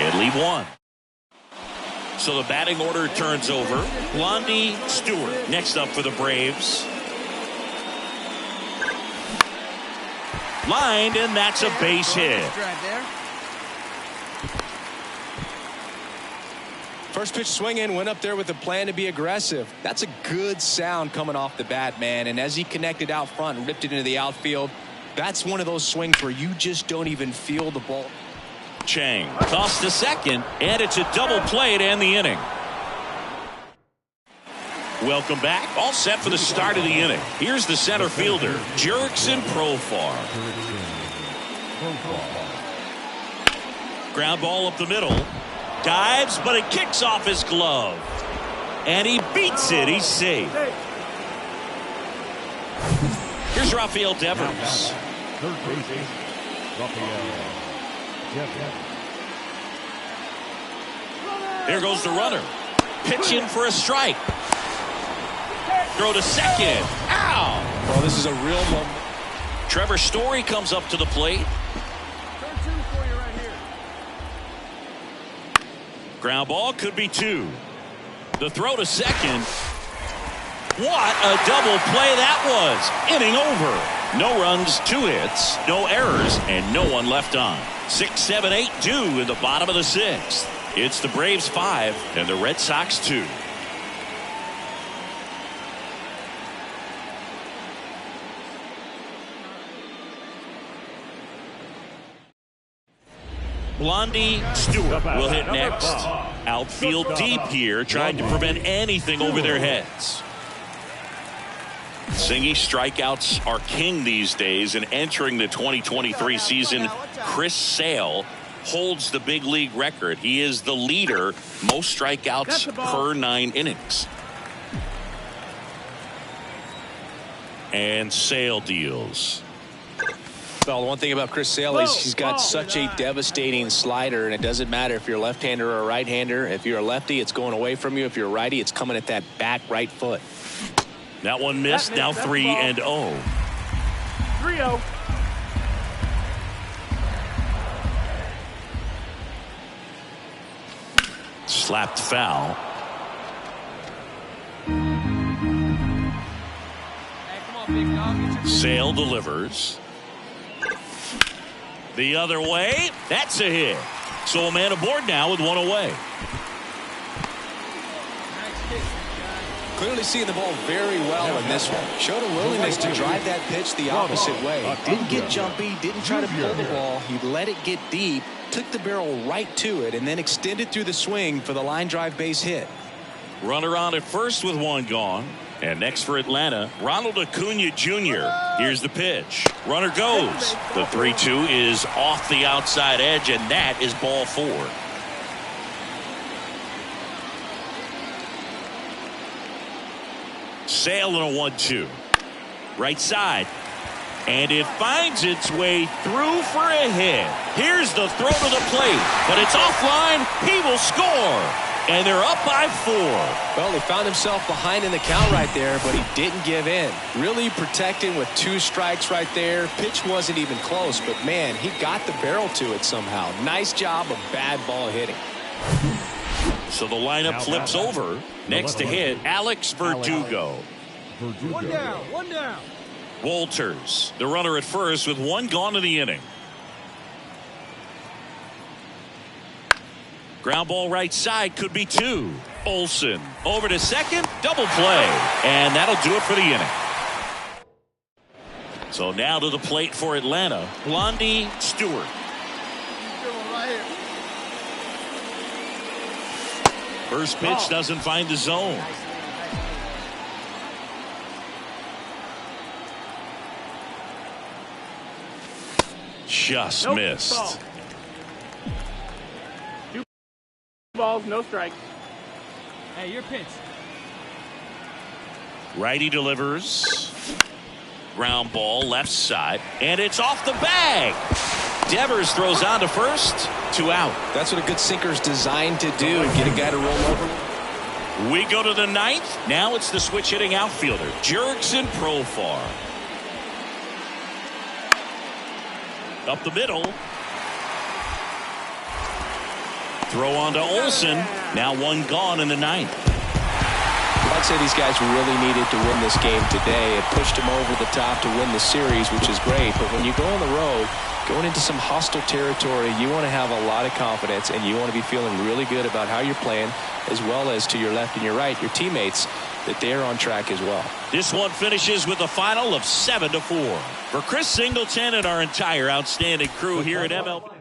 and leave one. So the batting order turns over. Blondie Stewart next up for the Braves. Lined, and that's a base hit. First pitch swinging, went up there with a plan to be aggressive. That's a good sound coming off the bat, man. And as he connected out front and ripped it into the outfield, that's one of those swings where you just don't even feel the ball. Chang tossed to second, and it's a double play to end the inning. Welcome back. All set for the start of the inning. Here's the center fielder, Jurickson Profar. Ground ball up the middle. Dives, but it kicks off his glove. And he beats it. He's safe. Here's Rafael Devers. There goes the runner. Pitching for a strike. Throw to second. Ow! Well, this is a real moment. Trevor Story comes up to the plate. Ground ball, could be two. The throw to second. What a double play that was. Inning over. No runs, 2 hits, no errors, and no one left on. 6, 7, 8, 2 in the bottom of the 6th. It's the Braves 5 and the Red Sox 2. Blondie Stewart will hit next. Outfield deep here, trying to prevent anything over their heads. Singy strikeouts are king these days, and entering the 2023 season, Chris Sale holds the big league record. He is the leader, most strikeouts per 9 innings. And Sale deals. Well, the one thing about Chris Sale is he's got such a devastating slider, and it doesn't matter if you're a left-hander or a right-hander. If you're a lefty, it's going away from you. If you're a righty, it's coming at that back right foot. That one missed. Now 3-0. 3-0. Slapped foul. Sale delivers. The other way. That's a hit. So a man aboard now with 1 away. Clearly seeing the ball very well in this one. Showed a willingness to drive that pitch the opposite way. Didn't get jumpy, didn't try to pull the ball. He let it get deep, took the barrel right to it, and then extended through the swing for the line drive base hit. Runner on at first with 1 gone. And next for Atlanta, Ronald Acuna Jr. Here's the pitch. Runner goes. The 3-2 is off the outside edge, and that is ball 4. Sale in a 1-2. Right side. And it finds its way through for a hit. Here's the throw to the plate, but it's offline. He will score. And they're up by 4. Well, he found himself behind in the count right there, but he didn't give in. Really protecting with 2 strikes right there. Pitch wasn't even close, but man, he got the barrel to it somehow. Nice job of bad ball hitting. So the lineup flips over. Next to hit, Alex Verdugo. 1 down, 1 down. Walters, the runner at first with 1 gone in the inning. Ground ball right side, could be 2. Olsen over to second, double play, and that'll do it for the inning. So now to the plate for Atlanta, Blondie Stewart. First pitch doesn't find the zone. Just missed. Balls, no strikes. Hey, your pitch. Righty delivers. Ground ball left side, and it's off the bag. Devers throws on to first. 2 out. That's what a good sinker's designed to do. Get a guy to roll over. We go to the 9th. Now it's the switch hitting outfielder, Jurickson Profar. Up the middle. Throw on to Olsen. Now one gone in the ninth. I'd say these guys really needed to win this game today. It pushed them over the top to win the series, which is great. But when you go on the road, going into some hostile territory, you want to have a lot of confidence, and you want to be feeling really good about how you're playing, as well as to your left and your right, your teammates, that they're on track as well. This one finishes with a final of 7-4. For Chris Singleton and our entire outstanding crew here at MLB.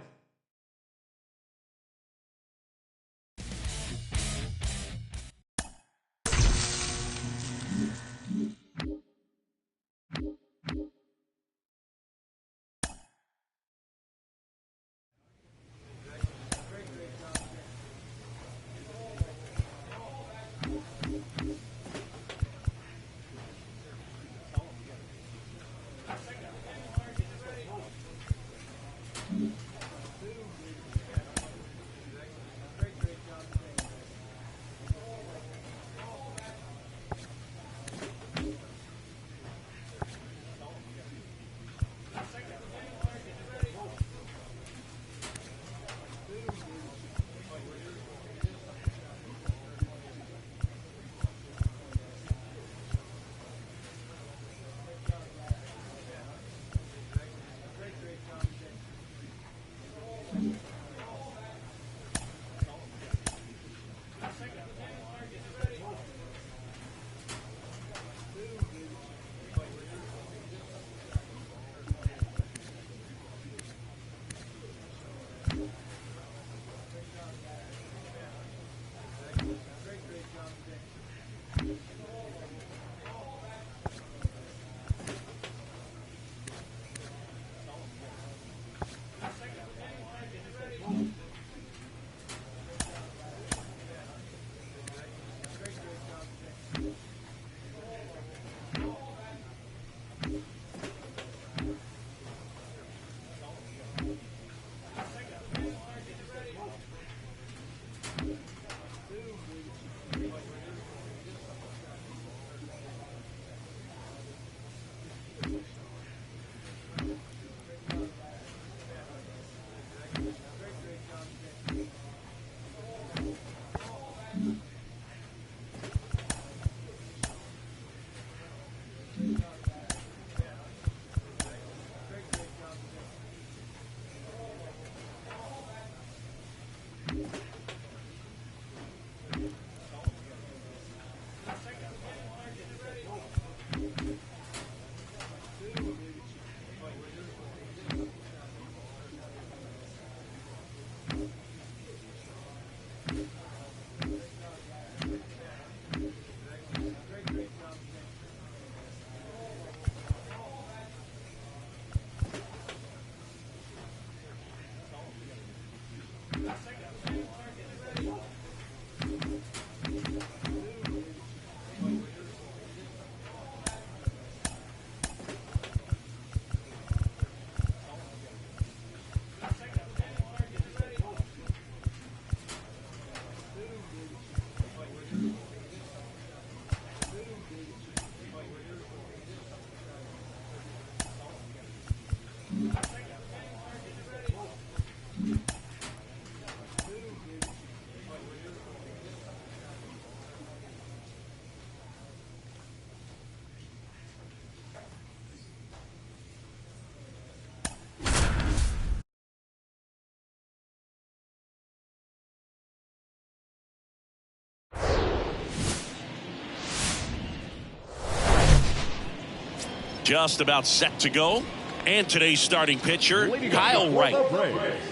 Just about set to go. And today's starting pitcher, Kyle Wright.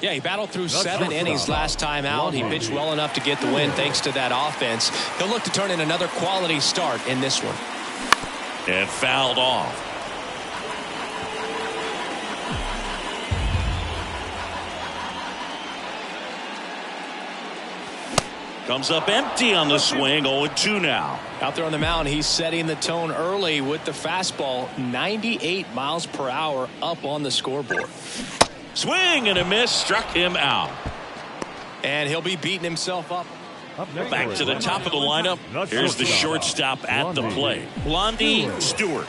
Yeah, he battled through 7 innings last time out. He pitched well enough to get the win thanks to that offense. He'll look to turn in another quality start in this one. And fouled off. Comes up empty on the swing. 0-2 now. Out there on the mound, he's setting the tone early with the fastball. 98 miles per hour up on the scoreboard. Swing and a miss. Struck him out. And he'll be beating himself up. Back to the top of the lineup. Here's the shortstop at the plate, Blondie Stewart.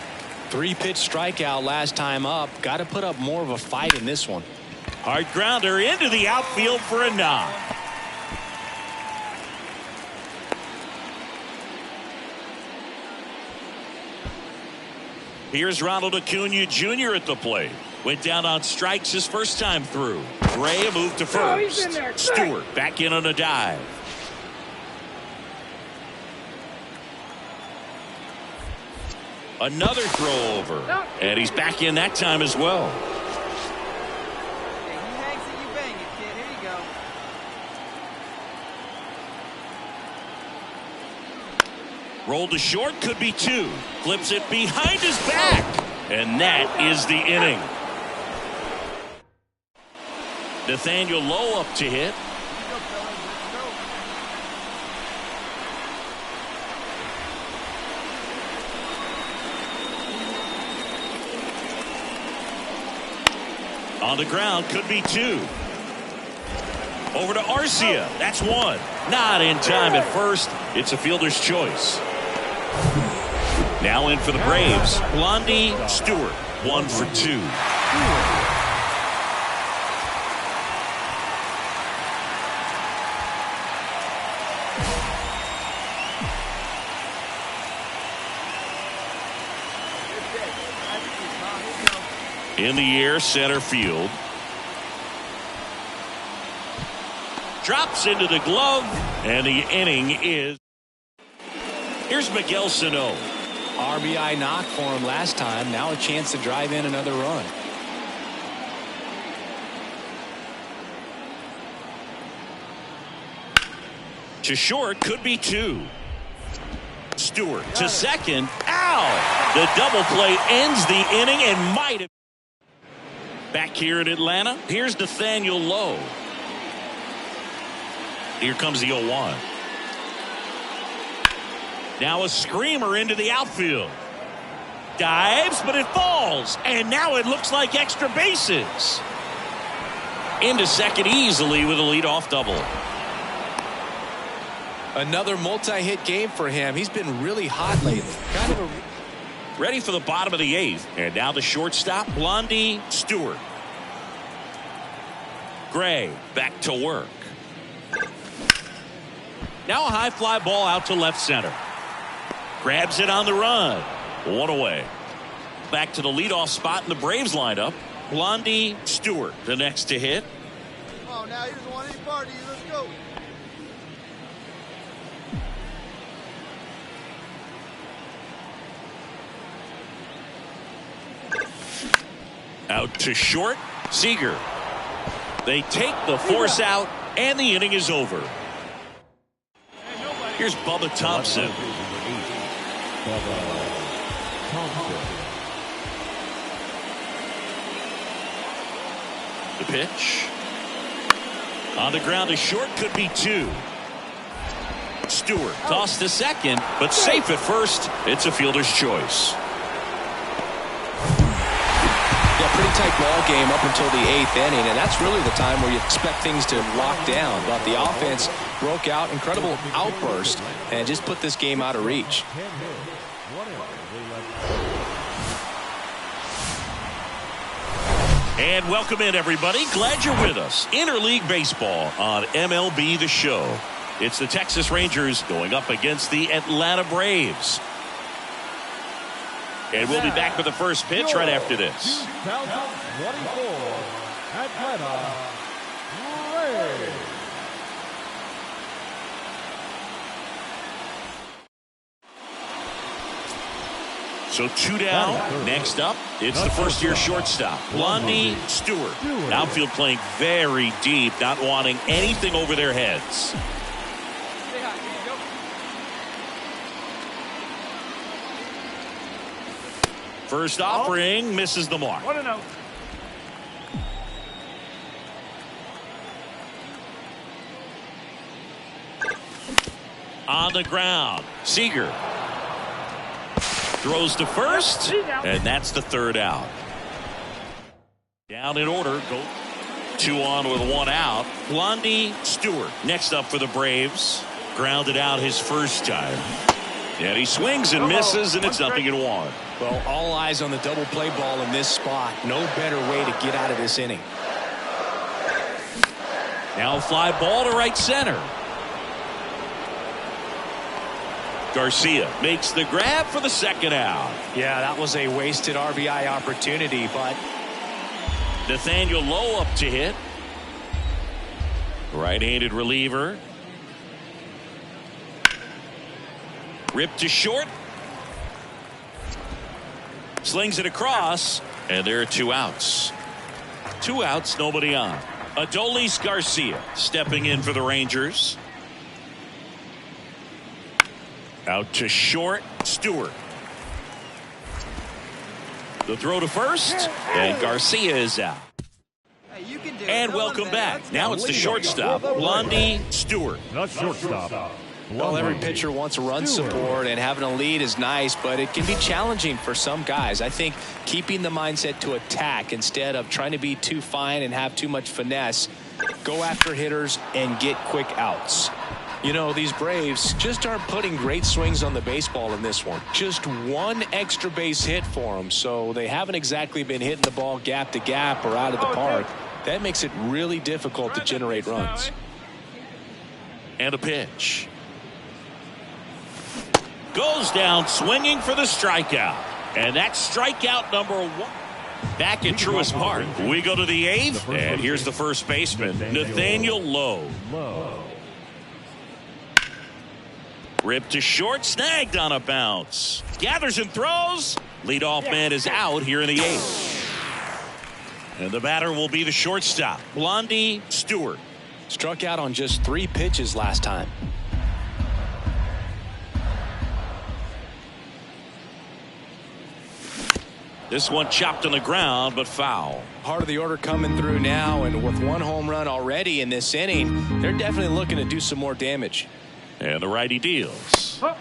3-pitch strikeout last time up. Got to put up more of a fight in this one. Hard grounder into the outfield for a knock. Here's Ronald Acuna Jr. at the plate. Went down on strikes his first time through. Gray a move to first. He's in there. Stewart back in on a dive. Another throw over. And he's back in that time as well. Hey, he hangs it, you bang it, kid. Here you go. Roll to short, could be two. Flips it behind his back. And that is the inning. Nathaniel Lowe up to hit. On the ground, could be two. Over to Arcia. That's one. Not in time at first. It's a fielder's choice. Now in for the Braves. Blondie Stewart. 1 for 2. In the air, center field. Drops into the glove, and the inning is. Here's Miguel Sano. RBI knock for him last time. Now a chance to drive in another run. To short, could be two. Stewart to second. Ow! The double play ends the inning and might have. Back here in Atlanta, here's Nathaniel Lowe. Here comes the 0-1. Now a screamer into the outfield. Dives, but it falls. And now it looks like extra bases. Into second easily with a leadoff double. Another multi-hit game for him. He's been really hot lately. Kind of a... Ready for the bottom of the 8th. And now the shortstop, Blondie Stewart. Gray back to work. Now a high fly ball out to left center. Grabs it on the run. 1 away. Back to the leadoff spot in the Braves lineup. Blondie Stewart, the next to hit. Come on, now he doesn't want any part of you. Let's go. Out to short. Seager. They take the force out, and the inning is over. Here's Bubba Thompson. The pitch. On the ground to short, could be two. Stewart tossed to second, but safe at first. It's a fielder's choice. Yeah, pretty tight ball game up until the 8th inning, and that's really the time where you expect things to lock down. But the offense broke out, incredible outburst, and just put this game out of reach. And welcome in, everybody. Glad you're with us. Interleague Baseball on MLB The Show. It's the Texas Rangers going up against the Atlanta Braves. And we'll be back with the first pitch right after this. 2024 Atlanta Braves. So 2 down. Next up, it's the first-year shortstop, Blondie Stewart. Outfield playing very deep, not wanting anything over their heads. First offering misses the mark. 1-0. On the ground, Seager throws to first, and that's the 3rd out. Down in order, go 2 on with 1 out. Blondie Stewart next up for the Braves. Grounded out his first time. And he swings and misses, and it's 0-1. Well, all eyes on the double play ball in this spot. No better way to get out of this inning. Now a fly ball to right center. Garcia makes the grab for the second out. Yeah, that was a wasted RBI opportunity, but Nathaniel Lowe up to hit. Right-handed reliever. Ripped to short. Slings it across, and there are 2 outs. 2 outs, nobody on. Adolis Garcia stepping in for the Rangers. Out to short, Stewart. The throw to first, and Garcia is out. Hey, you can do it. And No welcome one back. bad. Now it's the shortstop, Blondie Stewart. The shortstop. well, every pitcher wants a run support, and having a lead is nice, but it can be challenging for some guys. I think keeping the mindset to attack instead of trying to be too fine and have too much finesse, go after hitters and get quick outs. You know, these Braves just aren't putting great swings on the baseball in this one. Just one extra base hit for them, so they haven't exactly been hitting the ball gap to gap or out of the park. That makes it really difficult to generate runs. And a pitch. Goes down swinging for the strikeout. And that's strikeout number 1. Back at Truist Park, we go to the 8th, and here's the first baseman, Nathaniel Lowe. Ripped to short, snagged on a bounce. Gathers and throws. Leadoff man is out here in the 8th. And the batter will be the shortstop, Blondie Stewart. Struck out on just 3 pitches last time. This one chopped on the ground, but foul. Part of the order coming through now, and with 1 home run already in this inning, they're definitely looking to do some more damage. And the righty deals. No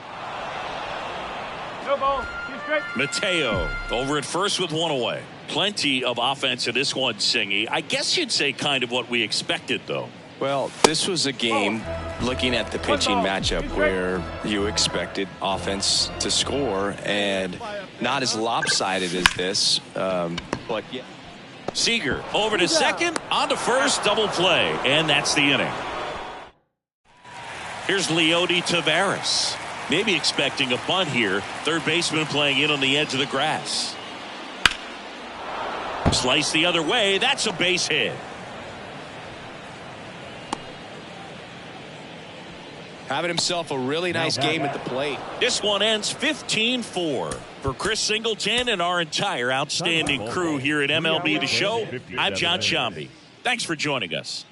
ball. Two straight. Mateo over at first with 1 away. Plenty of offense in this one, Singy. I guess you'd say kind of what we expected, though. Well, this was a game, looking at the pitching matchup, where you expected offense to score, and not as lopsided as this, but yeah. Seager over to second, on to first, double play, and that's the inning. Here's Leody Taveras. Maybe expecting a bunt here. Third baseman playing in on the edge of the grass. Slice the other way. That's a base hit. Having himself a really nice game at the plate. This one ends 15-4. For Chris Singleton and our entire outstanding crew here at MLB The Show, I'm John Shambi. Thanks for joining us.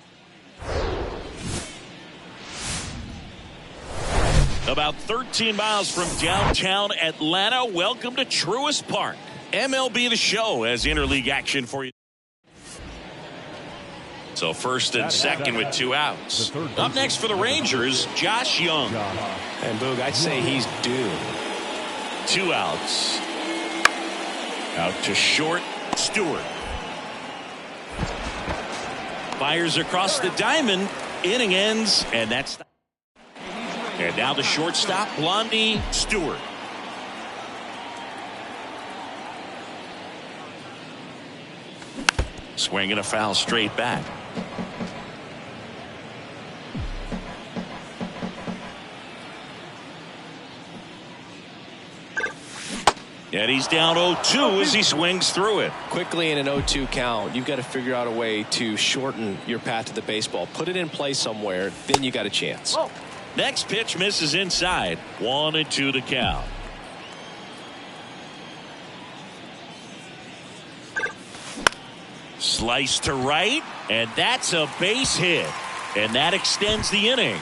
About 13 miles from downtown Atlanta, welcome to Truist Park. MLB The Show has interleague action for you. So first and second with 2 outs. Up next for the Rangers, Josh Young. And Boog, I'd say he's due. 2 outs. Out to short, Stewart. Fires across the diamond. Inning ends, and that's... And now the shortstop, Blondie Stewart. Swinging a foul straight back. And he's down 0-2 as he swings through it. Quickly in an 0-2 count, you've got to figure out a way to shorten your path to the baseball. Put it in play somewhere, then you got a chance. Next pitch misses inside. 1-2 to count. Slice to right, and that's a base hit. And that extends the inning.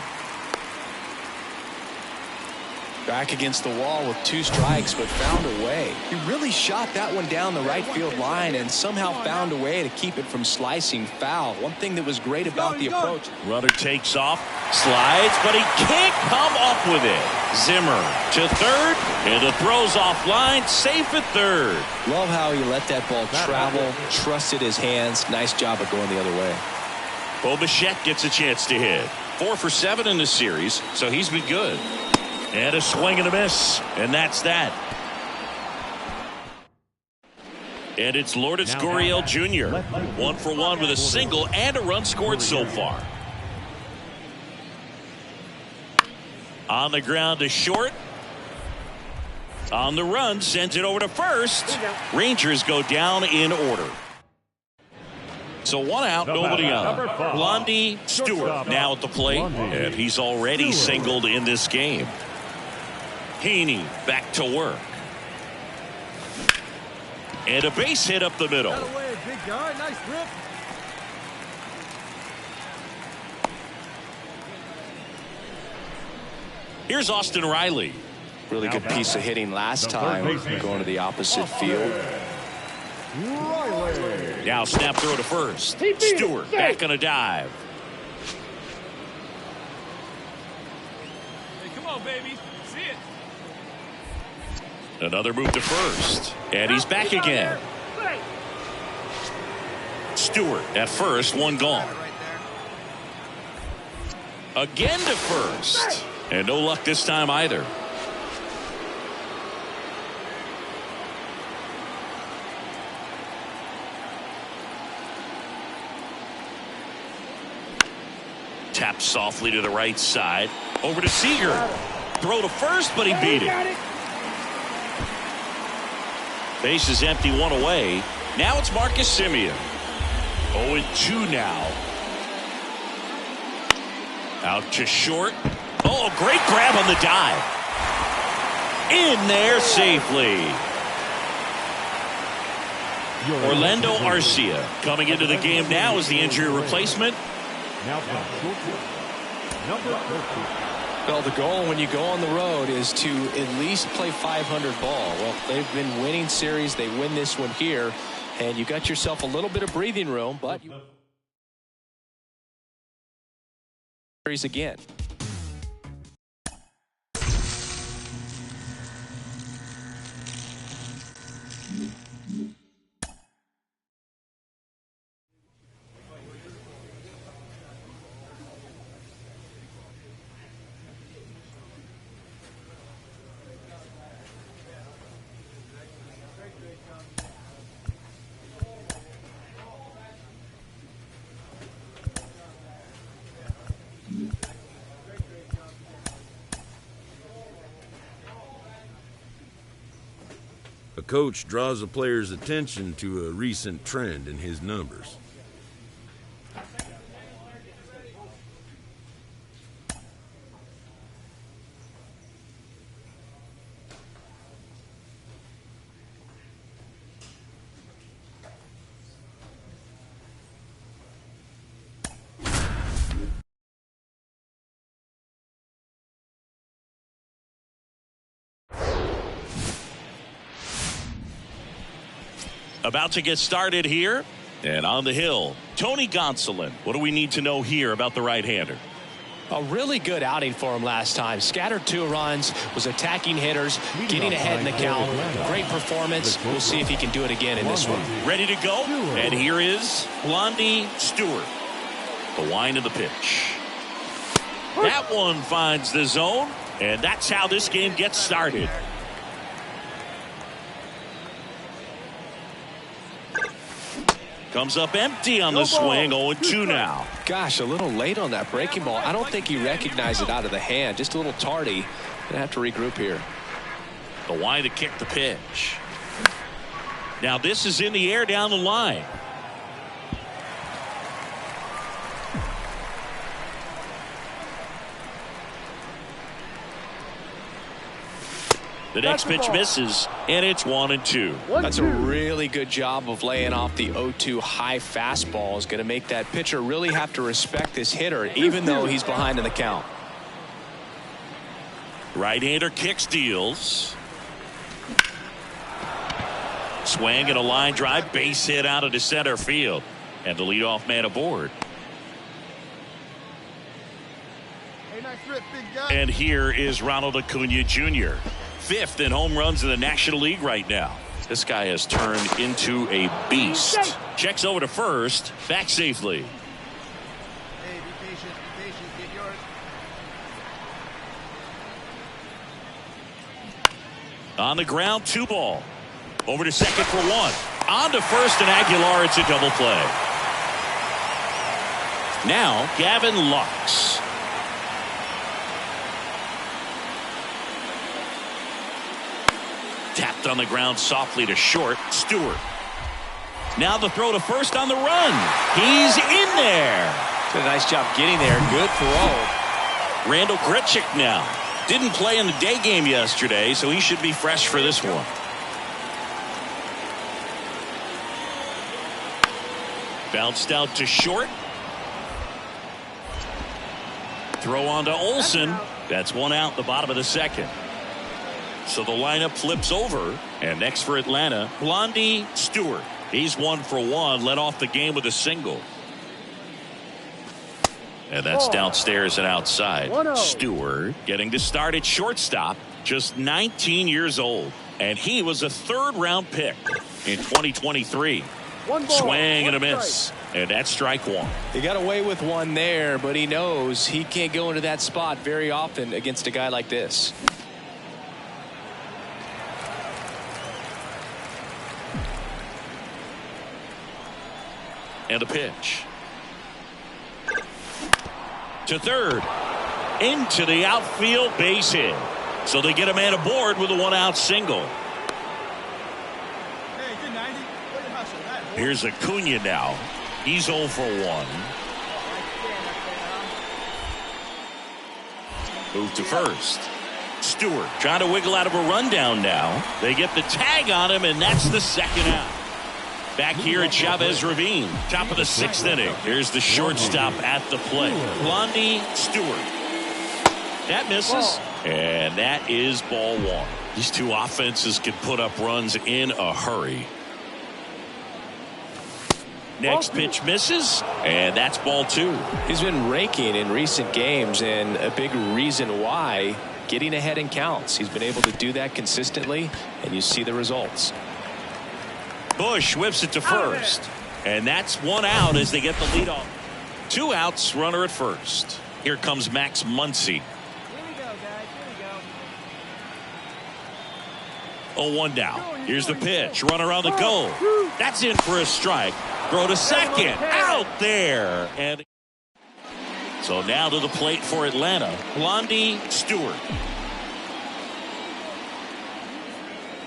Back against the wall with 2 strikes, but found a way. He really shot that one down the right field line and somehow found a way to keep it from slicing foul. One thing that was great about the approach. Runner takes off, slides, but he can't come up with it. Zimmer to third, and the throw's offline, safe at third. Love how he let that ball travel, trusted his hands. Nice job of going the other way. Bo Bichette gets a chance to hit. 4 for 7 in the series, so he's been good. And a swing and a miss, and that's that. And it's Lourdes Gurriel Jr. 1 for 1 with a single and a run scored so far. On the ground to short, On the run, sends it over to first. Rangers go down in order. So 1 out, nobody on. Blondie Stewart now at the plate, and he's already singled in this game. Heaney back to work. And a base hit up the middle. Away, big guy. Nice rip. Here's Austin Riley. Really good piece of hitting last time, going to the opposite field. Riley. Now snap throw to first. Stewart back on a dive. Hey, come on, baby. See it. Another move to first. And he's back again. Stewart at first, one gone. Again to first. And no luck this time either. Tap softly to the right side. Over to Seager. Throw to first, but he beat it. Base is empty, one away. Now it's Marcus Semien. 0-2 now. Out to short. Oh, a great grab on the dive. In there safely. Orlando Arcia coming into the game now as the injury replacement. Now from number 13. Well, the goal when you go on the road is to at least play 500 ball. Well, they've been winning series. They win this one here, and you got yourself a little bit of breathing room, but you series again. A coach draws a player's attention to a recent trend in his numbers. About to get started here. And on the hill, Tony Gonsolin. What do we need to know here about the right-hander? A really good outing for him last time. Scattered 2 runs, was attacking hitters, getting ahead in the count. Great performance. We'll see if he can do it again in this one. Ready to go? And here is Blondie Stewart. The wind of the pitch. That one finds the zone, and that's how this game gets started. Comes up empty on the swing. 0-2 now. Gosh, a little late on that breaking ball. I don't think he recognized it out of the hand. Just a little tardy. Gonna have to regroup here. The wind to kick the pitch. Now this is in the air down the line. The next pitch misses, and it's 1-2. That's a really good job of laying off the 0-2 high fastball. Is going to make that pitcher really have to respect this hitter, even though he's behind in the count. Right-hander kicks, deals. Swing and a line drive, base hit out into center field. And the leadoff man aboard. Hey, nice rip, big guy. And here is Ronald Acuna Jr., 5th in home runs in the National League right now. This guy has turned into a beast. Checks over to first, back safely. Hey, be patient, get yours. On the ground, 2 ball. Over to second for 1. On to first and Aguilar, it's a double play. Now, Gavin Lux. Tapped on the ground softly to short. Stewart. Now the throw to first on the run. He's in there. Did a nice job getting there. Good throw. Randall Grichuk now. Didn't play in the day game yesterday, so he should be fresh for this one. Bounced out to short. Throw on to Olsen. That's one out the bottom of the second. So the lineup flips over. And next for Atlanta, Blondie Stewart. He's 1 for 1. Led off the game with a single. And that's downstairs and outside. Stewart getting to start at shortstop. Just 19 years old. And he was a 3rd-round pick in 2023. Swing and a miss. And that's strike 1. He got away with one there, but he knows he can't go into that spot very often against a guy like this. And a pitch. To third. Into the outfield, base hit. So they get a man aboard with a 1-out single. Here's Acuna now. He's 0 for 1. Move to first. Stewart trying to wiggle out of a rundown now. They get the tag on him, and that's the 2nd out. Back here at Chavez Ravine, top of the 6th inning. Here's the shortstop at the plate. Blondie Stewart. That misses, and that is ball 1. These two offenses can put up runs in a hurry. Next pitch misses, and that's ball 2. He's been raking in recent games, and a big reason why, getting ahead in counts. He's been able to do that consistently, and you see the results. Bush whips it to first, and that's 1 out as they get the lead off. 2 outs, runner at first. Here comes Max Muncy. Here we go, guys. Here we go. 0-1 now. Here's the pitch. Runner on the go. That's in for a strike. Throw to second. Out there. And so now to the plate for Atlanta. Blondie Stewart.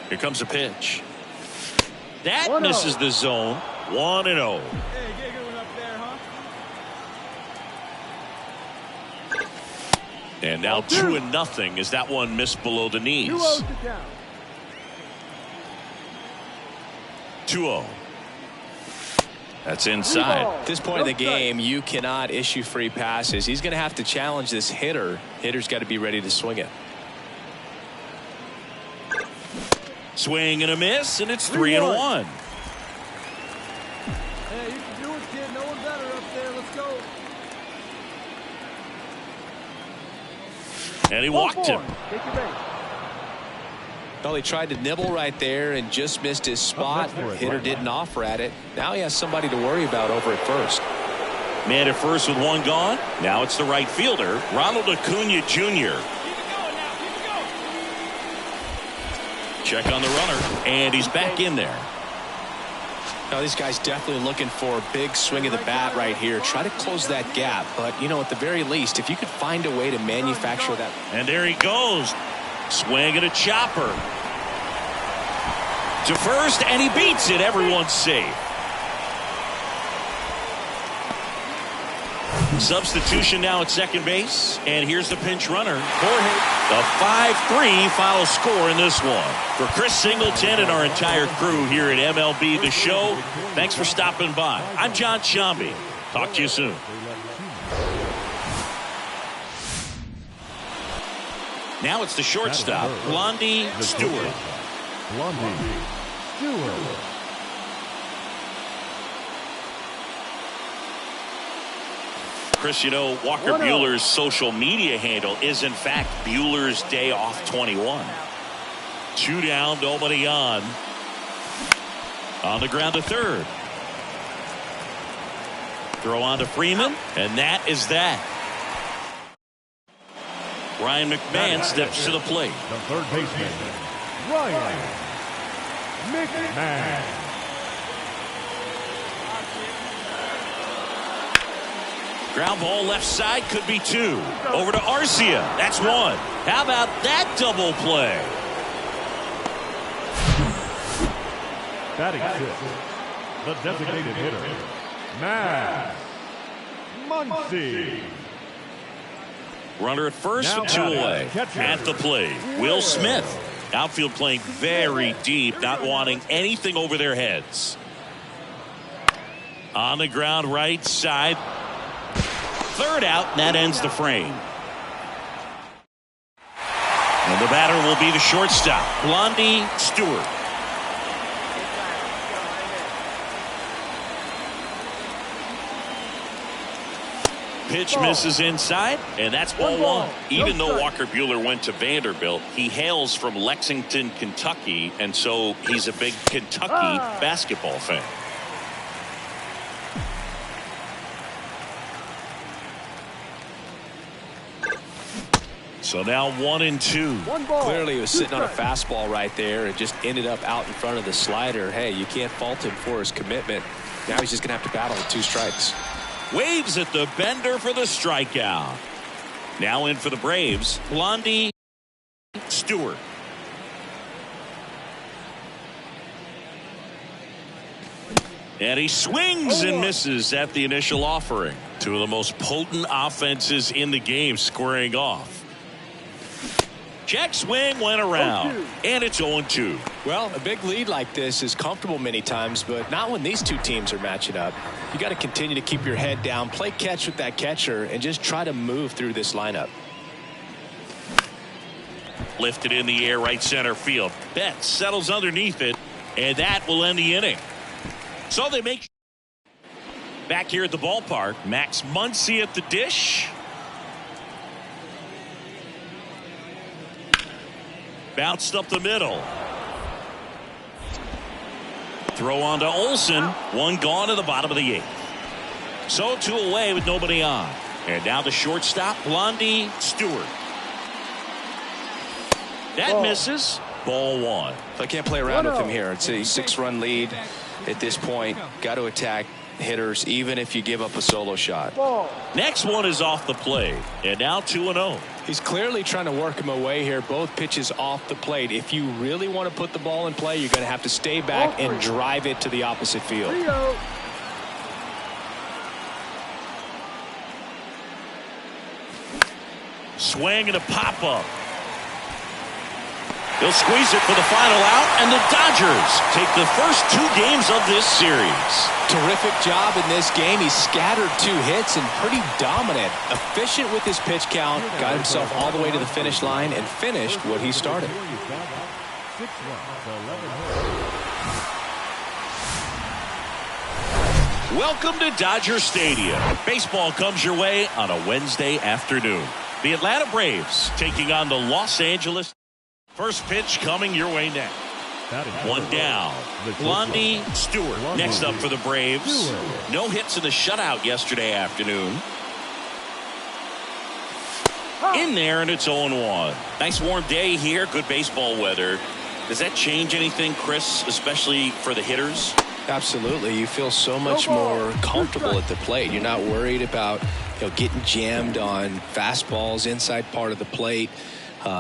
Here comes a pitch. That misses the zone. 1-0. Hey, get a good one up there, huh? And now 2-0 as that one missed below the knees. 2-0. That's inside. At this point in the game, you cannot issue free passes. He's going to have to challenge this hitter. Hitter's got to be ready to swing it. Swing and a miss, and it's 3-1. Hey, you can do it, kid. No one better up there. Let's go. And he walked him. Take your base. Well, he tried to nibble right there and just missed his spot. Hitter didn't offer at it. Now he has somebody to worry about over at first. Man at first with 1 gone. Now it's the right fielder, Ronald Acuna Jr. Check on the runner, and he's back in there. Now these guys definitely looking for a big swing of the bat right here. Try to close that gap, but you know, at the very least, if you could find a way to manufacture that. And there he goes. Swing and a chopper. To first, and he beats it. Everyone's safe. Substitution now at second base. And here's the pinch runner. Jorge. The 5-3 final score in this one. For Chris Singleton and our entire crew here at MLB The Show, thanks for stopping by. I'm John Shambi. Talk to you soon. Now it's the shortstop, Blondie Stewart. Chris, you know, Walker Buehler's social media handle is, in fact, Buehler's Day Off 21. 2 down, nobody on. On the ground to third. Throw on to Freeman, and that is that. Ryan McMahon steps to the plate. The third baseman, Ryan McMahon. Ground ball left side, could be 2. Over to Arcia. That's 1. How about that double play? Batting sixth, the designated hitter, Max Muncy. Runner at first with 2 away. At the plate, Will Smith. Outfield playing very deep, not wanting anything over their heads. On the ground, right side. Third out, and that ends the frame. And the batter will be the shortstop, Blondie Stewart. Pitch misses inside, and that's ball 1. Even though Walker Buehler went to Vanderbilt, he hails from Lexington, Kentucky, and so he's a big Kentucky basketball fan. So now 1-2. Clearly he was sitting on a fastball right there and just ended up out in front of the slider. Hey, you can't fault him for his commitment. Now he's just going to have to battle with 2 strikes. Waves at the bender for the strikeout. Now in for the Braves, Blondie Stewart. And he swings and misses at the initial offering. 2 of the most potent offenses in the game squaring off. Check swing went around, and it's 0-2. Well, a big lead like this is comfortable many times, but not when these 2 teams are matching up. You got to continue to keep your head down, play catch with that catcher, and just try to move through this lineup. Lifted in the air, right center field. Betts settles underneath it, and that will end the inning. So they make back here at the ballpark. Max Muncy at the dish. Bounced up the middle. Throw on to Olsen. 1 gone to the bottom of the 8th. So 2 away with nobody on. And now the shortstop, Blondie Stewart. That misses. Ball 1. I can't play around with him here. It's a 6-run lead at this point. Got to attack hitters even if you give up a solo shot. Next one is off the plate. And now 2-0. He's clearly trying to work him away here. Both pitches off the plate. If you really want to put the ball in play, you're going to have to stay back and drive it to the opposite field. Swing and a pop-up. He'll squeeze it for the final out, and the Dodgers take the first 2 games of this series. Terrific job in this game. He scattered 2 hits and pretty dominant. Efficient with his pitch count. Got himself all the way to the finish line and finished what he started. Welcome to Dodger Stadium. Baseball comes your way on a Wednesday afternoon. The Atlanta Braves taking on the Los Angeles. First pitch coming your way next. 1 down. Blondie Stewart next up for the Braves. No hits in the shutout yesterday afternoon. In there, and it's 0-1. Nice warm day here. Good baseball weather. Does that change anything, Chris, especially for the hitters? Absolutely. You feel so much more comfortable at the plate. You're not worried about getting jammed on fastballs inside part of the plate.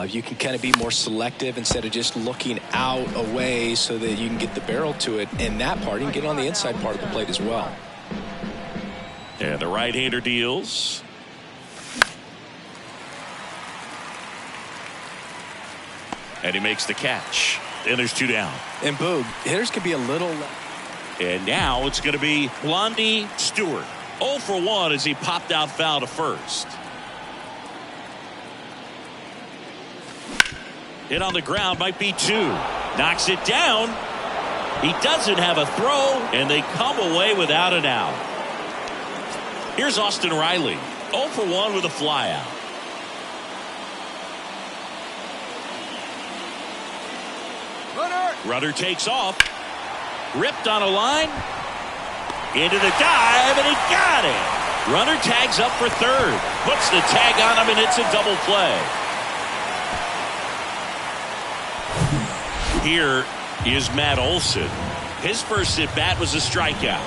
You can kind of be more selective instead of just looking out away so that you can get the barrel to it. And that part, you can get on the inside part of the plate as well. And the right-hander deals. And he makes the catch. And there's 2 down. And Boog, hitters could be a little. And now it's going to be Blondie Stewart. 0 for 1 as he popped out foul to first. Hit on the ground, might be 2. Knocks it down. He doesn't have a throw, and they come away without an out. Here's Austin Riley. 0 for 1 with a flyout. Runner takes off. Ripped on a line. Into the dive, and he got it. Runner tags up for third. Puts the tag on him, and it's a double play. Here is Matt Olson. His first at bat was a strikeout.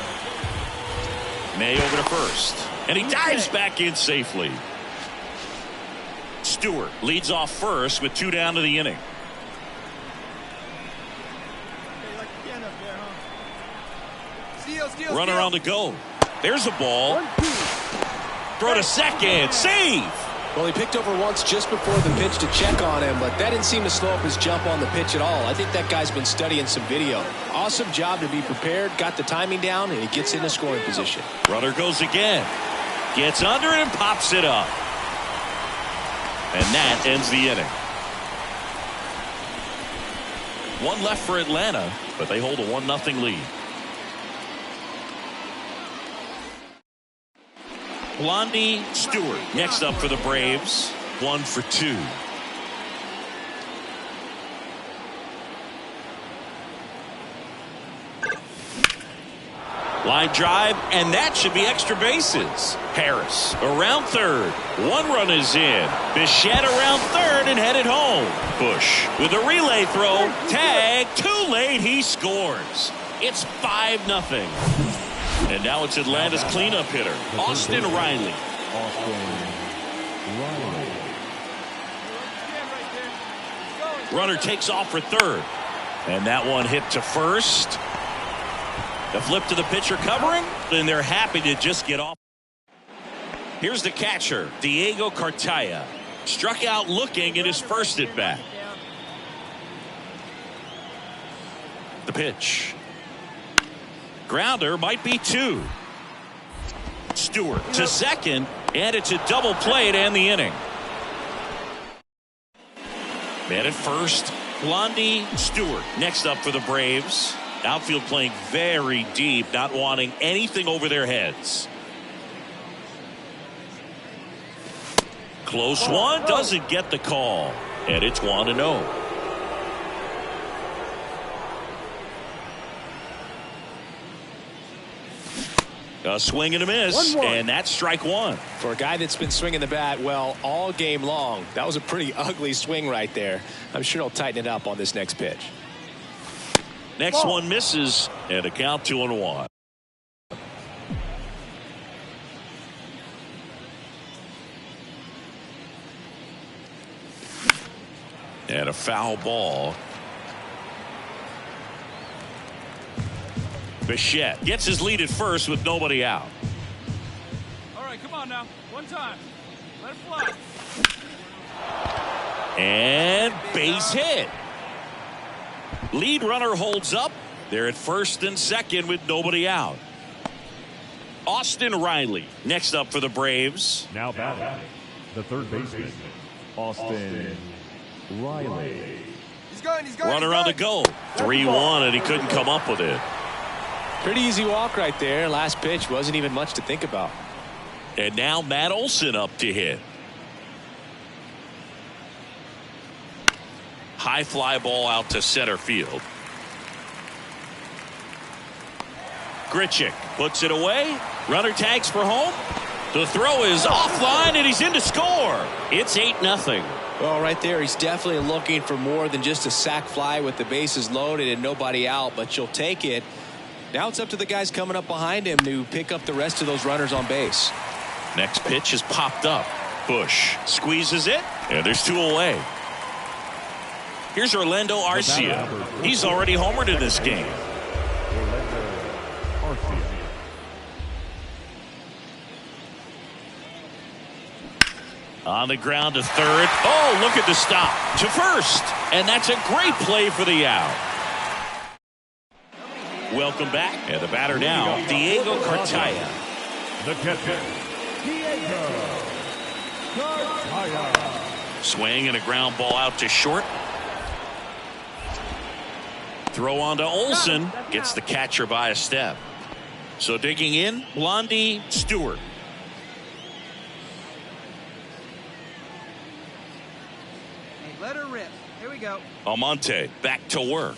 May over to first, and he dives back in safely. Stewart leads off first with 2 down to the inning. Runner on the go. There's a ball. Throw to second. Save. Well, he picked over once just before the pitch to check on him, but that didn't seem to slow up his jump on the pitch at all. I think that guy's been studying some video. Awesome job to be prepared, got the timing down, and he gets in a scoring position. Runner goes again. Gets under it and pops it up. And that ends the inning. One left for Atlanta, but they hold a 1-0 lead. Blondie Stewart next up for the Braves. 1 for 2. Line drive, and that should be extra bases. Harris around third. 1 run is in. Bichette around third and headed home. Bush with a relay throw. Tag. Too late. He scores. It's 5-0. And now it's Atlanta's cleanup hitter, Austin Riley. Runner takes off for third. And that one hit to first. The flip to the pitcher covering, and they're happy to just get off. Here's the catcher, Diego Cartaya. Struck out looking in his first at bat. The pitch. Grounder might be 2. Stewart to second, and it's a double play to end the inning. Man at first, Blondie Stewart next up for the Braves. Outfield playing very deep, not wanting anything over their heads. Close one, doesn't get the call, and it's 1-0. A swing and a miss, and that's strike 1. For a guy that's been swinging the bat, well, all game long, that was a pretty ugly swing right there. I'm sure he'll tighten it up on this next pitch. Next one misses, and a count 2-1. And a foul ball. Bichette gets his lead at first with nobody out. All right, come on now. One time. Let it fly. And base hit. Lead runner holds up. They're at first and second with nobody out. Austin Riley next up for the Braves. Now batting, the third baseman, Austin Riley. He's going. Runner on the go. 3-1, and he couldn't come up with it. Pretty easy walk right there. Last pitch wasn't even much to think about. And now Matt Olson up to hit. High fly ball out to center field. Grichuk puts it away. Runner tags for home. The throw is offline, and he's in to score. It's 8-0. Well, right there, he's definitely looking for more than just a sac fly with the bases loaded and nobody out, but you'll take it. Now it's up to the guys coming up behind him to pick up the rest of those runners on base. Next pitch is popped up. Bush squeezes it, and there's 2 away. Here's Orlando Arcia. He's already homered in this game. On the ground to third. Oh, look at the stop. To first. And that's a great play for the out. Welcome back. And the batter now, Diego Cartaya. The catcher, Diego Cartaya. Swing and a ground ball out to short. Throw on to Olson. Gets the catcher by a step. So digging in, Blondie Stewart. Let her rip. Here we go. Almonte back to work.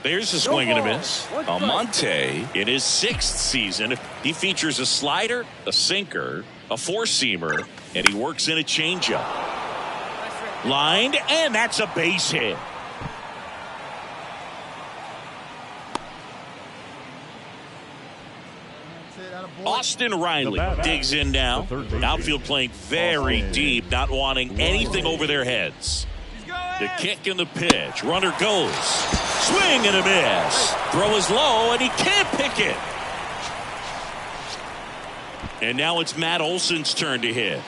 There's a swing and a miss. Almonte in his 6th season. He features a slider, a sinker, a 4-seamer, and he works in a changeup. Lined, and that's a base hit. Austin Riley digs in now. Outfield playing very deep, not wanting anything over their heads. The kick and the pitch. Runner goes. Swing and a miss. Throw is low, and he can't pick it. And now it's Matt Olson's turn to hit.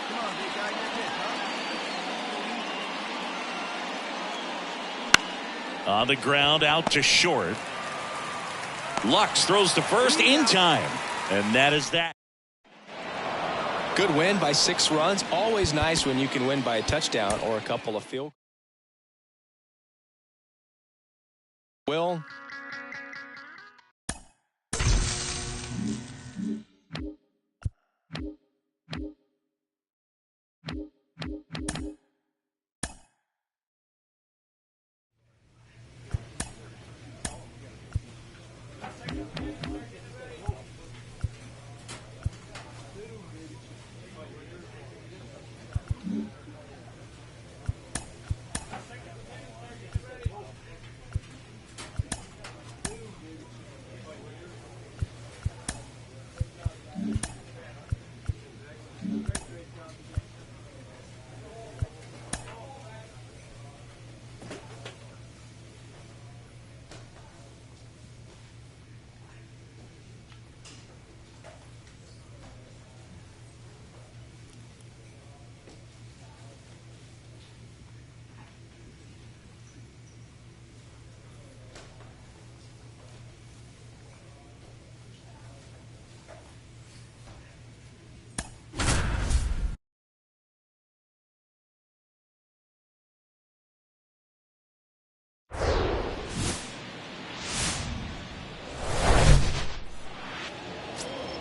Come on, big guy, your pitch, huh? On the ground, out to short. Lux throws to first in time. And that is that. Good win by 6 runs. Always nice when you can win by a touchdown or a couple of field. Will.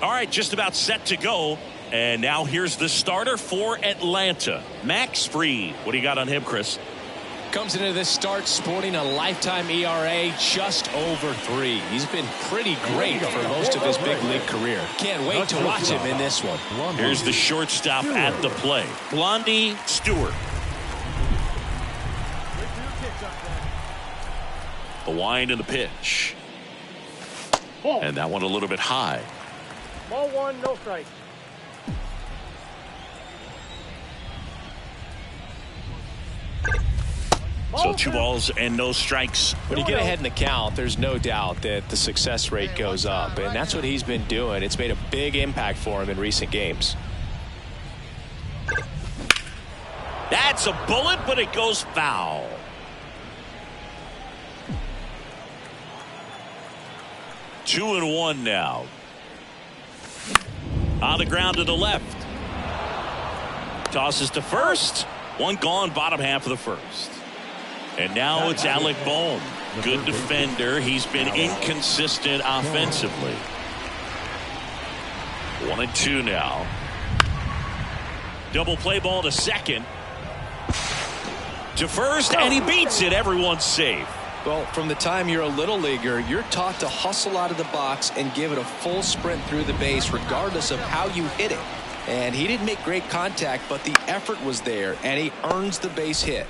All right, just about set to go. And now here's the starter for Atlanta, Max Fried. What do you got on him, Chris? Comes into this start sporting a lifetime ERA just over 3. He's been pretty great for most of his big league career. Can't wait to watch him in this one. Here's the shortstop at the play, Blondie Stewart. The wind and the pitch. And that one a little bit high. Ball 1, no strike. So 2 balls and no strikes. When you get ahead in the count, there's no doubt that the success rate goes up, and that's what he's been doing. It's made a big impact for him in recent games. That's a bullet, but it goes foul. Two and one now. On the ground to the left. Tosses to first. One gone, bottom half of the first. And now it's Alec Bohm. Good defender. He's been inconsistent offensively. 1-2 now. Double play ball to second. To first, and he beats it. Everyone's safe. Well, from the time you're a little leaguer, you're taught to hustle out of the box and give it a full sprint through the base regardless of how you hit it. And he didn't make great contact, but the effort was there, and he earns the base hit.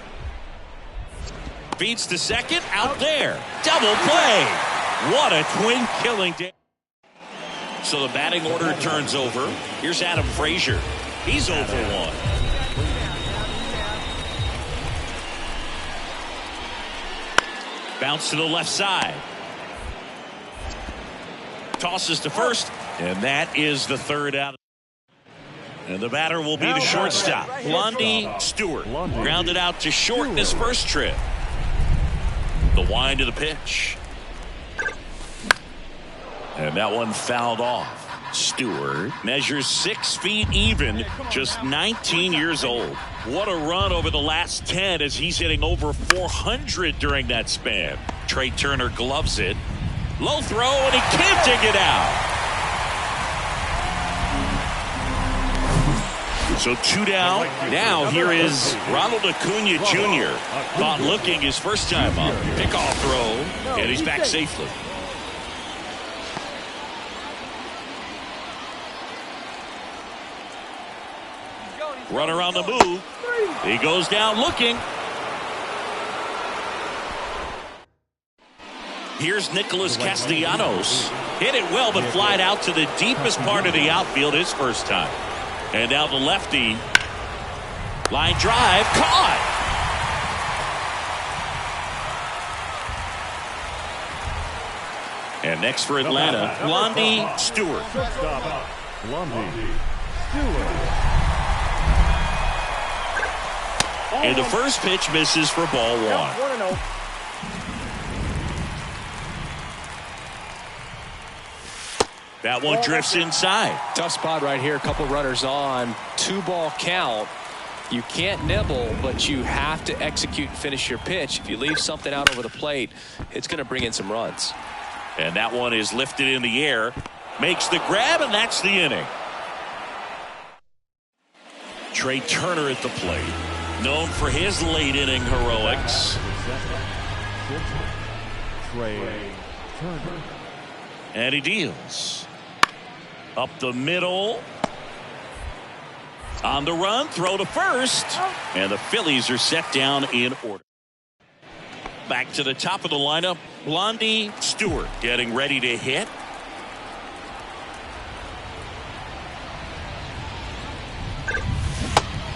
Beats to second, out there. Double play. What a twin killing day. So the batting order turns over. Here's Adam Frazier. He's 0 for 1. Bounce to the left side. Tosses to first, and that is the third out. And the batter will be the shortstop, Blondie Stewart. Grounded out to short in his first trip. The wind of the pitch. And that one fouled off. Stewart measures 6 feet even, just 19 years old. What a run over the last 10 as he's hitting over 400 during that span. Trey Turner gloves it. Low throw, and he can't dig it out. So 2 down. Now here is Ronald Acuna Jr. Caught looking his first time up. Pickoff throw, and he's back safely. Runner on the move. He goes down looking. Here's Nicholas Castellanos. Hit it well, but flied out to the deepest part of the outfield his first time. And now the lefty. Line drive. Caught. And next for Atlanta, Blondie Stewart. Shortstop, Blondie Stewart. And the first pitch misses for ball one. 1-0. That one drifts inside. Tough spot right here. A couple runners on. 2-ball count. You can't nibble, but you have to execute and finish your pitch. If you leave something out over the plate, it's going to bring in some runs. And that one is lifted in the air. Makes the grab, and that's the inning. Trey Turner at the plate. Known for his late inning heroics. Trey Turner. And he deals. Up the middle. On the run, throw to first. And the Phillies are set down in order. Back to the top of the lineup, Blondie Stewart getting ready to hit.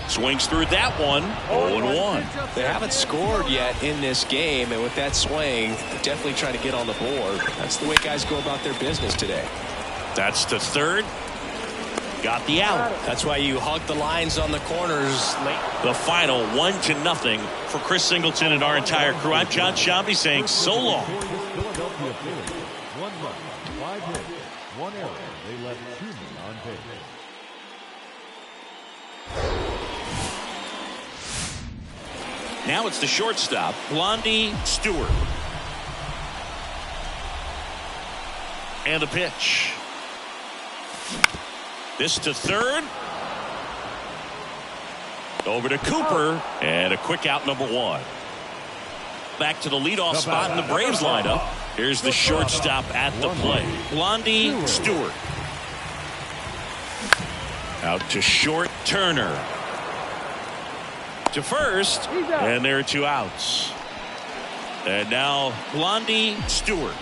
Swings through that one. 0-1. They haven't scored yet in this game, and with that swing, definitely trying to get on the board. That's the way guys go about their business today. That's to third. Got the out. That's why you hug the lines on the corners late. The final 1-0 for Chris Singleton and our entire crew. I'm John Shambi saying so long. Philadelphia Phillies. 1 run, 5 hits, 1 error. They left 2 men on base. Now it's the shortstop, Blondie Stewart. And the pitch. This to third. Over to Cooper. And a quick out, number 1. Back to the leadoff spot in the Braves lineup. Here's the shortstop at the plate, Blondie Stewart. Out to short, Turner. To first. And there are 2 outs. And now Blondie Stewart.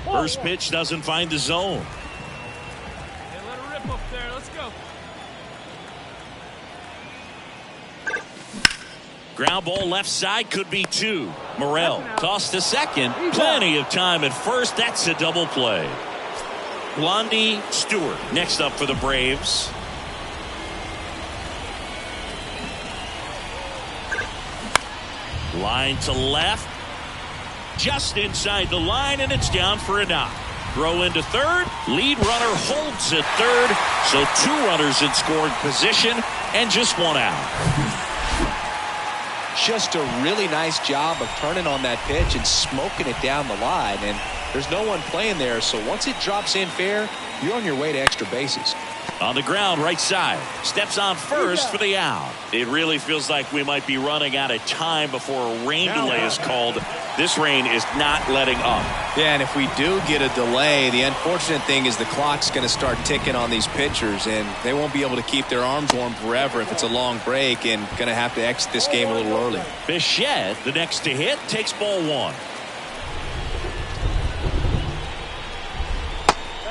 First pitch doesn't find the zone. Hey, let her rip up there. Let's go. Ground ball left side, could be 2. Morel tossed to second. Plenty of time at first. That's a double play. Blondie Stewart next up for the Braves. Line to left. Just inside the line, and it's down for a knock. Throw into third. Lead runner holds at third. So 2 runners in scoring position and just 1 out. Just a really nice job of turning on that pitch and smoking it down the line. And there's no one playing there, so once it drops in fair, you're on your way to extra bases. On the ground, right side. Steps on first for the out. It really feels like we might be running out of time before a rain delay is called. This rain is not letting up. Yeah, and if we do get a delay, the unfortunate thing is the clock's going to start ticking on these pitchers, and they won't be able to keep their arms warm forever if it's a long break, and going to have to exit this game a little early. Bichette, the next to hit, takes ball 1.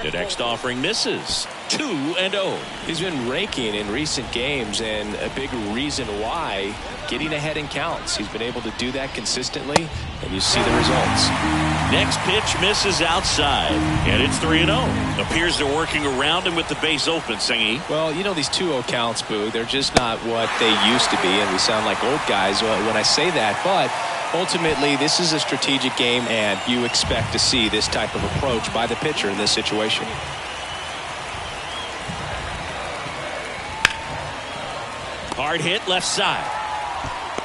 The next offering misses. 2-0. He's been raking in recent games, and a big reason why, getting ahead in counts. He's been able to do that consistently, and you see the results. Next pitch misses outside, and it's 3-0. Appears they're working around him with the base open, Singy. Well, you know, these 2-0 counts, Boo, they're just not what they used to be, and we sound like old guys when I say that, but ultimately, this is a strategic game, and you expect to see this type of approach by the pitcher in this situation. Hard hit left side.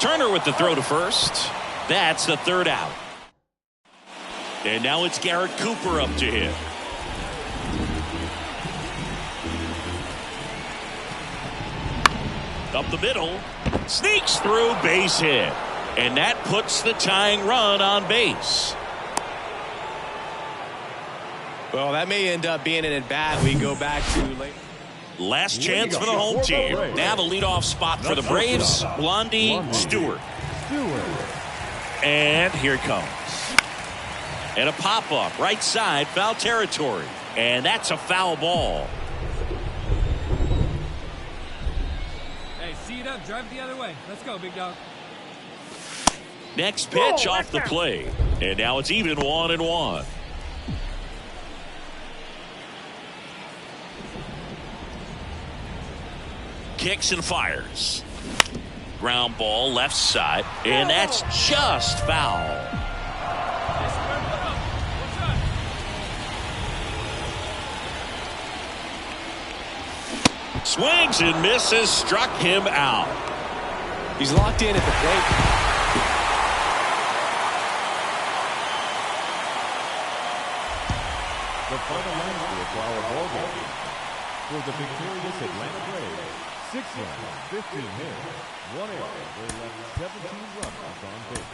Turner with the throw to first. That's the 3rd out. And now it's Garrett Cooper up to hit. Up the middle. Sneaks through, base hit. And that puts the tying run on base. Well, that may end up being an at-bat we go back to later. Last chance for the home team. Now the leadoff spot for the Braves, Blondie Stewart. And here it comes. And a pop-up, right side, foul territory. And that's a foul ball. Hey, see it up. Drive it the other way. Let's go, big dog. Next pitch off the plate. And now it's even 1-1. Kicks and fires. Ground ball left side. And that's just foul. Swings and misses. Struck him out. He's locked in at the plate. The final line score for our ball game. For the victorious Atlanta Braves, 6 runs, 15 hits, 1 error. They left 17 runners on base.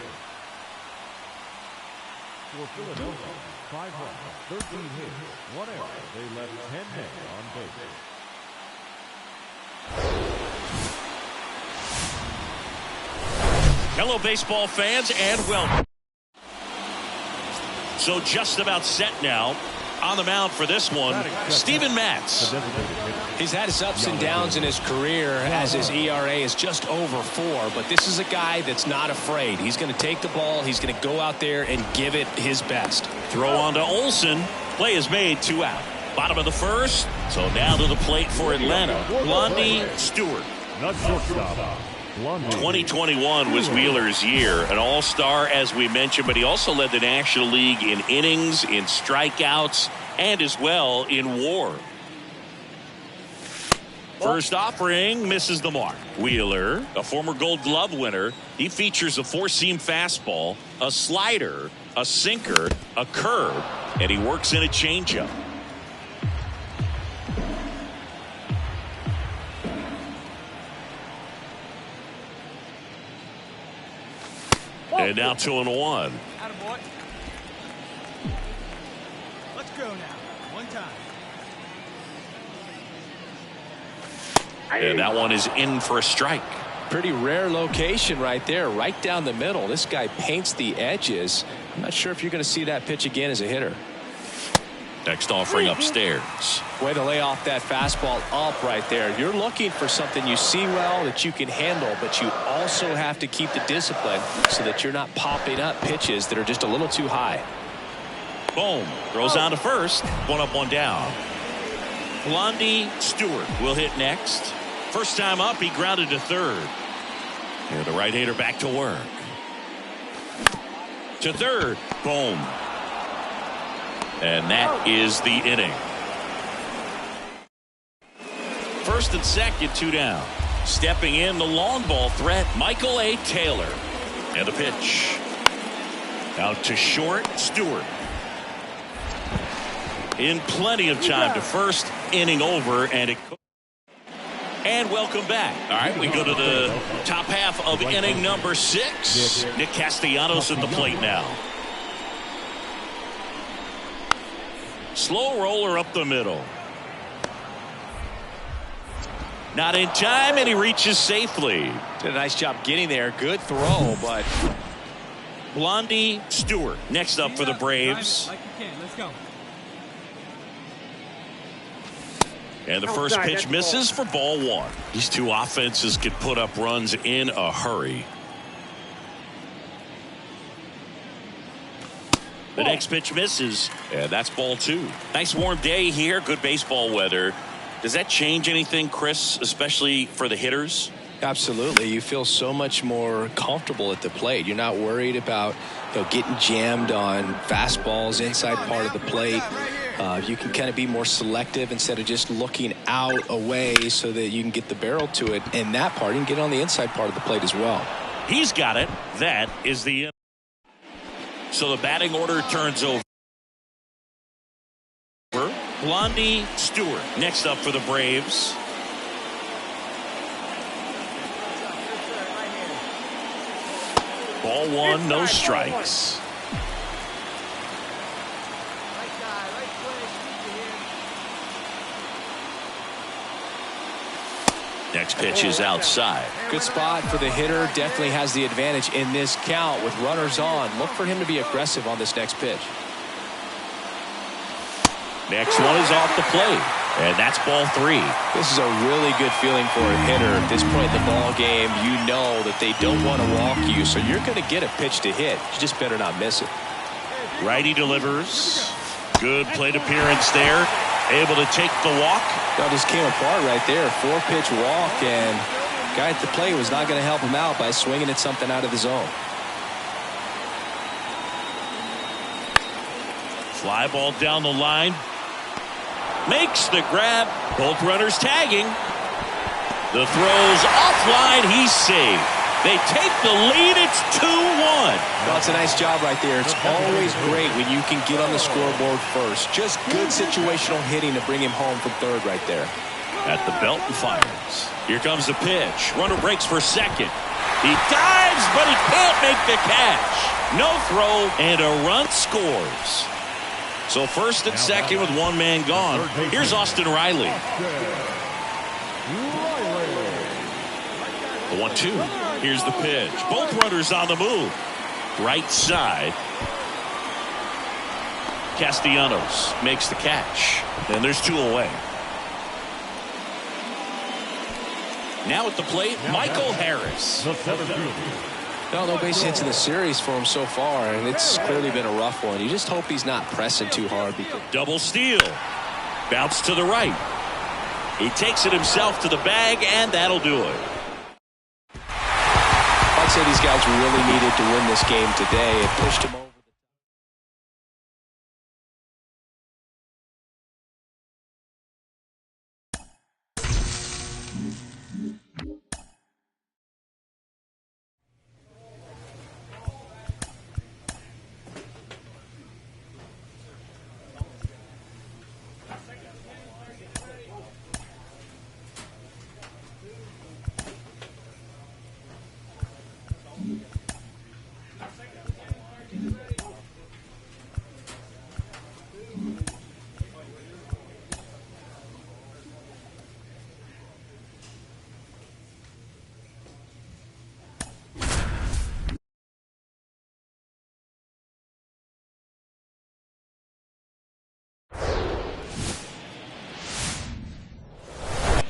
For Philadelphia, 5 runs, 13 hits, 1 error. They left 10 men on base. Hello, baseball fans, and welcome. So just about set now. On the mound for this one, Steven Matz. He's had his ups and downs in his career as his ERA is just over 4, but this is a guy that's not afraid. He's going to take the ball. He's going to go out there and give it his best. Throw on to Olsen. Play is made, 2 out. Bottom of the first. So now to the plate for Atlanta. Blondie Stewart. Not shortstop. 2021 was Wheeler's year, an all-star as we mentioned, but he also led the National League in innings, in strikeouts, and as well in WAR. First offering misses the mark. Wheeler, a former Gold Glove winner, he features a 4-seam fastball, a slider, a sinker, a curve, and he works in a changeup. And now 2-1. Attaboy. Let's go now. One time. And that one is in for a strike. Pretty rare location right there, right down the middle. This guy paints the edges. I'm not sure if you're going to see that pitch again as a hitter. Next offering upstairs. Way to lay off that fastball up right there. You're looking for something you see well that you can handle, but you also have to keep the discipline so that you're not popping up pitches that are just a little too high. Boom. Throws on to first. 1 up, 1 down. Blondie Stewart will hit next. First time up, he grounded to third. And the right-hander back to work. To third. Boom. And that is the inning. First and second, 2 down. Stepping in the long ball threat, Michael A. Taylor. And the pitch. Out to short, Stewart. In plenty of time to first, inning over, and welcome back. All right, we go to the top half of inning number 6. Nick Castellanos at the plate now. Slow roller up the middle. Not in time, and he reaches safely. Did a nice job getting there. Good throw, but Blondie Stewart next up for the Braves. Like you can. Let's go. And the first pitch misses for ball 1. These two offenses could put up runs in a hurry. The next pitch misses, and that's ball 2. Nice warm day here, good baseball weather. Does that change anything, Chris, especially for the hitters? absolutely. You feel so much more comfortable at the plate. You're not worried about getting jammed on fastballs inside part of the plate. You can kind of be more selective instead of just looking out away so that you can get the barrel to it in that part and get on the inside part of the plate as well. He's got it. That is the. So the batting order turns over. Blondie Stewart next up for the Braves. Ball one, no strikes. Next pitch is outside. Good spot for the hitter. Definitely has the advantage in this count with runners on. Look for him to be aggressive on this next pitch. Next one is off the plate. And that's ball 3. This is a really good feeling for a hitter at this point in the ball game. You know that they don't want to walk you, so you're going to get a pitch to hit. You just better not miss it. Righty delivers. Good plate appearance there. Able to take the walk. That just came apart right there. 4-pitch walk, and guy at the plate was not going to help him out by swinging at something out of the zone. Fly ball down the line. Makes the grab. Both runners tagging. The throw's offline. He's safe. They take the lead. It's 2-1. Well, it's a nice job right there. It's always great when you can get on the scoreboard first. Just good situational hitting to bring him home from third right there. At the belt and fires. Here comes the pitch. Runner breaks for second. He dives, but he can't make the catch. No throw, and a run scores. So first and second with one man gone. Here's Austin Riley. The 1-2. Here's the pitch. Both runners on the move. Right side. Castellanos makes the catch. And there's 2 away. Now at the plate, Michael Harris. No base hits in the series for him so far, and it's clearly been a rough one. You just hope he's not pressing too hard. Double steal. Bounce to the right. He takes it himself to the bag, and that'll do it. I'd say these guys really needed to win this game today. It pushed him over.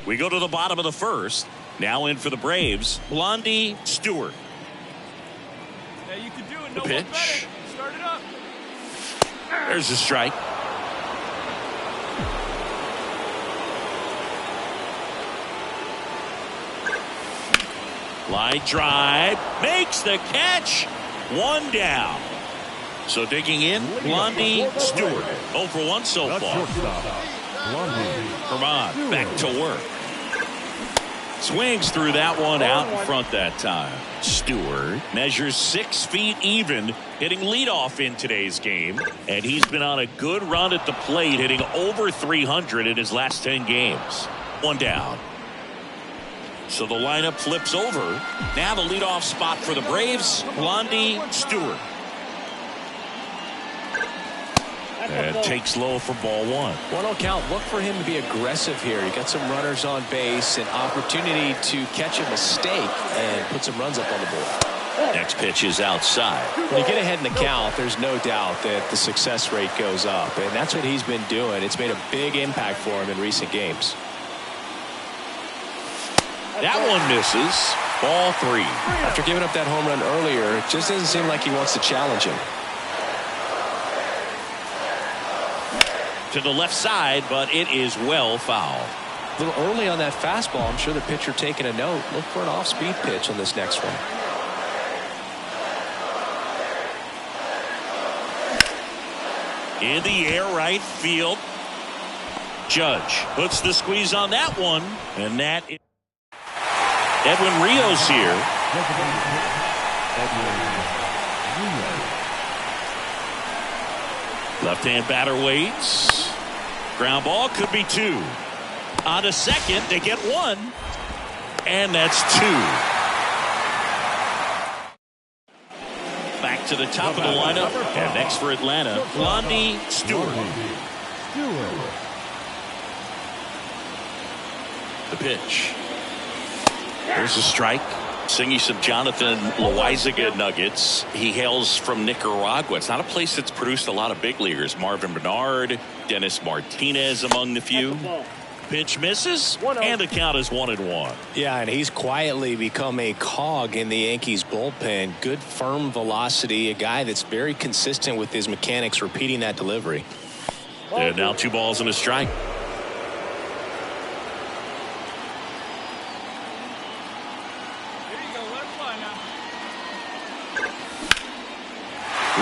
We go to the bottom of the first. Now in for the Braves, Blondie Stewart. Hey, you can do it. The No pitch. Start it up. There's a strike. Line drive. Makes the catch. 1 down. So digging in, Blondie Stewart. 0 for 1 so far. Vermont back to work. Swings through that one out in front that time. Stewart measures 6 feet even, hitting leadoff in today's game. And he's been on a good run at the plate, hitting over 300 in his last 10 games. 1 down. So the lineup flips over. Now the leadoff spot for the Braves, Blondie Stewart. And takes low for ball 1. 1-0 count. Look for him to be aggressive here. You got some runners on base, an opportunity to catch a mistake and put some runs up on the board. Next pitch is outside. When you get ahead in the count, there's no doubt that the success rate goes up, and that's what he's been doing. It's made a big impact for him in recent games. That one misses. Ball 3. After giving up that home run earlier, it just doesn't seem like he wants to challenge him. To the left side, but it is well fouled. A little early on that fastball. I'm sure the pitcher taking a note. Look for an off-speed pitch on this next one. In the air, right field. Judge puts the squeeze on that one, and that is Edwin Rios here. Left-hand batter waits. Ground ball could be 2. On to second, they get 1. And that's 2. Back to the top of the lineup. And next for Atlanta, Blondie Stewart. The pitch. There's a strike. Singing some Jonathan Loaizaga nuggets. He hails from Nicaragua. It's not a place that's produced a lot of big leaguers. Marvin Bernard, Dennis Martinez among the few. Pitch misses, 1-0. and the count is 1-1. Yeah, and he's quietly become a cog in the Yankees bullpen. Good firm velocity, a guy that's very consistent with his mechanics, repeating that delivery. And now 2 balls and a strike. Here you go. Let it fly now.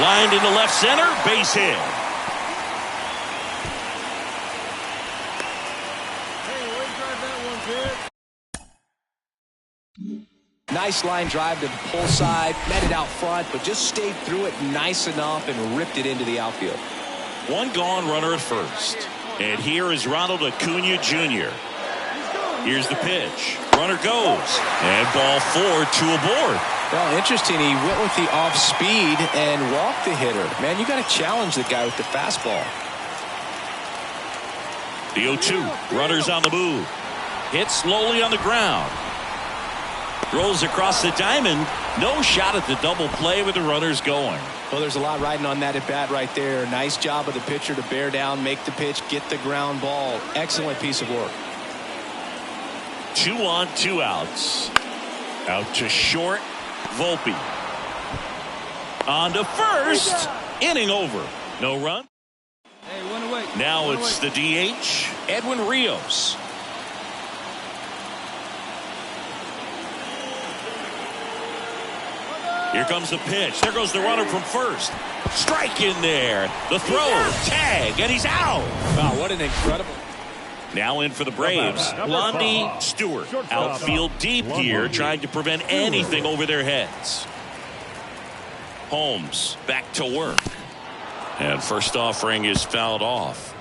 Lined into left center, base hit. Hey, way to drive that one, kid. Nice line drive to the pull side, met it out front, but just stayed through it nice enough and ripped it into the outfield. 1 gone, runner at first. And here is Ronald Acuna Jr. Here's the pitch. Runner goes. And ball 4, 2 aboard. Well, interesting. He went with the off speed and walked the hitter. Man, you got to challenge the guy with the fastball. The 0-2. Runners on the move. Hit slowly on the ground. Rolls across the diamond. No shot at the double play with the runners going. Well, there's a lot riding on that at bat right there. Nice job of the pitcher to bear down, make the pitch, get the ground ball. Excellent piece of work. 2 on, 2 outs. Out to short. Volpe. On to first. Inning over. No run. Hey, one away. Now One it's away. the DH, Edwin Rios. Here comes the pitch. There goes the runner from first. Strike in there. The throw. Tag. And he's out. Wow, what an incredible. Now in for the Braves. Blondie Stewart. Outfield deep here, trying to prevent anything over their heads. Holmes back to work. And first offering is fouled off.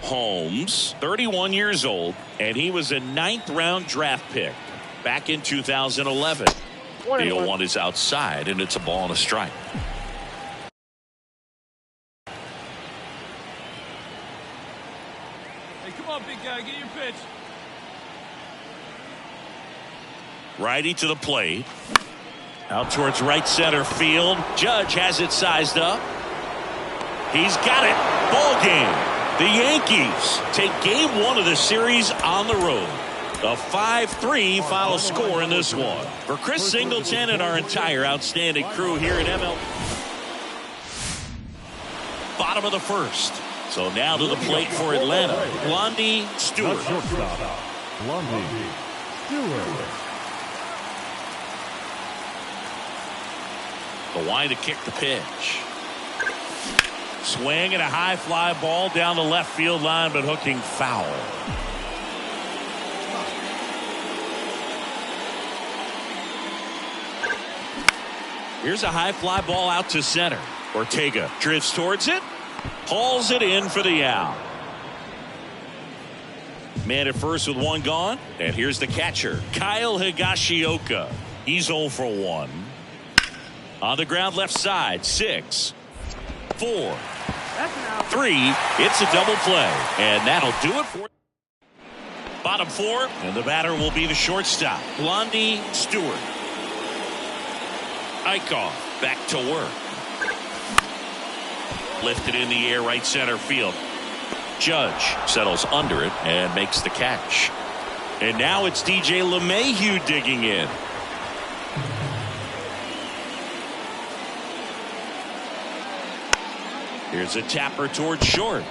Holmes, 31 years old, and he was a 9th round draft pick back in 2011. The 0-1 is outside, and it's a ball and a strike. Hey, come on, big guy. Get your pitch. Righty to the plate. Out towards right center field. Judge has it sized up. He's got it. Ball game. The Yankees take game 1 of the series on the road. A 5-3 final score in this one. For Chris Singleton and our entire outstanding crew here at MLB. Bottom of the first. So now to the plate for Atlanta. Blondie Stewart. Shortstop, Blondie Stewart. The wind to kick the pitch. Swing and a high fly ball down the left field line, but hooking foul. Here's a high fly ball out to center. Ortega drifts towards it. Hauls it in for the out. Man at first with 1 gone. And here's the catcher, Kyle Higashioka. He's 0 for 1. On the ground left side. 6, 4, 3. It's a double play. And that'll do it for bottom 4. And the batter will be the shortstop, Blondie Stewart. Eichhoff back to work. Lifted in the air right center field. Judge settles under it and makes the catch. And now it's DJ LeMahieu digging in. Here's a tapper towards short.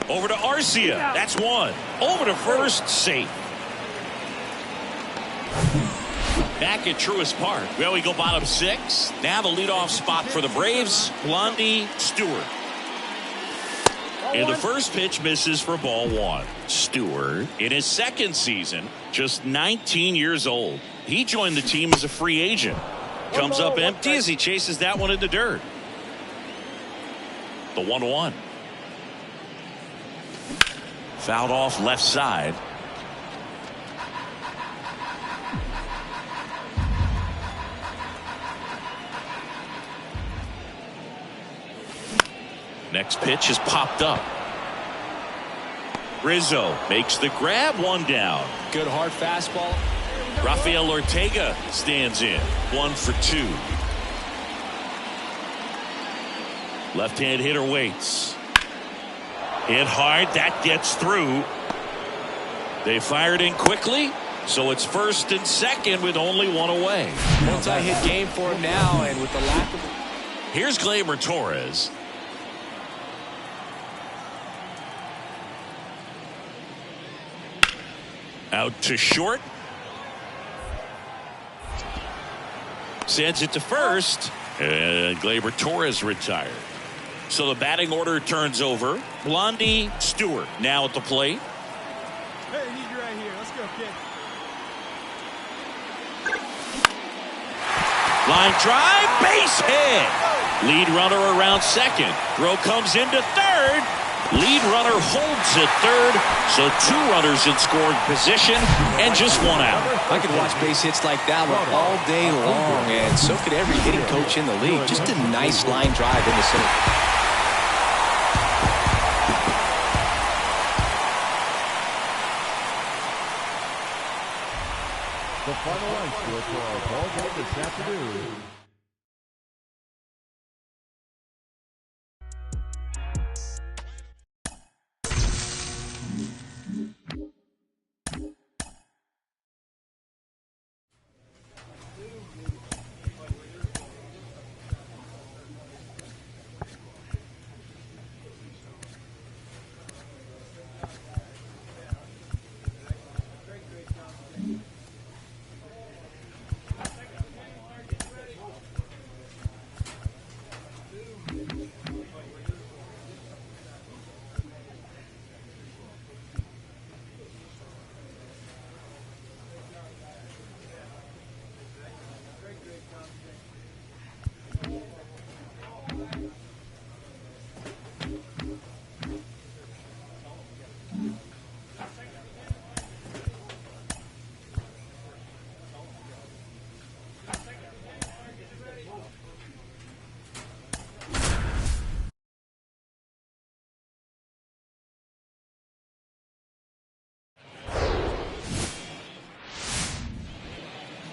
Over to Arcia. That's 1. Over to first. Safe. Back at Truist Park. Well, we go bottom 6. Now the leadoff spot for the Braves, Blondie Stewart. And the first pitch misses for ball 1. Stewart, in his 2nd season, just 19 years old. He joined the team as a free agent. Comes up empty as he chases that one in the dirt. The 1-1. Fouled off left side. Next pitch is popped up. Rizzo makes the grab, 1 down. Good hard fastball. Rafael Ortega stands in, 1 for 2. Left-hand hitter waits. Hit hard. That gets through. They fired in quickly. So it's first and second with only one away. Multi-hit game for him now, and with the lack of... Here's Gleyber Torres. Out to short. Sends it to first. And Gleyber Torres retired. So the batting order turns over. Blondie Stewart now at the plate. Hey, need you right here. Let's go, kid. Line drive, base hit. Lead runner around second. Throw comes into third. Lead runner holds at third. So 2 runners in scoring position and just 1 out. I could watch base hits like that one all day long, and so could every hitting coach in the league. Just a nice line drive in the center. The final line score for our ball game this afternoon.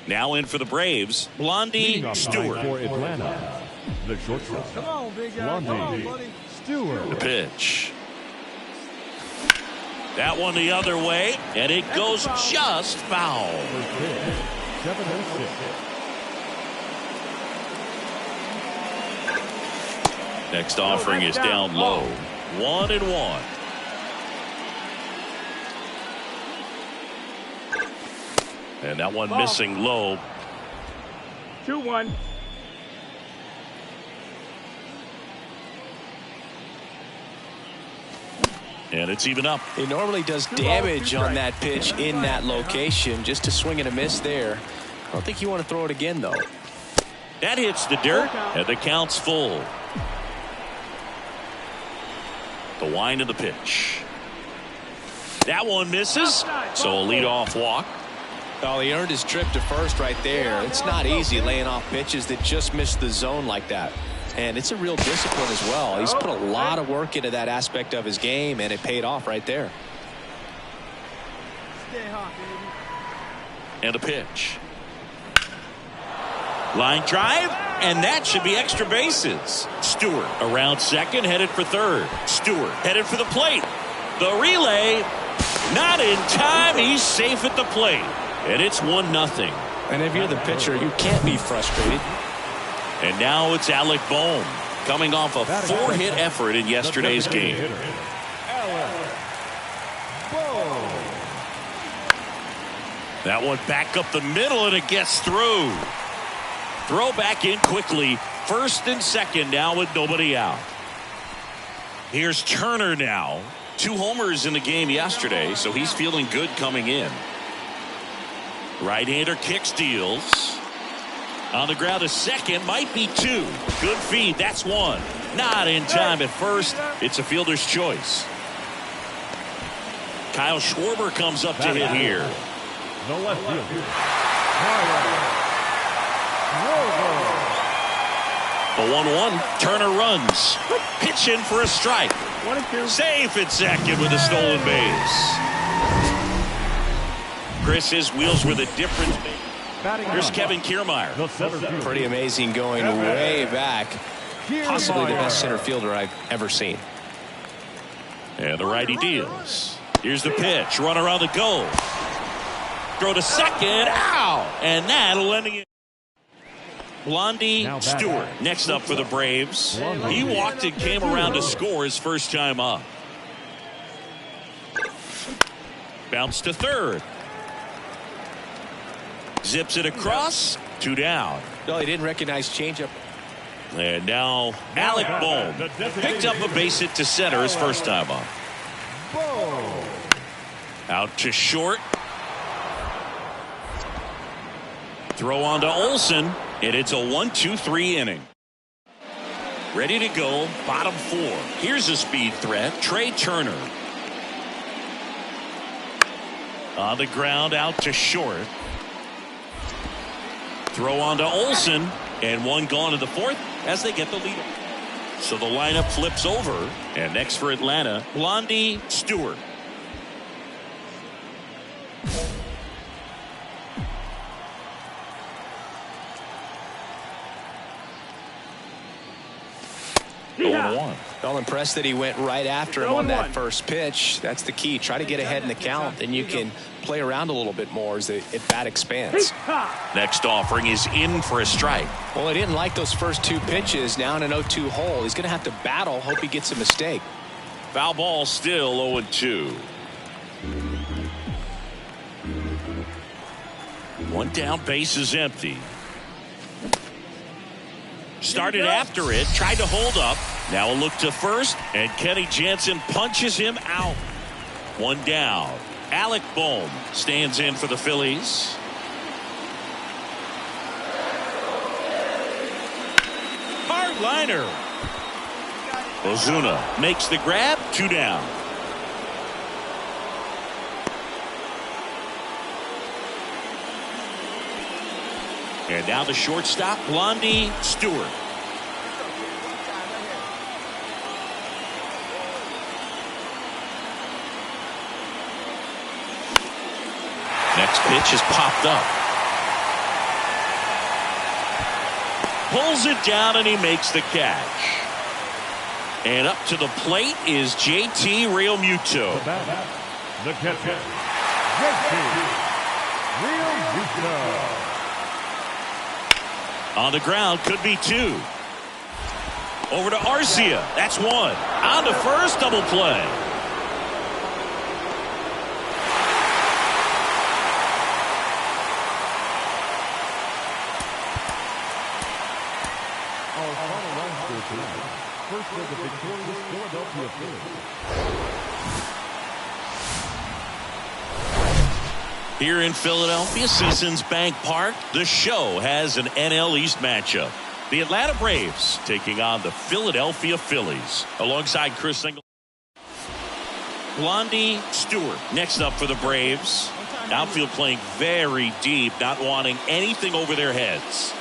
Now in for the Braves, Blondie Stewart. For Atlanta, the shortstop. Come on, big guy. Come on, Blondie buddy. Stewart. The pitch. That one the other way, and it goes just foul. First pitch, 7-6. Next offering is down low. 1-1. And that one missing low. 2-1. And it's even up. It normally does damage on that pitch in that location. Just a swing and a miss there. I don't think you want to throw it again, though. That hits the dirt, and the count's full. The wind of the pitch. That one misses, so a leadoff walk. Oh, he earned his trip to first right there. It's not easy laying off pitches that just miss the zone like that. And it's a real discipline as well. He's put a lot of work into that aspect of his game, and it paid off right there. Stay hot, baby. And a pitch. Line drive, and that should be extra bases. Stewart around second, headed for third. Stewart headed for the plate. The relay, not in time. He's safe at the plate. And it's 1-0. And if you're the pitcher, you can't be frustrated. And now it's Alec Bohm coming off a 4-hit effort in yesterday's game. That one back up the middle, and it gets through. Throw back in quickly. First and second now with nobody out. Here's Turner now. 2 homers in the game yesterday, so he's feeling good coming in. Right-hander kick steals. On the ground to second, might be 2. Good feed, that's 1. Not in time at first. It's a fielder's choice. Kyle Schwarber comes up to hit here. The left fielder. The 1-1. Turner runs. Pitch in for a strike. 1-2. Safe at second with a stolen base. Chris, his wheels were the difference. Here's Kevin Kiermaier. Pretty amazing going way back. Possibly the best center fielder I've ever seen. And the righty deals. Here's the pitch. Runner on the go. Throw to second. Ow! And that'll end it. Blondie Stewart next up for the Braves. He walked and came around to score his first time up. Bounce to third. Zips it across. 2 down. No, he didn't recognize changeup. And now Alec Bohm picked up a base hit to center his first time up. Out to short. Throw on to Olsen, and it's a 1-2-3 inning. Ready to go, bottom 4. Here's a speed threat, Trey Turner. On the ground, out to short. Throw on to Olsen, and one gone in the 4th as they get the lead. So the lineup flips over, and next for Atlanta, Blondie Stewart. Well, impressed that he went right after him on that first pitch. That's the key. Try to get ahead in the count, then you can play around a little bit more as the at-bat expands. Next offering is in for a strike. Well, he didn't like those first 2 pitches. Now in an 0-2 hole. He's going to have to battle. Hope he gets a mistake. Foul ball, still 0-2. One down, base is empty. Started after it, tried to hold up. Now a look to first, and Kenny Jansen punches him out. One down. Alec Bohm stands in for the Phillies. Hard liner. Ozuna makes the grab. 2 down. And now the shortstop, Blondie Stewart. Next pitch is popped up. Pulls it down and he makes the catch. And up to the plate is JT Realmuto. The catcher, JT Realmuto. On the ground, could be 2. Over to Arcia. That's 1. On to first, double play. Our final run score tonight. First was the victorious Philadelphia Phillies. Here in Philadelphia, Citizens Bank Park, the show has an NL East matchup. The Atlanta Braves taking on the Philadelphia Phillies. Alongside Chris Singleton. Blondie Stewart next up for the Braves. Outfield playing very deep, not wanting anything over their heads.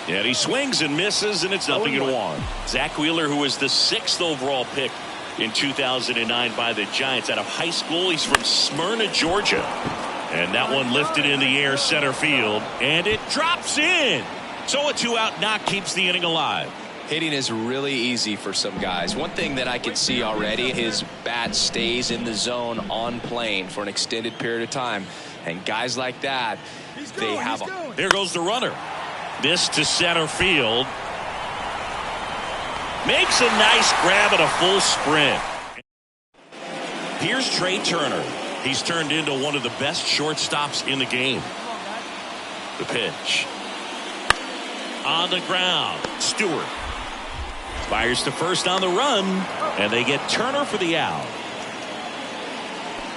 And he swings and misses, and it's nothing at 1. Zach Wheeler, who was the 6th overall pick in 2009 by the Giants out of high school. He's from Smyrna, Georgia. And that one lifted in the air center field, and it drops in. So a 2-out knock keeps the inning alive. Hitting is really easy for some guys. One thing that I can see already, his bat stays in the zone on plane for an extended period of time. And guys like that, they have a... There goes the runner. This to center field. Makes a nice grab at a full sprint. Here's Trey Turner. He's turned into one of the best shortstops in the game. The pitch. On the ground. Stewart. Fires to first on the run. And they get Turner for the out.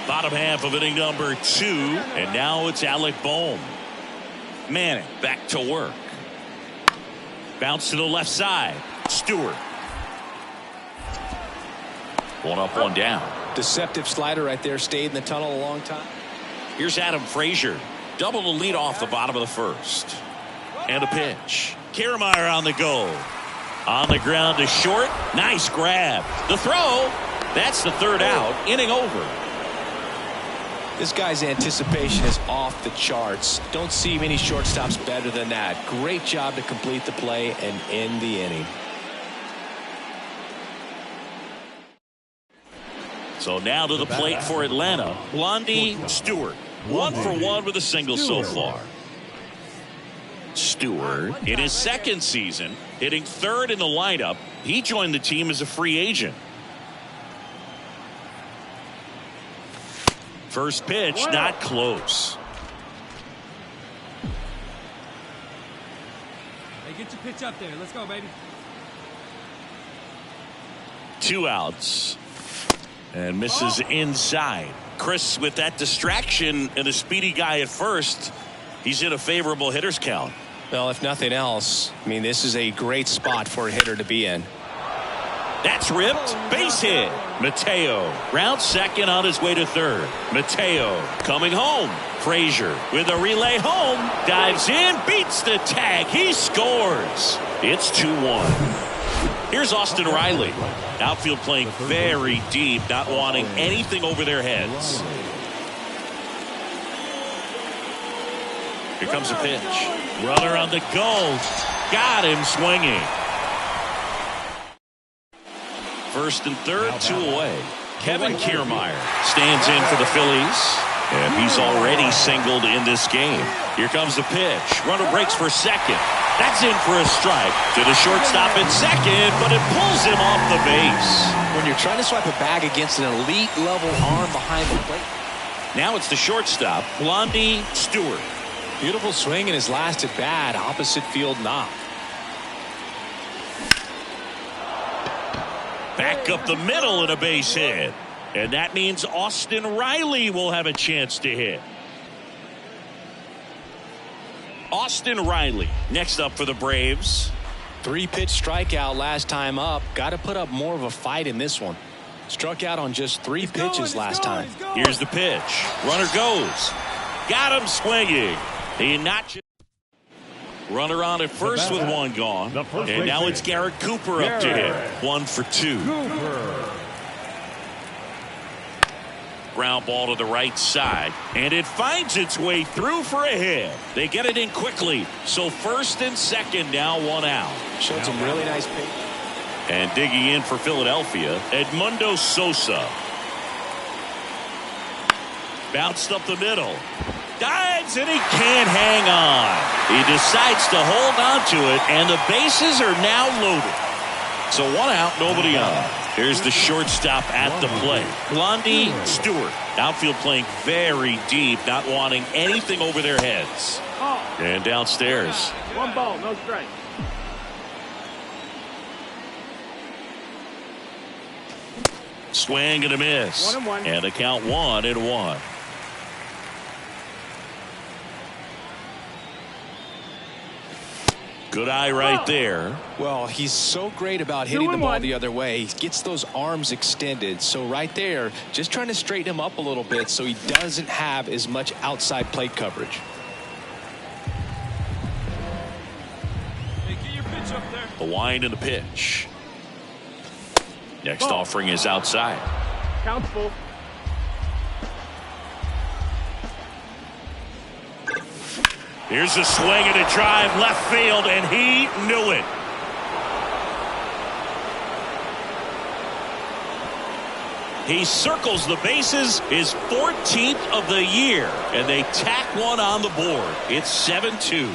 Bottom half of inning number 2. And now it's Alec Bohm. Manning back to work. Bounce to the left side. Stewart. One up, one down. Deceptive slider right there. Stayed in the tunnel a long time. Here's Adam Frazier. Double the lead off the bottom of the first. And a pitch. Kiermaier on the go. On the ground to short. Nice grab. The throw. That's the 3rd out. Inning over. This guy's anticipation is off the charts. Don't see many shortstops better than that. Great job to complete the play and end the inning. So now to the plate for Atlanta, Blondie Stewart. 1 for 1 with a single so far. Stewart, in his second season, hitting third in the lineup. He joined the team as a free agent. First pitch, not close. Hey, get your pitch up there. Let's go, baby. 2 outs. And misses inside. Chris, with that distraction and a speedy guy at first, he's in a favorable hitter's count. Well, if nothing else, I mean, this is a great spot for a hitter to be in. That's ripped. Base hit. Mateo rounds second on his way to third. Mateo coming home. Frazier with a relay home. Dives in. Beats the tag. He scores. It's 2-1. Here's Austin Riley. Outfield playing very deep, not wanting anything over their heads. Here comes a pitch. Runner on the go. Got him swinging. First and third, 2 away. Kevin Kiermaier stands in for the Phillies, and he's already singled in this game. Here comes the pitch. Runner breaks for second. That's in for a strike. To the shortstop at second, but it pulls him off the base. When you're trying to swipe a bag against an elite level arm behind the plate. Now it's the shortstop, Blondie Stewart. Beautiful swing in his last at bat. Opposite field knock. Back up the middle and a base hit. And that means Austin Riley will have a chance to hit. Austin Riley next up for the Braves. 3-pitch strikeout last time up. Got to put up more of a fight in this one. Struck out on just 3 pitches last time. Here's the pitch. Runner goes. Got him swinging. He not. Runner on at first with 1 gone. And now it's Garrett Cooper up to hit. 1 for 2. Ground ball to the right side. And it finds its way through for a hit. They get it in quickly. So first and second now 1 out. Showed some really nice pitch. And digging in for Philadelphia, Edmundo Sosa. Bounced up the middle. Dives and he can't hang on. He decides to hold on to it, and the bases are now loaded. So 1 out, nobody on. Here's the shortstop at the plate. Blondie Stewart. Outfield playing very deep, not wanting anything over their heads. And downstairs. 1 ball, no strike. Swing and a miss. 1-1. And a count 1-1. Good eye right there. Well, he's so great about hitting the ball the other way. He gets those arms extended. So right there, just trying to straighten him up a little bit so he doesn't have as much outside plate coverage. Hey, get your pitch up there. The wind and the pitch. Next offering is outside. Count's full. Here's a swing and a drive left field, and he knew it. He circles the bases, his 14th of the year, and they tack 1 on the board. It's 7-2.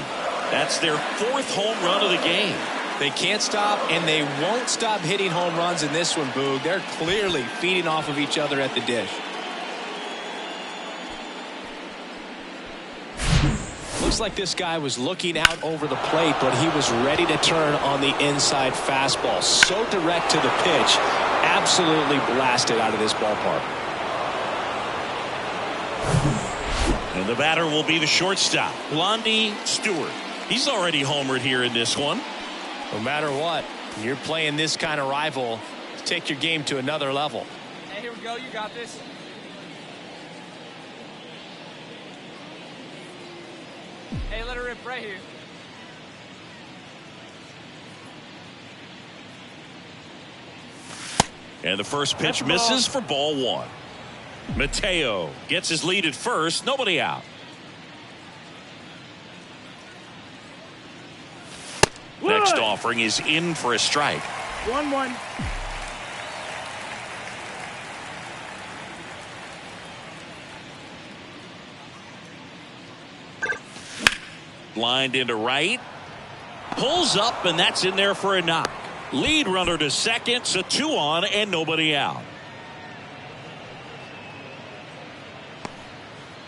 That's their 4th home run of the game. They can't stop, and they won't stop hitting home runs in this one, Boog. They're clearly feeding off of each other at the dish. Looks like this guy was looking out over the plate, but he was ready to turn on the inside fastball. So direct to the pitch. Absolutely blasted out of this ballpark. And the batter will be the shortstop, Blondie Stewart. He's already homered here in this one. No matter what, you're playing this kind of rival, take your game to another level. Hey, here we go. You got this. Hey, let her rip right here. And the first pitch misses for ball 1. Mateo gets his lead at first. Nobody out. Next offering is in for a strike. 1-1. Lined into right. Pulls up, and that's in there for a knock. Lead runner to second, so 2 on and nobody out.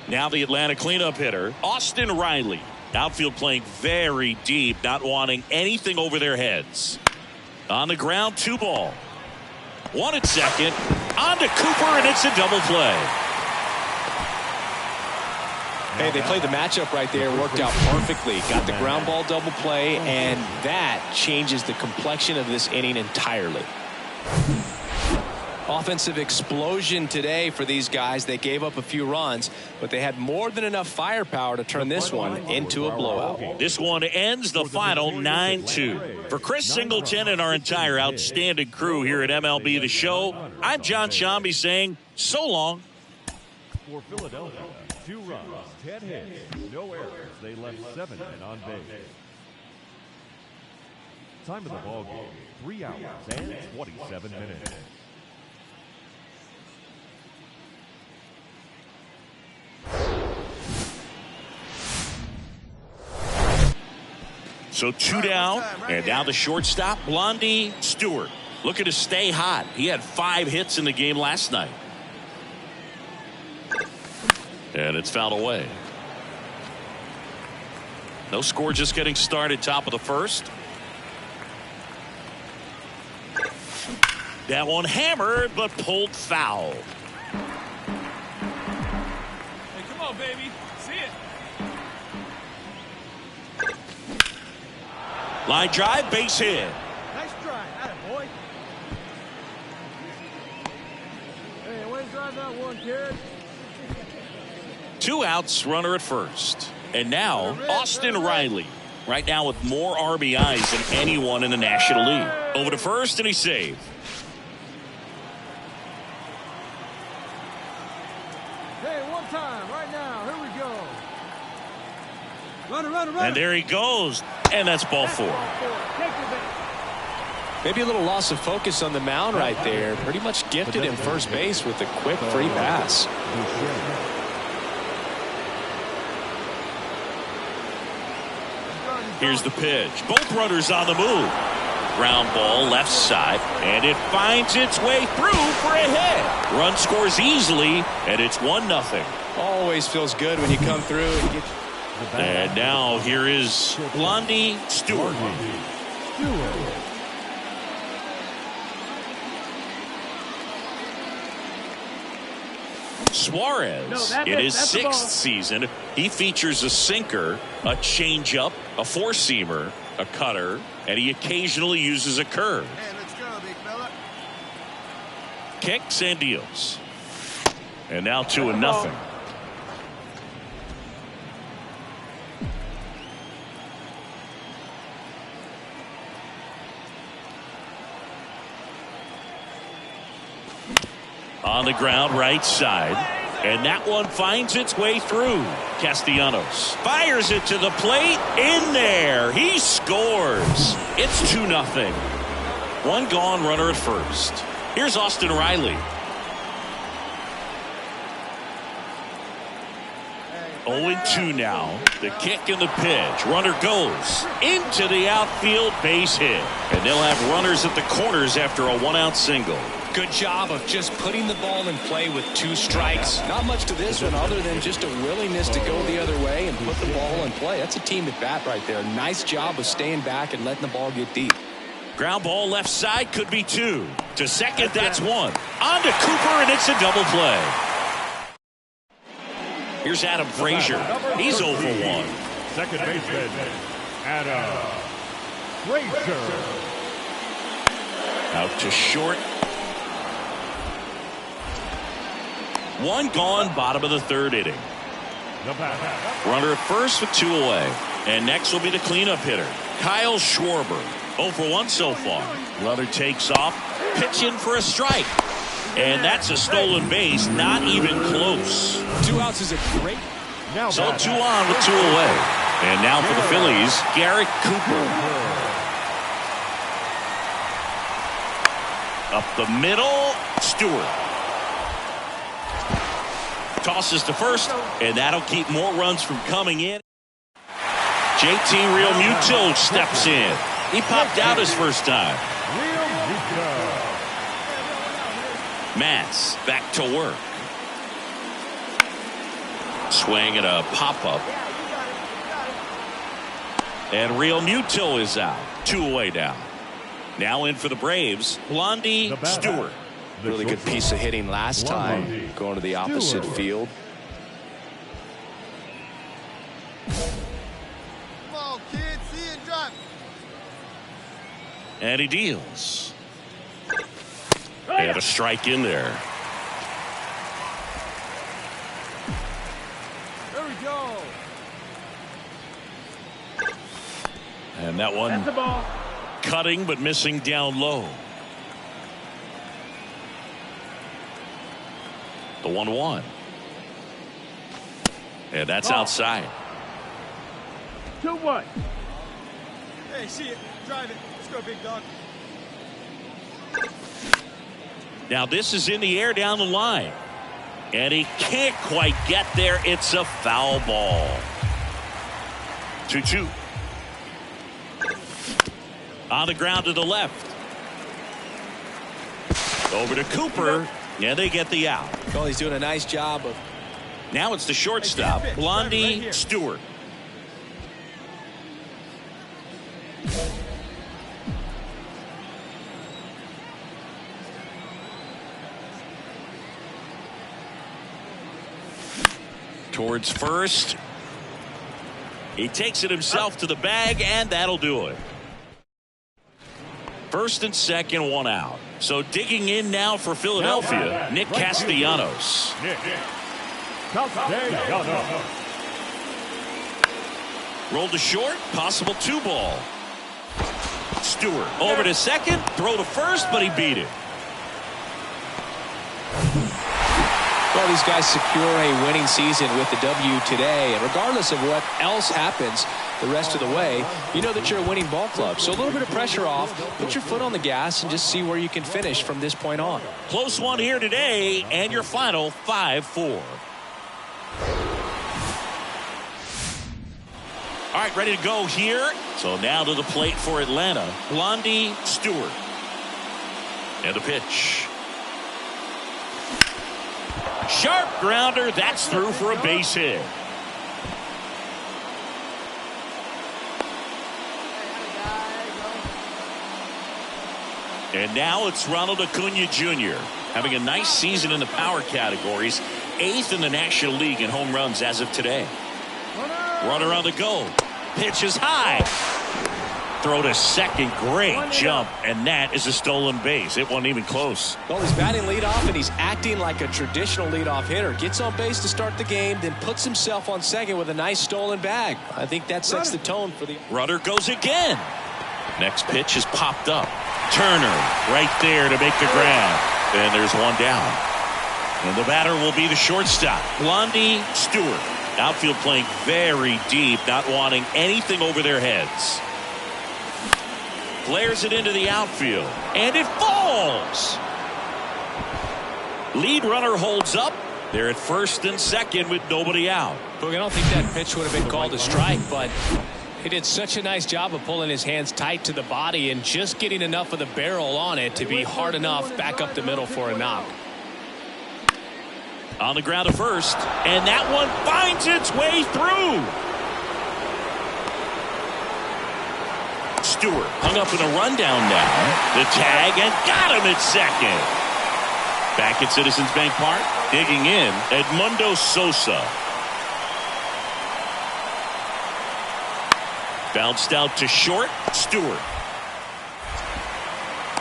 Now the Atlanta cleanup hitter, Austin Riley. Outfield playing very deep, not wanting anything over their heads. On the ground, 2 ball. 1 at second. On to Cooper, and it's a double play. Hey, they played the matchup right there. Worked out perfectly. Got the ground ball double play, and that changes the complexion of this inning entirely. Offensive explosion today for these guys. They gave up a few runs, but they had more than enough firepower to turn this one into a blowout. This one ends the final 9-2. For Chris Singleton and our entire outstanding crew here at MLB The Show, I'm John Shambi saying so long. For Philadelphia, 2 runs, 10 hits, no errors. They left 7 men on base. Time of the ball game, 3 hours and 27 minutes. So 2 down, and now the shortstop, Blondie Stewart, looking to stay hot. He had 5 hits in the game last night. And it's fouled away. No score, just getting started, top of the first. That one hammered, but pulled foul. Hey, come on, baby. See it. Line drive, base hit. Nice try. Atta boy. Hey, way to drive that one, kid. 2 outs, runner at first. And now, Austin Riley. Right now with more RBIs than anyone in the National League. Over to first, and he's saved. Hey, one time, right now. Here we go. Runner. And there he goes. And that's ball 4. Maybe a little loss of focus on the mound right there. Pretty much gifted him first base with a quick free pass. Here's the pitch. Both runners on the move. Ground ball left side, and it finds its way through for a hit. Run scores easily, and it's 1-0. Always feels good when you come through and get. And now here is Blondie Stewart. Suarez, in his 6th season, he features a sinker, a changeup, a 4-seamer, a cutter, and he occasionally uses a curve. Hey, let's go, big fella. Kicks and deals. And now 2-0. On the ground, right side. And that one finds its way through. Castellanos fires it to the plate. In there. He scores. It's 2-0. 1 gone, runner at first. Here's Austin Riley. 0-2 now. The kick and the pitch. Runner goes into the outfield, base hit. And they'll have runners at the corners after a 1-out single. Good job of just putting the ball in play with 2 strikes. Not much to this one other than just a willingness to go the other way and put the ball in play. That's a team at bat right there. Nice job of staying back and letting the ball get deep. Ground ball left side, could be 2. To second, that's 1. On to Cooper, and it's a double play. Here's Adam Frazier. He's 0 for 1. Second baseman, Adam Frazier. Out to short. 1 gone, bottom of the 3rd inning. Runner at first with 2 away. And next will be the cleanup hitter, Kyle Schwarber. 0 for 1 so far. Runner takes off, pitch in for a strike. And that's a stolen base, not even close. 2 outs is a great. So 2 on with 2 away. And now for the Phillies, Garrett Cooper. Up the middle, Stewart. Tosses to first, and that'll keep more runs from coming in. JT Realmuto steps in. He popped out his first time. Matz back to work. Swing and a pop-up. And Realmuto is out. 2 away now. Now in for the Braves, Blondie Stewart. Really good piece of hitting last time, going to the opposite field. Come on, kid. See and drop. And he deals. And a strike in there. There we go. And that one That's the ball. cutting but missing down low. The 1-1. And that's outside. 2-1. Hey, see it. Drive it. Let's go, big dog. Now this is in the air down the line. And he can't quite get there. It's a foul ball. 2-2. On the ground to the left. Over to Cooper. And they get the out. Well, he's doing a nice job of. Now it's the shortstop, Blondie Stewart. Towards first. He takes it himself to the bag, and that'll do it. First and second, 1 out. So digging in now for Philadelphia, Nick Castellanos. Rolled to short, possible 2-ball. Stewart over to second, throw to first, but he beat it. Well, these guys secure a winning season with the W today, and regardless of what else happens the rest of the way, you know that you're a winning ball club. So a little bit of pressure off, put your foot on the gas, and just see where you can finish from this point on. Close one here today, and your final 5-4. All right, ready to go here. So now to the plate for Atlanta, Blondie Stewart. And the pitch. Sharp grounder, that's through for a base hit. And now it's Ronald Acuna Jr. having a nice season in the power categories, 8th in the National League in home runs as of today. Runner on the go. Pitch is high. Throw to second. Great jump. And that is a stolen base. It wasn't even close. Well, he's batting leadoff, and he's acting like a traditional leadoff hitter. Gets on base to start the game, then puts himself on second with a nice stolen bag. I think that sets the tone for the. Runner goes again. Next pitch is popped up. Turner right there to make the grab. And there's one down. And the batter will be the shortstop, Blondie Stewart. Outfield playing very deep, not wanting anything over their heads. Flares it into the outfield, and it falls. Lead runner holds up. They're at first and second with nobody out. Look, I don't think that pitch would have been called a strike, but he did such a nice job of pulling his hands tight to the body and just getting enough of the barrel on it to be hard enough back up the middle for a knock. On the ground to first, and that one finds its way through. Stewart hung up in a rundown now. The tag, and got him at second. Back at Citizens Bank Park, digging in, Edmundo Sosa. Bounced out to short, Stewart.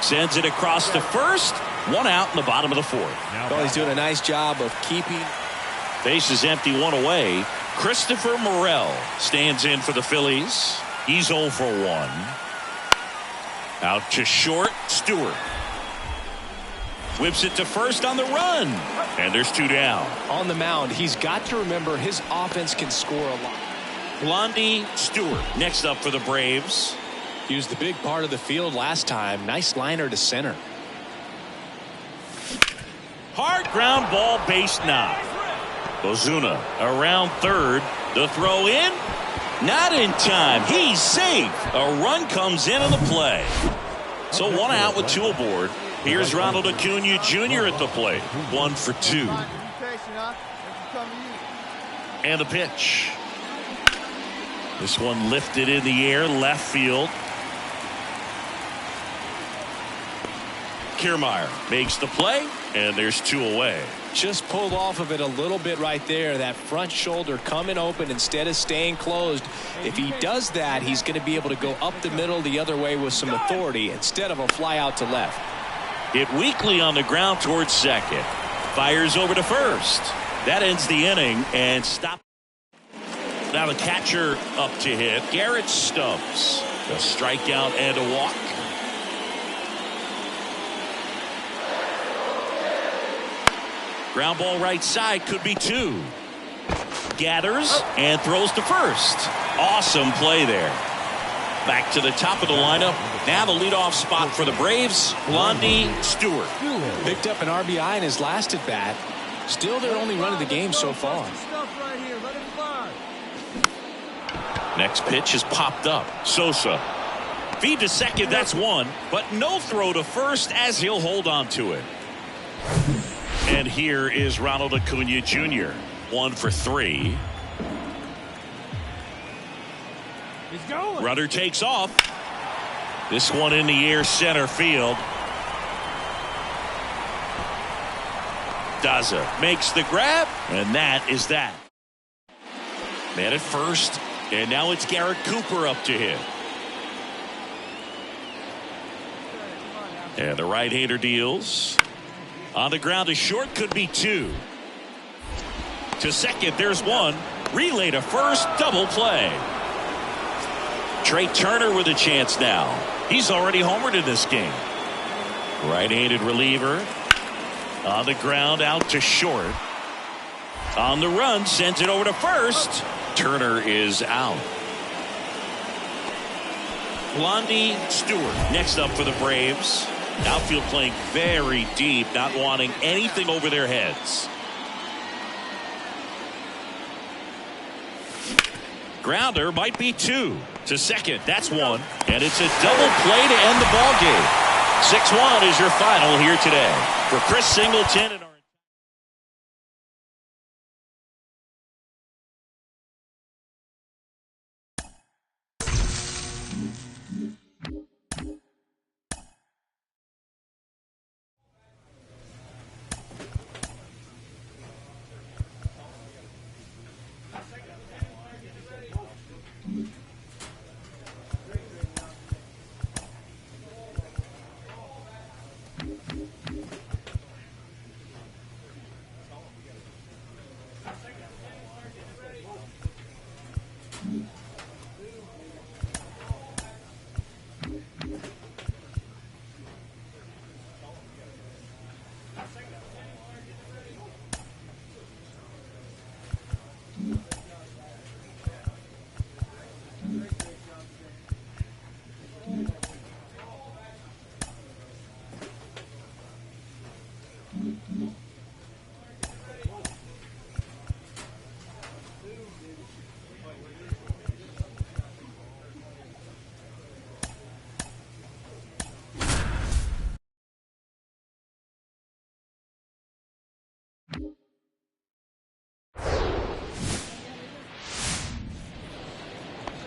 Sends it across to first. 1 out in the bottom of the 4th. Well, he's doing a nice job of keeping. Base is empty, 1 away. Christopher Morel stands in for the Phillies. He's 0 for 1. Out to short, Stewart. Whips it to first on the run. And there's 2 down. On the mound, he's got to remember his offense can score a lot. Blondie Stewart next up for the Braves. He was the big part of the field last time. Nice liner to center. Hard ground ball, base knock. Ozuna around third. The throw in. Not in time. He's safe. A run comes in on the play. So 1 out with 2 aboard. Here's Ronald Acuna Jr. at the plate. 1 for 2. And the pitch. This one lifted in the air, left field. Kiermaier makes the play, and there's 2 away. Just pulled off of it a little bit right there. That front shoulder coming open instead of staying closed. If he does that, he's going to be able to go up the middle the other way with some authority instead of a fly out to left. Hit weakly on the ground towards second. Fires over to first. That ends the inning and stop. Now the catcher up to hit. Garrett Stubbs. A strikeout and a walk. Ground ball right side, could be 2. Gathers and throws to first. Awesome play there. Back to the top of the lineup. Now the leadoff spot for the Braves, Blondie Stewart. Picked up an RBI in his last at bat. Still their only run of the game so far. Next pitch is popped up. Sosa. Feed to second, that's 1. But no throw to first as he'll hold on to it. And here is Ronald Acuna Jr. 1 for 3. He's going. Runner takes off. This one in the air, center field. Daza makes the grab, and that is that. Man at first, and now it's Garrett Cooper up to hit. And the right-hander deals. On the ground to short, could be 2. To second, there's 1. Relay to first, double play. Trey Turner with a chance now. He's already homered in this game. Right-handed reliever. On the ground, out to short. On the run, sends it over to first. Turner is out. Blondie Stewart next up for the Braves. Outfield playing very deep, not wanting anything over their heads. Grounder might be 2. To second, that's 1. And it's a double play to end the ball game. 6-1 is your final here today. For Chris Singleton and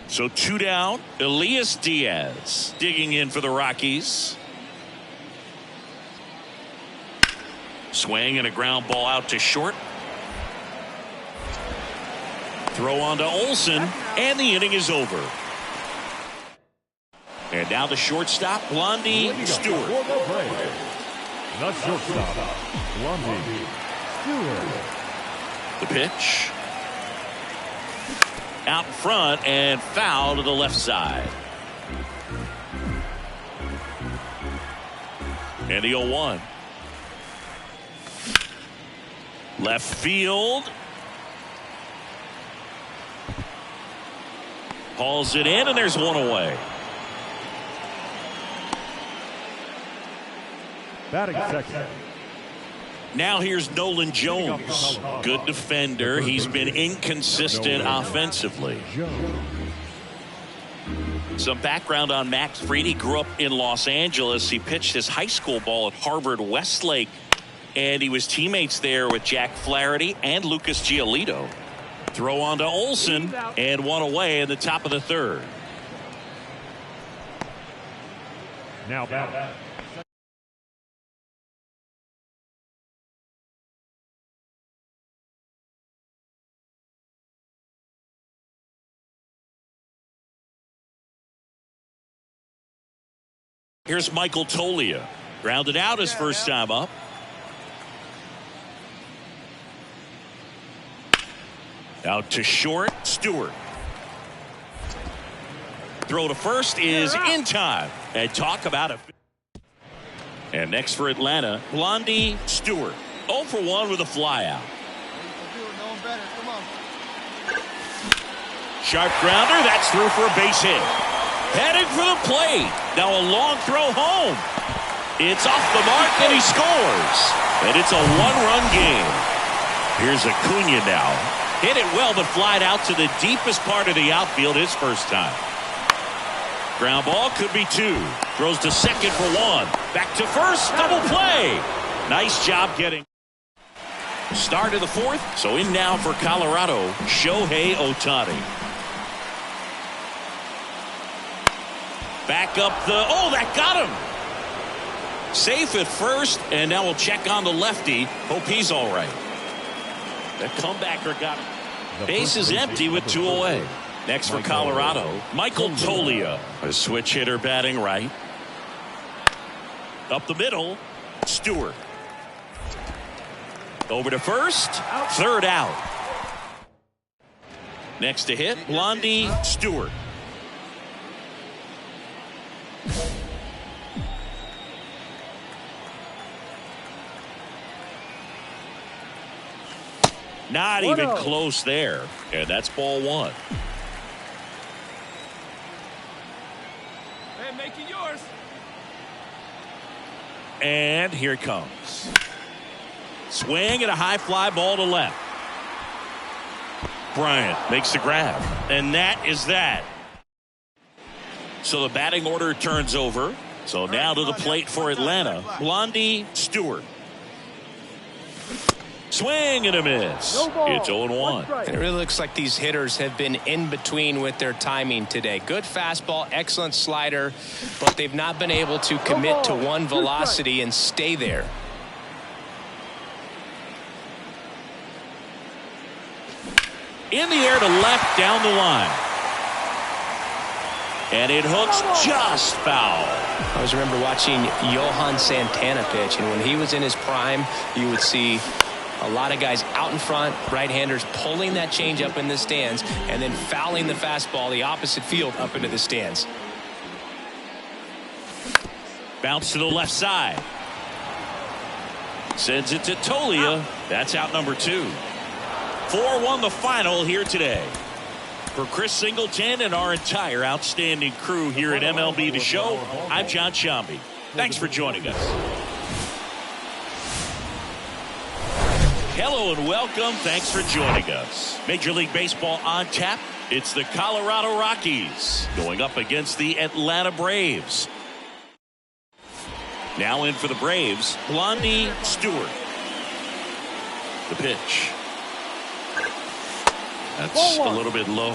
so 2 down. Elias Diaz digging in for the Rockies. Swing and a ground ball out to short. Throw on to Olsen, and the inning is over. And now the shortstop, Blondie Stewart. The shortstop, Blondie Stewart. The pitch. Out in front and foul to the left side. And the 0-1. Left field. Hauls it in, and there's 1 away. Batting second, Now here's Nolan Jones. Good defender. He's been inconsistent offensively. Some background on Max Fried. He grew up in Los Angeles. He pitched his high school ball at Harvard Westlake, and he was teammates there with Jack Flaherty and Lucas Giolito. Throw on to Olsen, and one away in the top of the third. Now back. Here's Michael Toglia. Grounded out his first time up. Out to short, Stewart. Throw to first is in time. And talk about it. And next for Atlanta, Blondie Stewart. 0 for 1 with a flyout. Sharp grounder. That's through for a base hit. Heading for the plate. Now a long throw home. It's off the mark and he scores. And it's a one-run game. Here's Acuna now. Hit it well but flied out to the deepest part of the outfield his first time. Ground ball could be 2. Throws to second for 1. Back to first. Double play. Nice job getting. Start of the 4th. So in now for Colorado, Shohei Ohtani. Back up the, oh, that got him. Safe at first, and now we'll check on the lefty. Hope he's all right. The comebacker got him. Base is empty with 2 away. Next for Colorado, Michael Toglia, a switch hitter batting right. Up the middle, Stewart. Over to first, third out. Next to hit, Blondie Stewart. Not even close there. And that's ball 1. Hey, make it yours. And here it comes. Swing and a high fly ball to left. Bryant makes the grab. And that is that. So the batting order turns over. So now to the plate for Atlanta, Blondie Stewart. Swing and a miss. It's 0-1. It really looks like these hitters have been in between with their timing today. Good fastball, excellent slider, but they've not been able to commit to one velocity and stay there. In the air to left down the line. And it hooks just foul. I always remember watching Johan Santana pitch, and when he was in his prime, you would see a lot of guys out in front, right-handers pulling that change up in the stands and then fouling the fastball the opposite field up into the stands. Bounce to the left side. Sends it to Toglia. That's out number 2. 4-1 the final here today. For Chris Singleton and our entire outstanding crew here at MLB The Show, I'm John Shambi. Thanks for joining us. Hello and welcome. Thanks for joining us. Major League Baseball on tap. It's the Colorado Rockies going up against the Atlanta Braves. Now in for the Braves, Blondie Stewart. The pitch. That's a little bit low.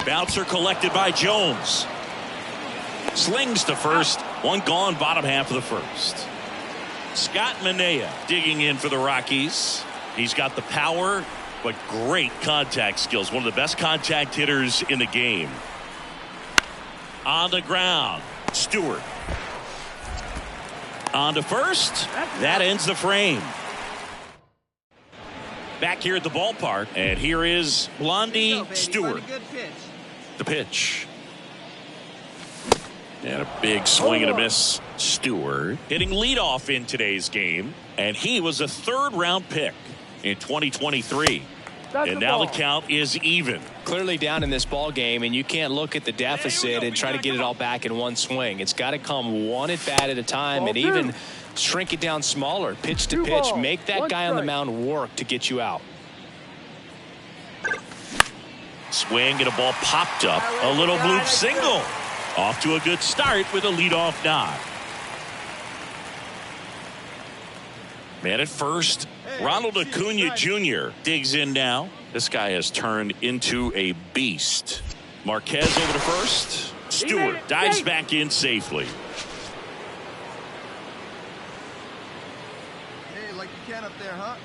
Bouncer collected by Jones. Slings to first. One gone, bottom half of the first. Scott Manea digging in for the Rockies. He's got the power, but great contact skills. One of the best contact hitters in the game. On the ground, Stewart. On to first. That ends the frame. Back here at the ballpark, and here is Blondie Stewart. The pitch. And a big swing and a miss. Stewart hitting leadoff in today's game, and he was a 3rd-round pick in 2023. And now the count is even. Clearly down in this ball game, and you can't look at the deficit and try to get it all back in one swing. It's got to come one at bat at a time, and even shrink it down smaller, pitch to pitch. Make that guy on the mound work to get you out. Swing and a ball popped up. A little bloop single. Off to a good start with a leadoff knock. Man at first, Ronald Acuna Jr. digs in now. This guy has turned into a beast. Marquez over to first. Stewart dives back in safely. Hey, like you can up there, huh?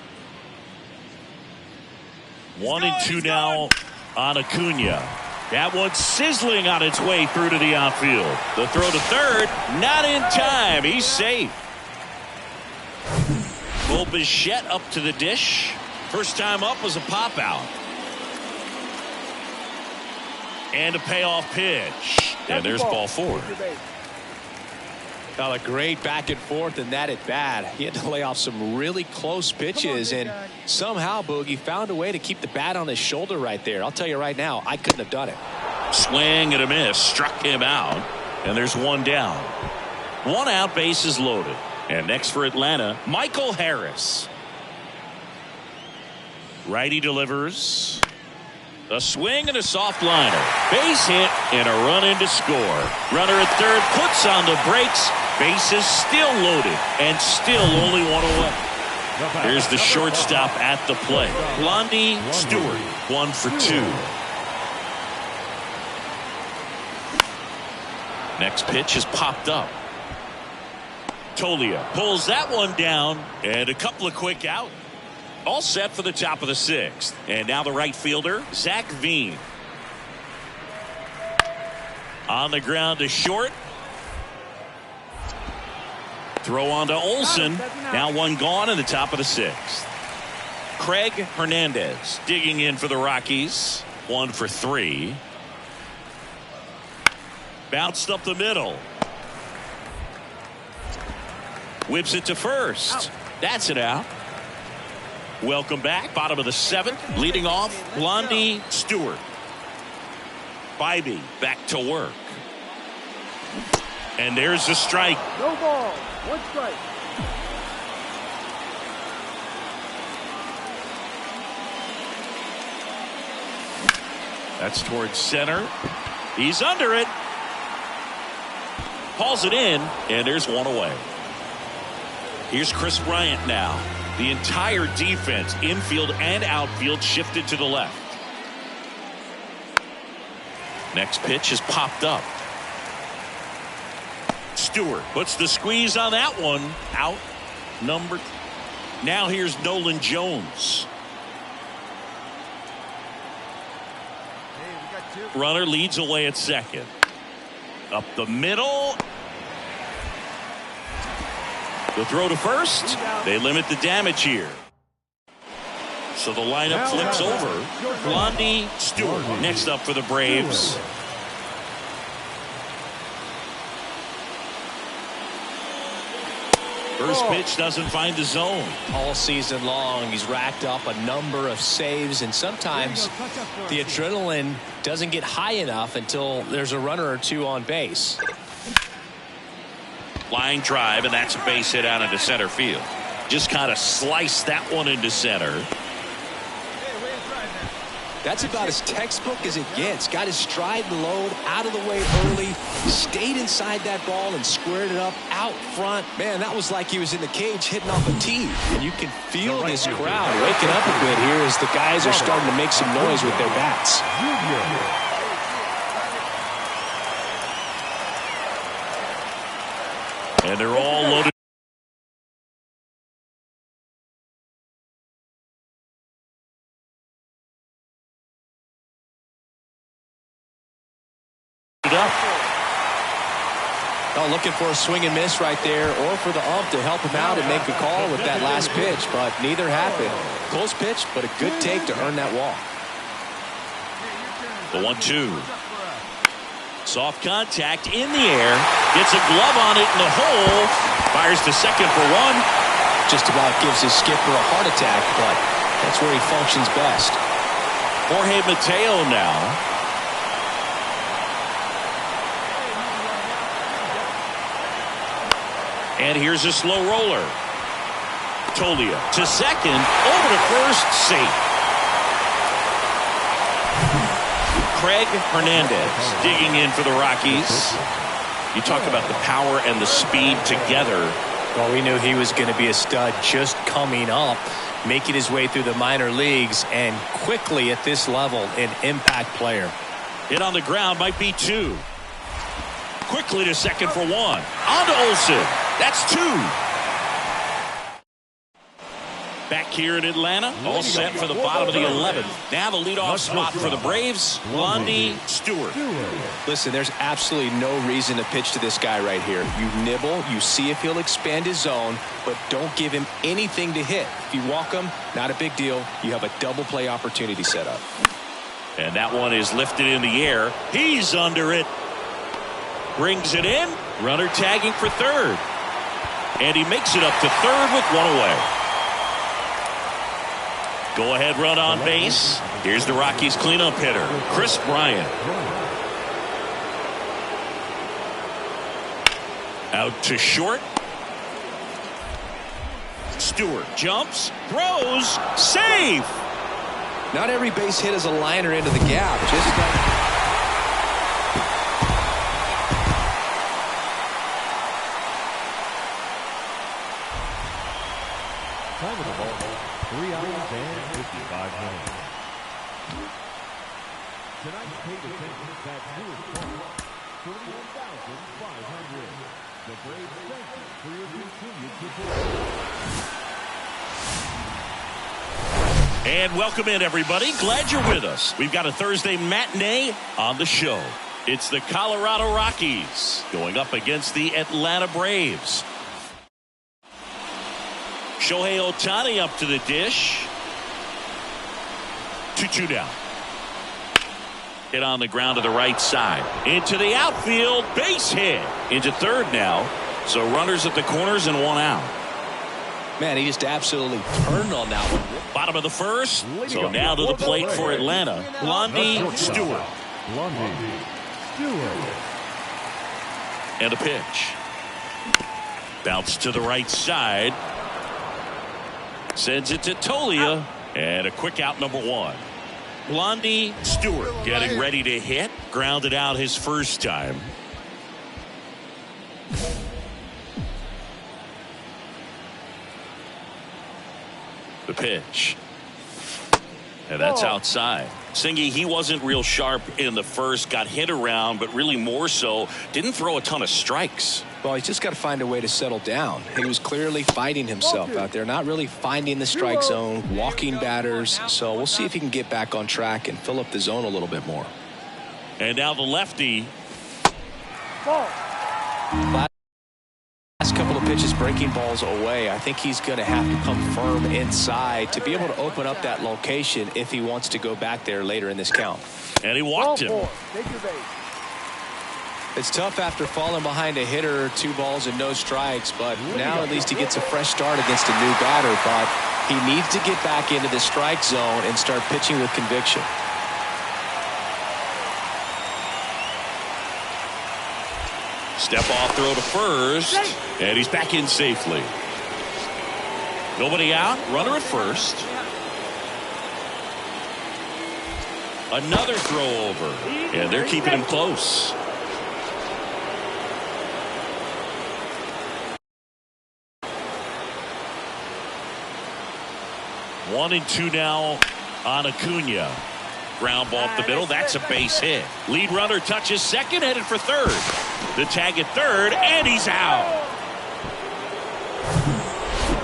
1-2 now on Acuna. That one's sizzling on its way through to the outfield. The throw to third, not in time. He's safe. Bull Bichette up to the dish. First time up was a pop out. And a payoff pitch. And there's ball four. Well, a great back and forth in that at bat. He had to lay off some really close pitches, and somehow Boogie found a way to keep the bat on his shoulder right there. I'll tell you right now, I couldn't have done it. Swing and a miss, struck him out, and there's one down. One out, bases loaded. And next for Atlanta, Michael Harris. Righty delivers. A swing and a soft liner. Base hit and a run in to score. Runner at third puts on the brakes. Bases still loaded and still only one away. Here's the shortstop at the plate. Blondie Stewart, 1 for 2. Next pitch is popped up. Tolia pulls that one down, and a couple of quick out. All set for the top of the 6th. And now the right fielder, Zach Veen. On the ground to short. Throw on to Olsen. Now one gone in the top of the 6th. Craig Hernandez digging in for the Rockies. 1 for 3. Bounced up the middle. Whips it to first. That's it out. Welcome back. Bottom of the 7th. Leading off, Blondie Stewart. Bybee back to work. And there's the strike. No ball. 1 strike. That's towards center. He's under it. Hauls it in, and there's one away. Here's Chris Bryant now. The entire defense, infield and outfield, shifted to the left. Next pitch is popped up. Stewart puts the squeeze on that one. Out. Number. Now here's Nolan Jones. Hey, we got 2. Runner leads away at second. Up the middle. The throw to first. They limit the damage here. So the lineup flips over. Blondie Stewart next up for the Braves. First pitch doesn't find the zone. All season long, he's racked up a number of saves, and sometimes the adrenaline doesn't get high enough until there's a runner or two on base. Line drive, and that's a base hit out into center field. Just kind of sliced that one into center. That's about as textbook as it gets. Got his stride and load out of the way early, stayed inside that ball and squared it up out front. Man, that was like he was in the cage hitting off a tee. And you can feel this crowd waking up a bit here as the guys are starting to make some noise with their bats. And they're all loaded up. Oh, looking for a swing and miss right there, or for the ump to help him out and make a call with that last pitch, but neither happened. Close pitch, but a good take to earn that walk. The 1-2. Soft contact in the air. Gets a glove on it in the hole. Fires to second for 1. Just about gives his skipper a heart attack, but that's where he functions best. Jorge Mateo now. And here's a slow roller. Tolia to second, over to first, safe. Craig Hernandez digging in for the Rockies. You talk about the power and the speed together. Well, we knew he was going to be a stud just coming up, making his way through the minor leagues, and quickly at this level, an impact player. Hit on the ground, might be 2. Quickly to second for 1. On to Olsen. That's 2. Back here in Atlanta, all set for the bottom of the 11th. Now the leadoff spot for the Braves, Blondie Stewart. Listen, there's absolutely no reason to pitch to this guy right here. You nibble, you see if he'll expand his zone, but don't give him anything to hit. If you walk him, not a big deal. You have a double play opportunity set up. And that one is lifted in the air. He's under it. Brings it in. Runner tagging for third. And he makes it up to third with 1 away. Go ahead run on base. Here's the Rockies cleanup hitter, Chris Bryant. Out to short. Stewart jumps, throws, safe. Not every base hit is a liner into the gap. Just time of the ball, 3 hours and 55 minutes. Tonight's paid attendance at Lewis Park, 31,500. The Braves thank you for your continued support. And welcome in, everybody. Glad you're with us. We've got a Thursday matinee on the show. It's the Colorado Rockies going up against the Atlanta Braves. Shohei Ohtani up to the dish. 2-2 down. Hit on the ground to the right side. Into the outfield. Base hit. Into third now. So runners at the corners and 1 out. Man, he just absolutely turned on that one. Bottom of the first. So now to the plate for Atlanta. Blondie Stewart. Blondie Stewart. And a pitch. Bounce to the right side. Sends it to Tolia. And a quick out, number 1. Blondie Stewart getting ready to hit. Grounded out his first time. The pitch. And that's outside. Singy, he wasn't real sharp in the first, got hit around, but really more so, didn't throw a ton of strikes. Well, he's just got to find a way to settle down. He was clearly fighting himself out there, not really finding the strike zone, walking batters. So we'll see if he can get back on track and fill up the zone a little bit more. And now the lefty. Last couple of pitches breaking balls away. I think he's going to have to come firm inside to be able to open up that location if he wants to go back there later in this count. And he walked him. It's tough after falling behind a hitter, 2 balls and no strikes, but now at least he gets a fresh start against a new batter. But he needs to get back into the strike zone and start pitching with conviction. Step off throw to first, and he's back in safely. Nobody out, runner at first. Another throw over, and they're keeping him close. One and 2 now on Acuna. Ground ball up the middle. That's a base hit. Lead runner touches second, headed for third. The tag at third, and he's out.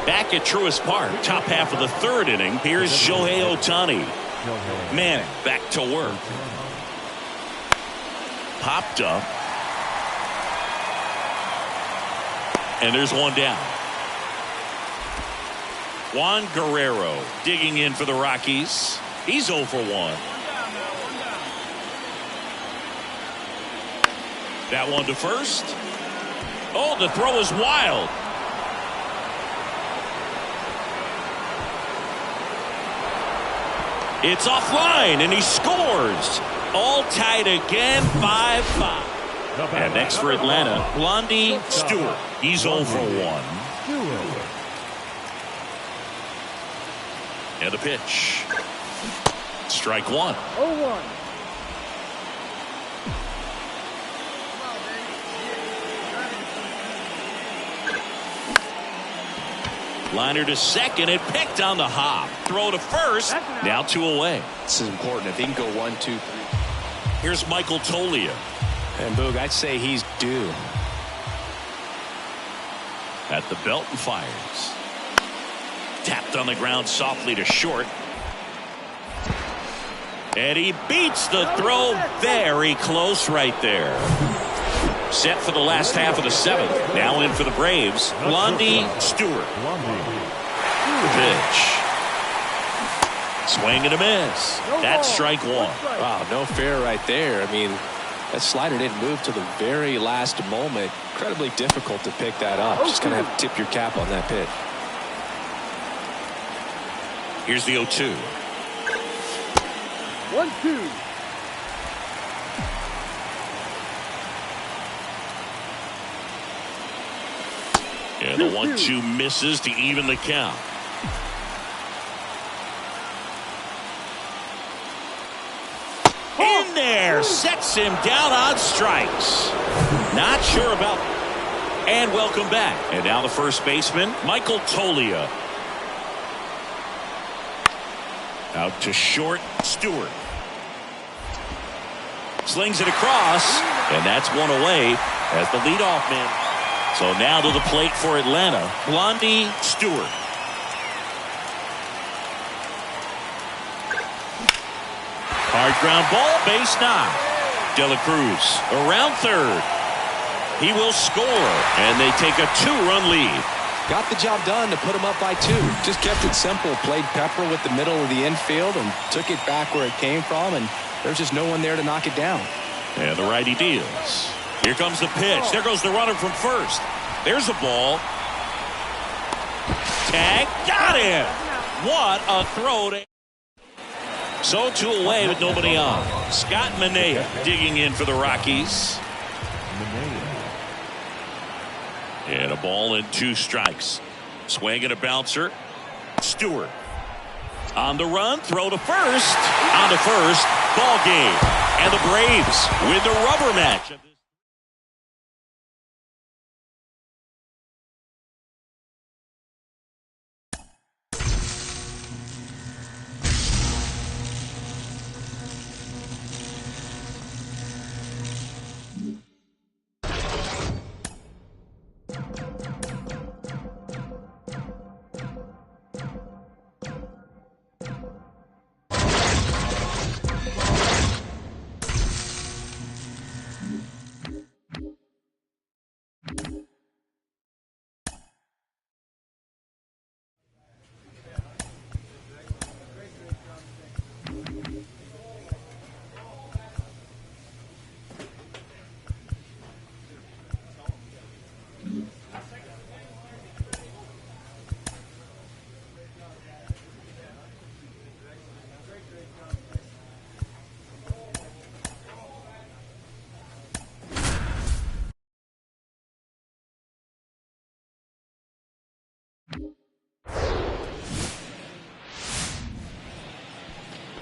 Back at Truist Park, top half of the third inning. Here's Shohei Ohtani. Manning back to work. Popped up. And there's one down. Juan Guerrero digging in for the Rockies. He's 0 for 1. That one to first. Oh, the throw is wild. It's offline, and he scores. All tied again, 5-5. And next for Atlanta, Blondie Stewart. He's 0 for 1. And the pitch. Strike one. 0-1. Liner to second and picked on the hop. Throw to first. Now 2 away. This is important. If he can go 1, 2, 3. Here's Michael Tolia. And Boog, I'd say he's due. At the belt and fires. Tapped on the ground softly to short. And he beats the throw very close right there. Set for the last half of the 7th. Now in for the Braves, Blondie Stewart. The pitch. Swing and a miss. That's strike one. Wow, no fair right there. I mean, that slider didn't move to the very last moment. Incredibly difficult to pick that up. Just going to have to tip your cap on that pitch. Here's the 0-2. 1-2. And the 1-2 misses to even the count. In there, sets him down on strikes. Not sure about. And welcome back. And now the first baseman, Michael Tolia. Out to short, Stewart. Slings it across, and that's 1 away as the leadoff man. So now to the plate for Atlanta, Blondie Stewart. Hard ground ball, base knock. De La Cruz around third. He will score, and they take a 2-run lead. Got the job done to put him up by 2. Just kept it simple. Played pepper with the middle of the infield and took it back where it came from, and there's just no one there to knock it down. And the righty deals. Here comes the pitch. There goes the runner from first. There's a ball. Tag. Got him. What a throw. So 2 away with nobody on. Scott Manea digging in for the Rockies. And a ball and 2 strikes. Swing and a bouncer. Stewart. On the run. Throw to first. On to first. Ball game. And the Braves win the rubber match.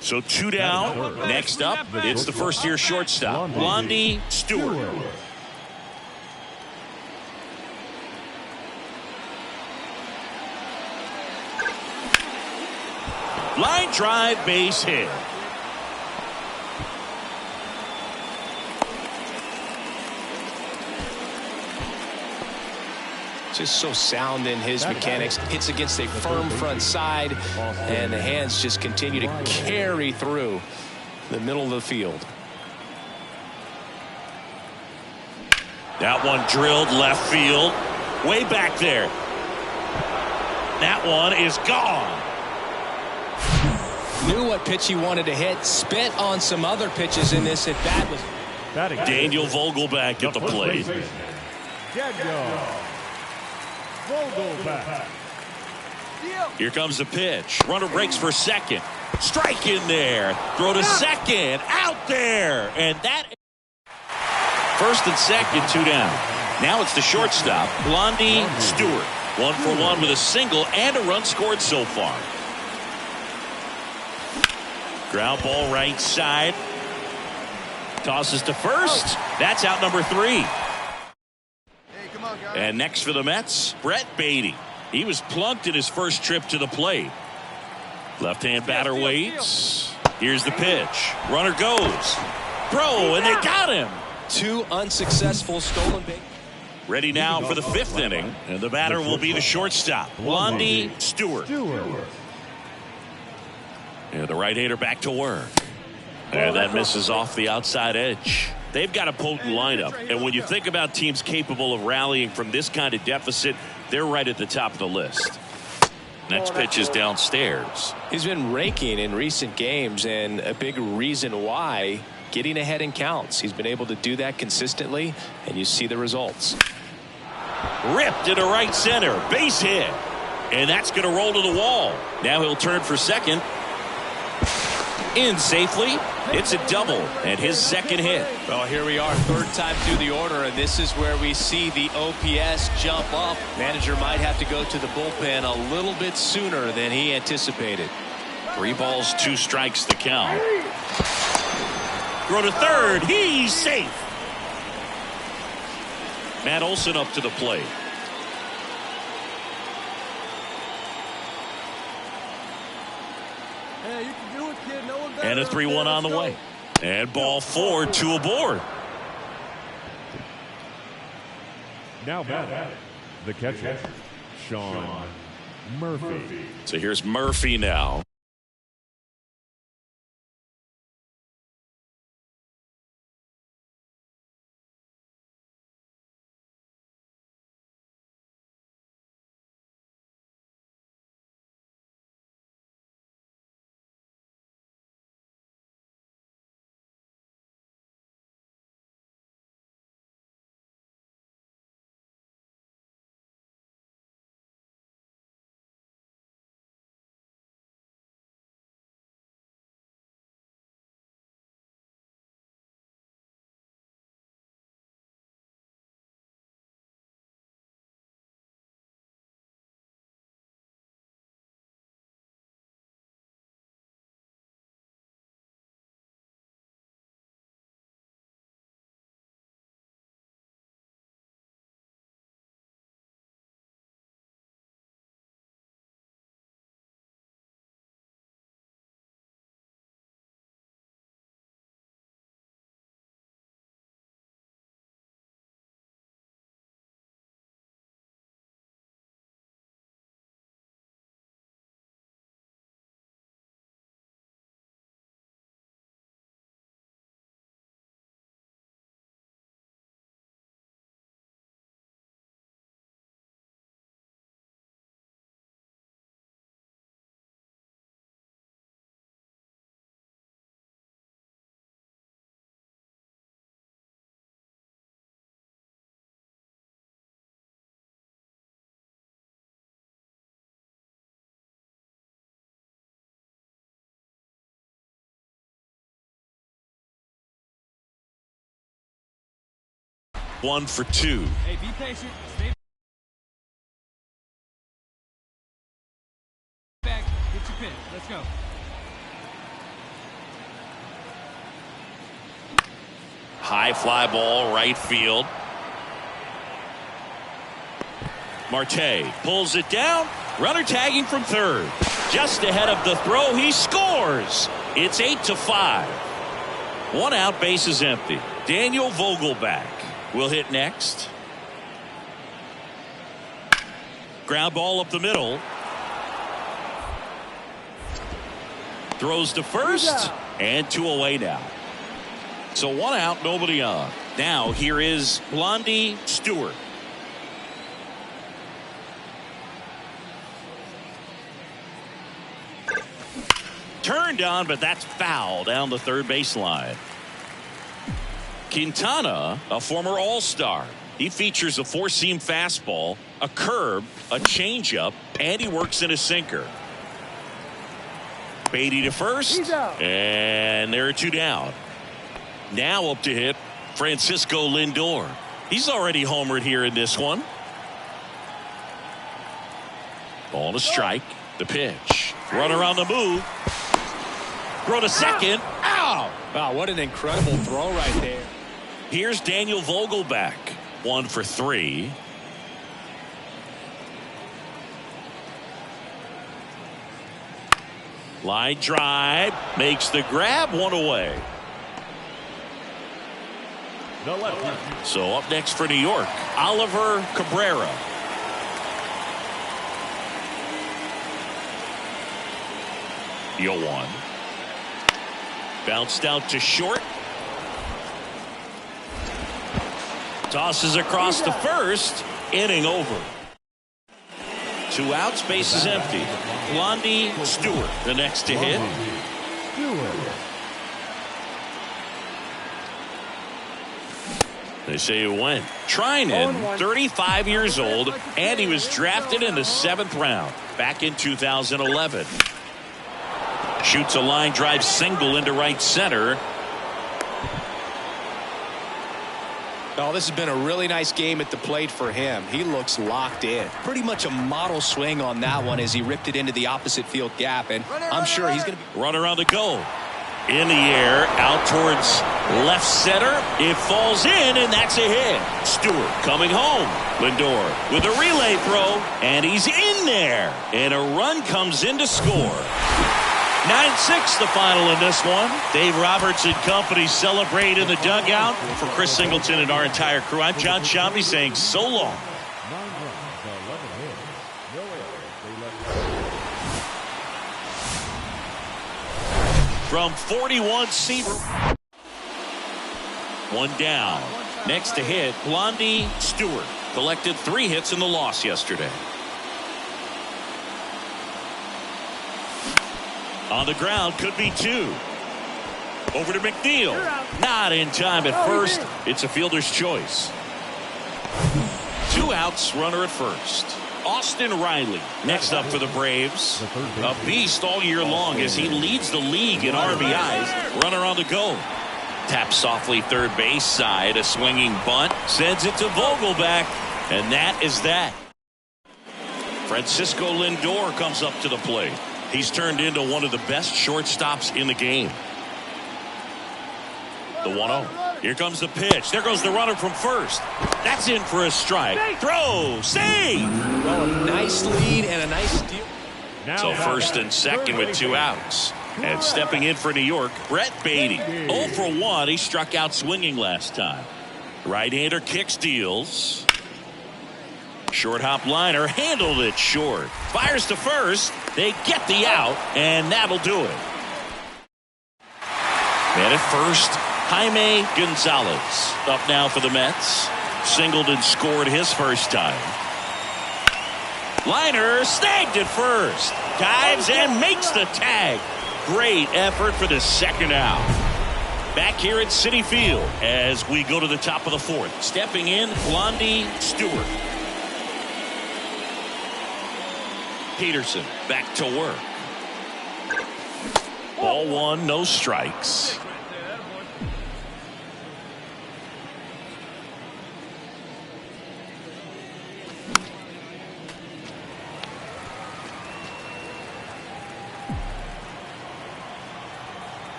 So 2 down. Next up, it's the first-year shortstop, Blondie Stewart. Line drive, base hit. Just so sound in his mechanics. Hits against a firm front side, and the hands just continue to carry through the middle of the field. That one drilled left field. Way back there. That one is gone. Knew what pitch he wanted to hit. Spent on some other pitches in this at bat. Daniel Vogelback at the plate. Here comes the pitch. Runner breaks for second. Strike in there. Throw to second. Out there. And that. First and second, 2 down. Now it's the shortstop, Blondie Stewart. 1 for 1 with a single and a run scored so far. Ground ball right side. Tosses to first. That's out number 3. Hey, come on, guys. And next for the Mets, Brett Beatty. He was plunked in his first trip to the plate. Left-hand batter waits. Here's the pitch. Runner goes. Throw, and they got him. 2 unsuccessful stolen bases. Ready now for the 5th inning. And the batter will be the shortstop, Blondie Stewart. And the right-hander back to work. And that misses off the outside edge. They've got a potent lineup. And when you think about teams capable of rallying from this kind of deficit, they're right at the top of the list. Next pitch is downstairs. He's been raking in recent games, and a big reason why, getting ahead in counts. He's been able to do that consistently, and you see the results. Ripped into right center. Base hit. And that's going to roll to the wall. Now he'll turn for second. In safely. It's a double and his second hit. Well, here we are, 3rd time through the order, and this is where we see the OPS jump up. Manager might have to go to the bullpen a little bit sooner than he anticipated. 3 balls, 2 strikes to count. Throw to third. He's safe. Matt Olson up to the plate. Hey, you can do it, kid. No one better. And a 3-1 on the way. And ball 4, 2 aboard. Now batting, the catcher, Sean Murphy. So here's Murphy now. One for 2. Hey, be patient. Stay back. Get your pitch. Let's go. High fly ball, right field. Marte pulls it down. Runner tagging from third. Just ahead of the throw, he scores. It's 8-5. 1 out, base is empty. Daniel Vogelback will hit next. Ground ball up the middle. Throws to first, and 2 away now. So 1 out, nobody on. Now here is Blondie Stewart. Turned on, but that's foul down the third baseline. Quintana, a former All-Star. He features a 4-seam fastball, a curve, a changeup, and he works in a sinker. Beatty to first. And there are 2 down. Now up to hit Francisco Lindor. He's already homered here in this one. Ball to strike. The pitch. Runner on the move. Throw to second. Ow! Wow, what an incredible throw right there. Here's Daniel Vogelback. 1 for 3. Line drive. Makes the grab. 1 away. So up next for New York, Oliver Cabrera. Yo 1. Bounced out to short. Tosses across the first. Inning over. 2 outs, base is empty. Blondie Stewart, the next to hit. They say he went. Trinan, 35 years old, and he was drafted in the 7th round back in 2011. Shoots a line drive single into right center. Oh, this has been a really nice game at the plate for him. He looks locked in. Pretty much a model swing on that one as he ripped it into the opposite field gap, and I'm sure he's going to be... Runner on the go. In the air, out towards left center. It falls in, and that's a hit. Stewart coming home. Lindor with a relay throw, and he's in there. And a run comes in to score. 9-6 the final in this one. Dave Roberts and company celebrate in the dugout. For Chris Singleton and our entire crew, I'm John Shambi saying so long. From 41 Seaver. 1 down. Next to hit, Blondie Stewart. Collected 3 hits in the loss yesterday. On the ground, could be 2. Over to McNeil. Not in time at first. It's a fielder's choice. 2 outs, runner at first. Austin Riley next up for the Braves. A beast all year long as he leads the league in RBIs. Runner on the go. Taps softly third base side. A swinging bunt. Sends it to Vogelback. And that is that. Francisco Lindor comes up to the plate. He's turned into one of the best shortstops in the game. The 1-0. Here comes the pitch. There goes the runner from first. That's in for a strike. Throw. Save. Well, a nice lead and a nice steal. So first and second with 2 outs. And stepping in for New York, Brett Beatty. 0 for 1. He struck out swinging last time. Right-hander kicks, deals. Short hop liner. Handled it short. Fires to first. They get the out. And that'll do it. Man at first, Jaime Gonzalez up now for the Mets. Singled and scored his first time. Liner snagged at first. Dives and makes the tag. Great effort for the second out. Back here at Citi Field as we go to the top of the 4th. Stepping in, Blondie Stewart. Peterson back to work. Ball 1, no strikes.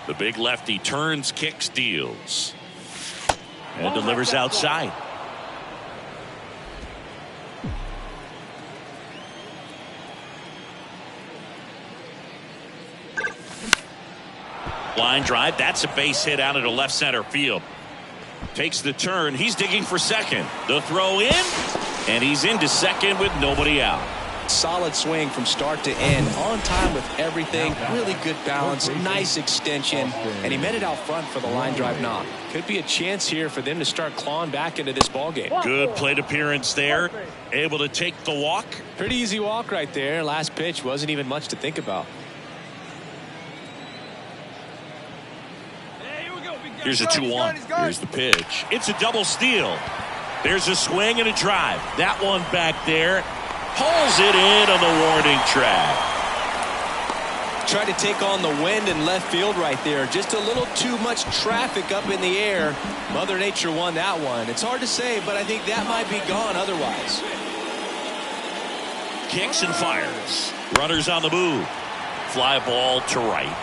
The big lefty turns, kicks, deals, and delivers outside. Line drive. That's a base hit out into left center field. Takes the turn. He's digging for second. The throw in, and he's into second with nobody out. Solid swing from start to end. On time with everything. Really good balance. Nice extension. And he met it out front for the line drive knock. Could be a chance here for them to start clawing back into this ballgame. Good plate appearance there. Able to take the walk. Pretty easy walk right there. Last pitch wasn't even much to think about. Here's a 2-1. Here's the pitch. It's a double steal. There's a swing and a drive. That one back there. Pulls it in on the warning track. tried to take on the wind in left field right there. Just a little too much traffic up in the air. Mother Nature won that one. It's hard to say, but I think that might be gone otherwise. Kicks and fires. Runners on the move. Fly ball to right.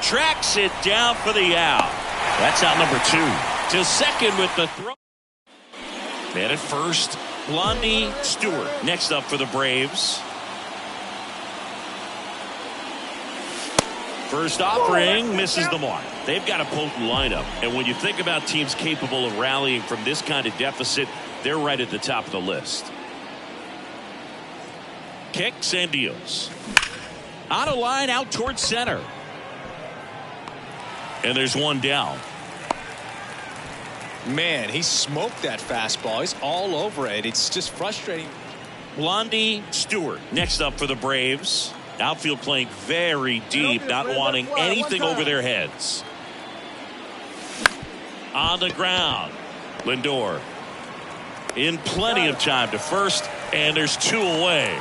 Tracks it down for the out. That's out number 2. To second with the throw. Man at first, Blondie Stewart. Next up for the Braves. First offering misses the mark. They've got a potent lineup. And when you think about teams capable of rallying from this kind of deficit, they're right at the top of the list. Kicks and deals. On a line out towards center. And there's one down. Man, he smoked that fastball. He's all over it. It's just frustrating. Blondie Stewart next up for the Braves. Outfield playing very deep, not wanting anything over their heads. On the ground, Lindor in plenty of time to first, and there's 2 away.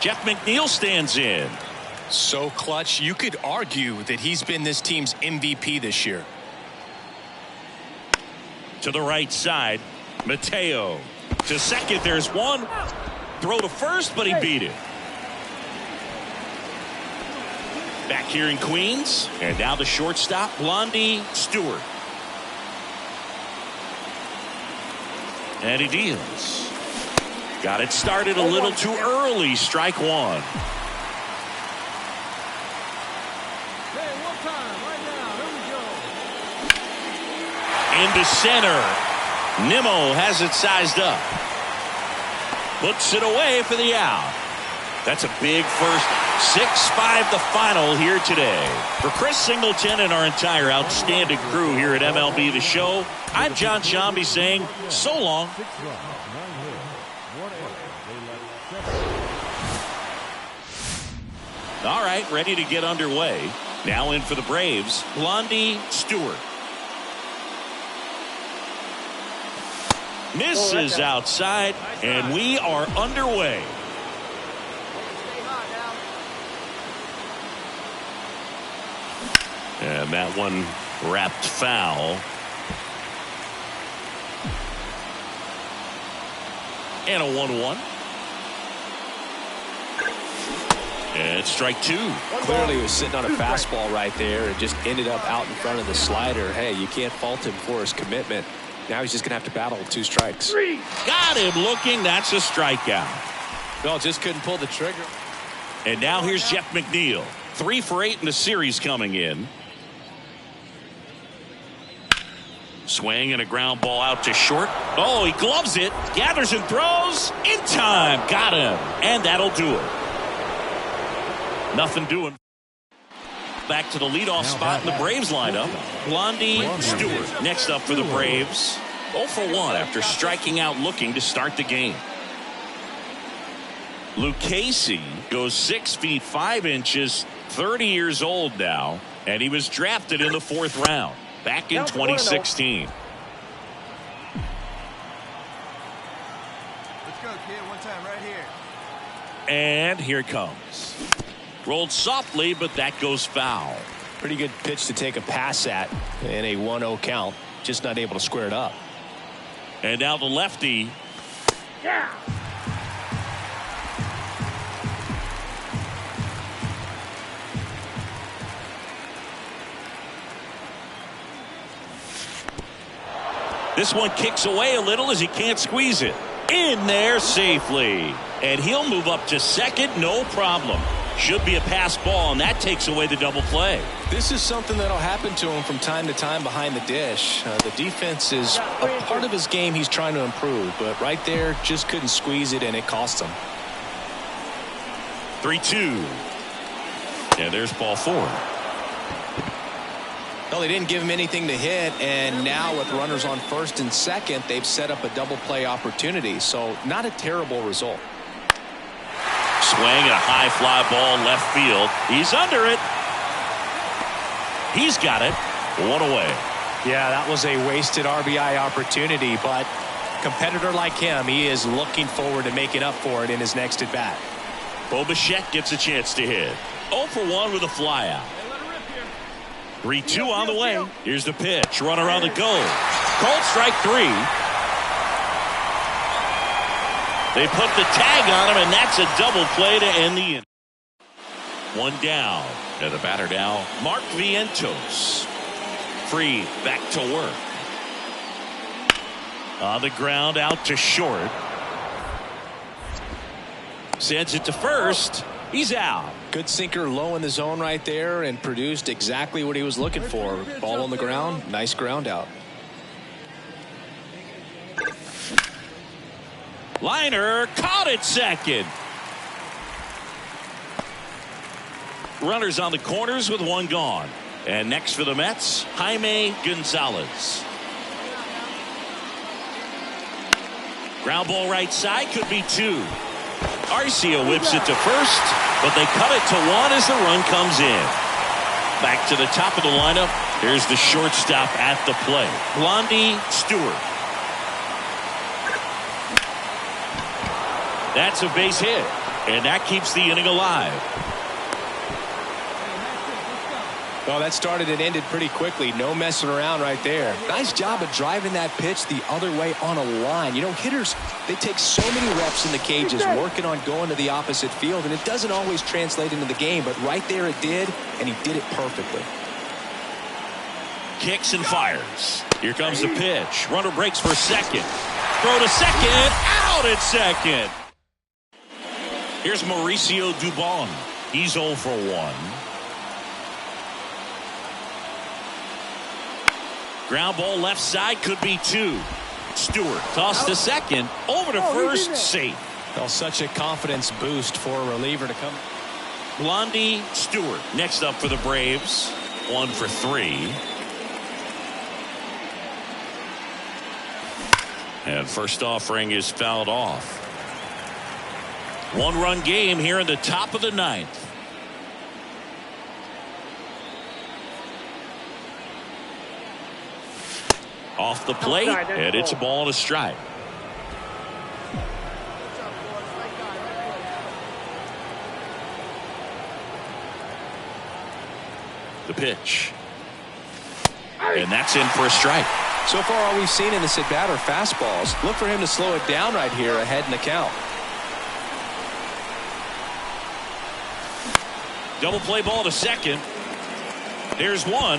Jeff McNeil stands in. So clutch, you could argue that he's been this team's MVP this year. To the right side, Mateo. To second, there's one. Throw to first, but he beat it. Back here in Queens, and now the shortstop, Blondie Stewart. And he deals. Got it started a little too early. Strike 1. Hey, one time, right now. Here we go. Into center. Nimmo has it sized up. Puts it away for the out. That's a big first. 6-5 the final here today. For Chris Singleton and our entire outstanding crew here at MLB The Show, I'm John Shambi saying so long. 6 runs, 9 hits, 1 error. They left 7. All right, ready to get underway. Now in for the Braves, Blondie Stewart. Misses outside, and we are underway. And that one wrapped foul. And a 1-1. And it's strike 2. Clearly he was sitting on a fastball right there and just ended up out in front of the slider. Hey, you can't fault him for his commitment. Now he's just going to have to battle with 2 strikes. Got him looking. That's a strikeout. Well, just couldn't pull the trigger. And now here's Jeff McNeil. 3 for 8 in the series coming in. Swing and a ground ball out to short. Oh, he gloves it. Gathers and throws. In time. Got him. And that'll do it. Nothing doing. Back to the leadoff spot in the Braves lineup. Blondie Stewart next up for the Braves. 0 for 1 after striking out looking to start the game. Luke Casey goes 6 feet 5 inches, 30 years old now, and he was drafted in the 4th round back in 2016. Let's go, kid. One time right here. And here it comes. Rolled softly, but that goes foul. Pretty good pitch to take a pass at in a 1-0 count. Just not able to square it up. And now the lefty. Yeah. This one kicks away a little as he can't squeeze it. In there safely. And he'll move up to second, no problem. Should be a pass ball, and that takes away the double play. This is something that'll happen to him from time to time behind the dish. The defense is a part of his game he's trying to improve, but right there just couldn't squeeze it, and it cost him. 3-2. And there's ball 4. Well, they didn't give him anything to hit, and now with runners on first and second, they've set up a double play opportunity, so not a terrible result. Swing and a high fly ball left field. He's under it. He's got it. 1 away. Yeah, that was a wasted RBI opportunity, but competitor like him, he is looking forward to making up for it in his next at bat. Bo Bichette gets a chance to hit. 0 for 1 with a flyout. 3-2 on the way. Here's the pitch. Runner on the go. Called strike 3. They put the tag on him, and that's a double play to end the inning. 1 down. And the batter now, Mark Vientos. Free, back to work. On the ground, out to short. Sends it to first. He's out. Good sinker low in the zone right there and produced exactly what he was looking for. Ball on the ground. Nice ground out. Liner caught at second. Runners on the corners with 1 gone. And next for the Mets, Jaime Gonzalez. Ground ball right side, could be 2. Arcia whips it to first, but they cut it to 1 as the run comes in. Back to the top of the lineup. Here's the shortstop at the plate, Blondie Stewart. That's a base hit, and that keeps the inning alive. Well, that started and ended pretty quickly. No messing around right there. Nice job of driving that pitch the other way on a line. You know, hitters, they take so many reps in the cages working on going to the opposite field, and it doesn't always translate into the game, but right there it did, and he did it perfectly. Kicks and fires. Here comes the pitch. Runner breaks for second. Throw to second. Out at second. Here's Mauricio Dubon. He's 0 for 1. Ground ball left side, could be 2. Stewart tossed to second, over to first, safe. Well, such a confidence boost for a reliever to come. Blondie Stewart next up for the Braves. 1 for 3. And first offering is fouled off. 1-run game here in the top of the 9th. Off the plate, and it's a ball and a strike. The pitch. And that's in for a strike. So far, all we've seen in this at-bat are fastballs. Look for him to slow it down right here ahead in the count. Double play ball to second. There's one.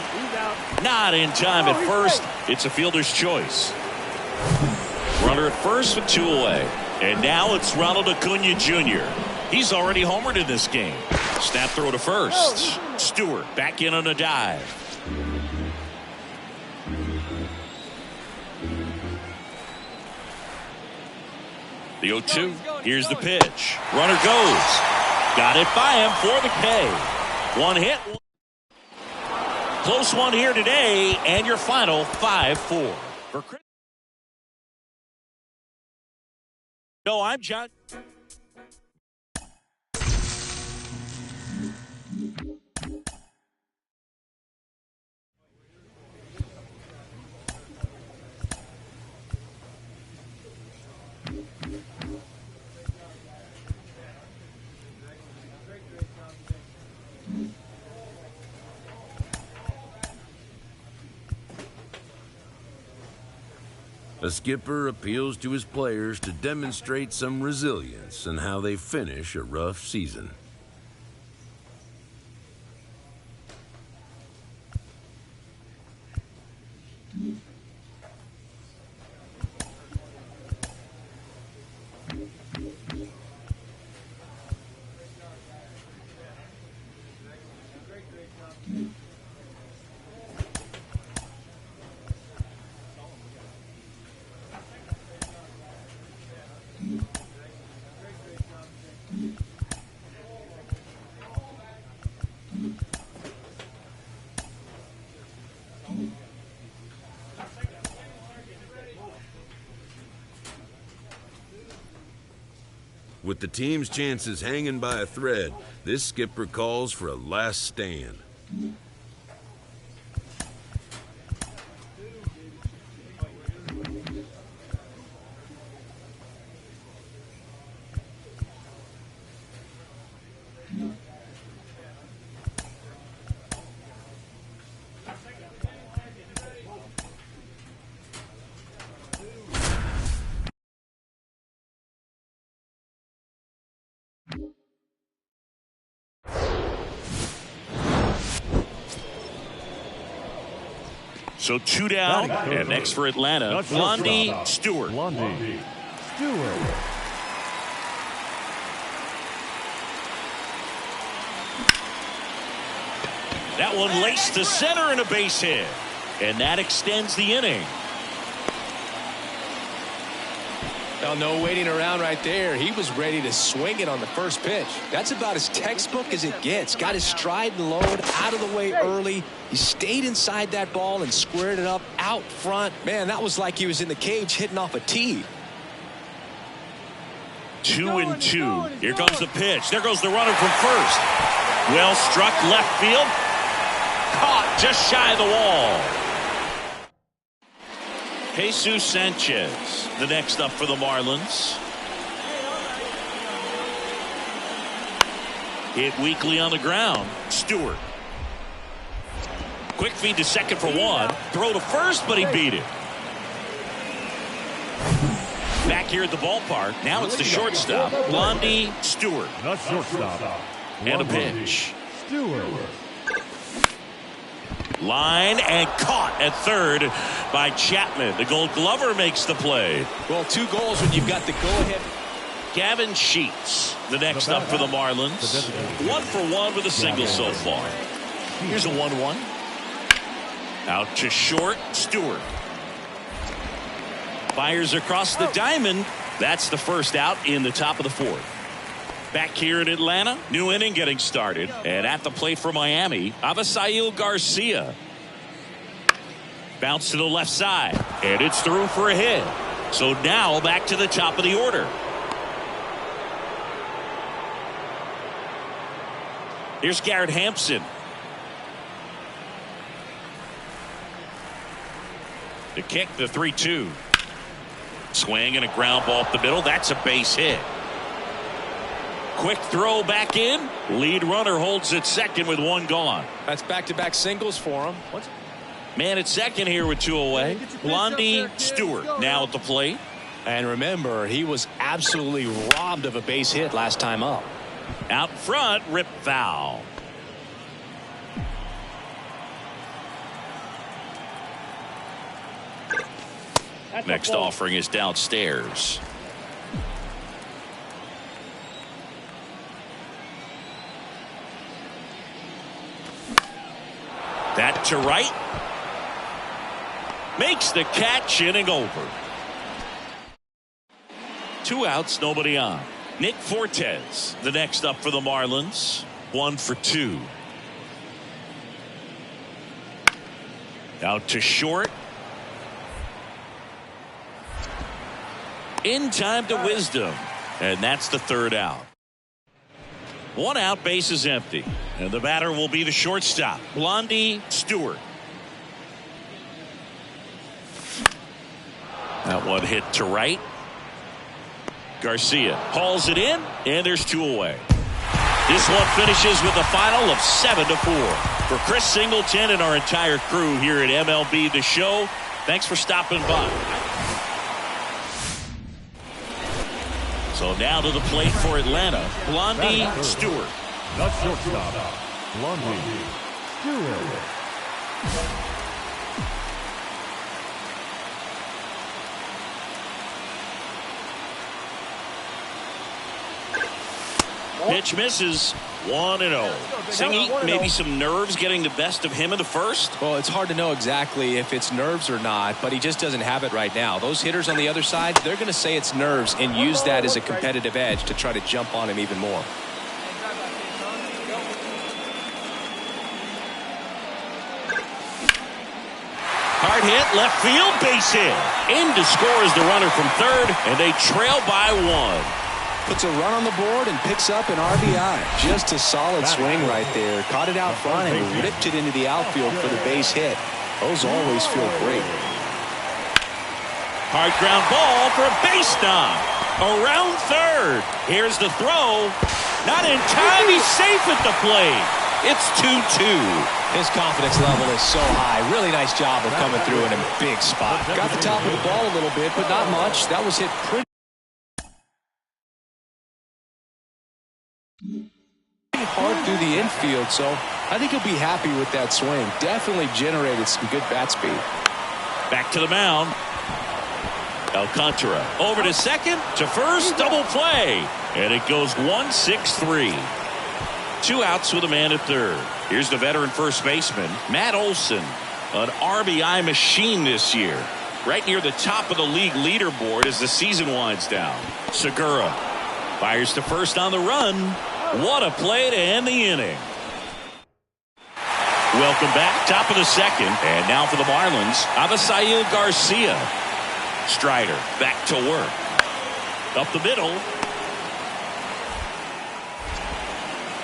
Not in time at first. It's a fielder's choice. Runner at first with 2 away. And now it's Ronald Acuna Jr. He's already homered in this game. Snap throw to first. Stewart back in on a dive. The 0-2. Here's the pitch. Runner goes. Got it by him for the K. 1 hit. Close one here today, and your final 5-4. No, I'm John. A skipper appeals to his players to demonstrate some resilience in how they finish a rough season. With the team's chances hanging by a thread, this skipper calls for a last stand. So 2 down, and next for Atlanta, Blondie Stewart. Blondie Stewart. That one laced to center and a base hit. And that extends the inning. Well, no waiting around right there. He was ready to swing it on the first pitch. That's about as textbook as it gets. Got his stride and load out of the way early. He stayed inside that ball and squared it up out front. Man, that was like he was in the cage hitting off a tee. 2-2. Here comes the pitch. There goes the runner from first. Well struck left field. Caught just shy of the wall. Jesus Sanchez, the next up for the Marlins. Hit weakly on the ground. Stewart. Quick feed to second for one. Throw to first, but he beat it. Back here at the ballpark. Now it's the shortstop, Blondie Stewart. The shortstop. And a pitch. Stewart. Line and caught at third by Chapman. The Gold Glover makes the play. Well, 2 goals when you've got the go-ahead. Gavin Sheets, the next up for the Marlins. 1 for 1 with a single so far. Here's a 1-1. Out to short, Stewart. Fires across the diamond. That's the first out in the top of the 4th. Back here in Atlanta, new inning getting started. And at the plate for Miami, Avisail Garcia. Bounce to the left side. And it's through for a hit. So now back to the top of the order. Here's Garrett Hampson. The kick, the 3-2. Swing and a ground ball up the middle. That's a base hit. Quick throw back in. Lead runner holds at second with 1 gone. That's back-to-back singles for him. Man at second here with 2 away. Blondie Stewart now at the plate. And remember, he was absolutely robbed of a base hit last time up. Out front, rip foul. Next offering is downstairs. That to right. Makes the catch, inning over. 2 outs, nobody on. Nick Fortes, the next up for the Marlins. 1 for 2. Out to short. In time to Wisdom. And that's the 3rd out. 1 out, base is empty. And the batter will be the shortstop, Blondie Stewart. That one hit to right. Garcia hauls it in, and there's 2 away. This one finishes with a final of 7-4. For Chris Singleton and our entire crew here at MLB The Show, thanks for stopping by. So now to the plate for Atlanta, Blondie Stewart. The shortstop, Blondie Stewart. Pitch misses. 1-0. Singy, maybe some nerves getting the best of him in the first? Well, it's hard to know exactly if it's nerves or not, but he just doesn't have it right now. Those hitters on the other side, they're going to say it's nerves and use that as a competitive edge to try to jump on him even more. Hard hit, left field, base hit. In to score is the runner from third, and they trail by 1. Puts a run on the board and picks up an RBI. Just a solid swing right there. Caught it out front and ripped it into the outfield for the base hit. Those always feel great. Hard ground ball for a base knock. Around third. Here's the throw. Not in time. He's safe at the plate. It's 2-2. His confidence level is so high. Really nice job of coming through in a big spot. Got the top of the ball a little bit, but not much. That was hit pretty hard through the infield, so I think he'll be happy with that swing. Definitely generated some good bat speed. Back to the mound. Alcantara over to second, to first, double play. And it goes 1-6-3. 2 outs with a man at third. Here's the veteran first baseman, Matt Olson, an RBI machine this year. Right near the top of the league leaderboard as the season winds down. Segura fires to first on the run. What a play to end the inning. Welcome back, top of the second. And now for the Marlins, Avisail Garcia. Strider back to work. Up the middle.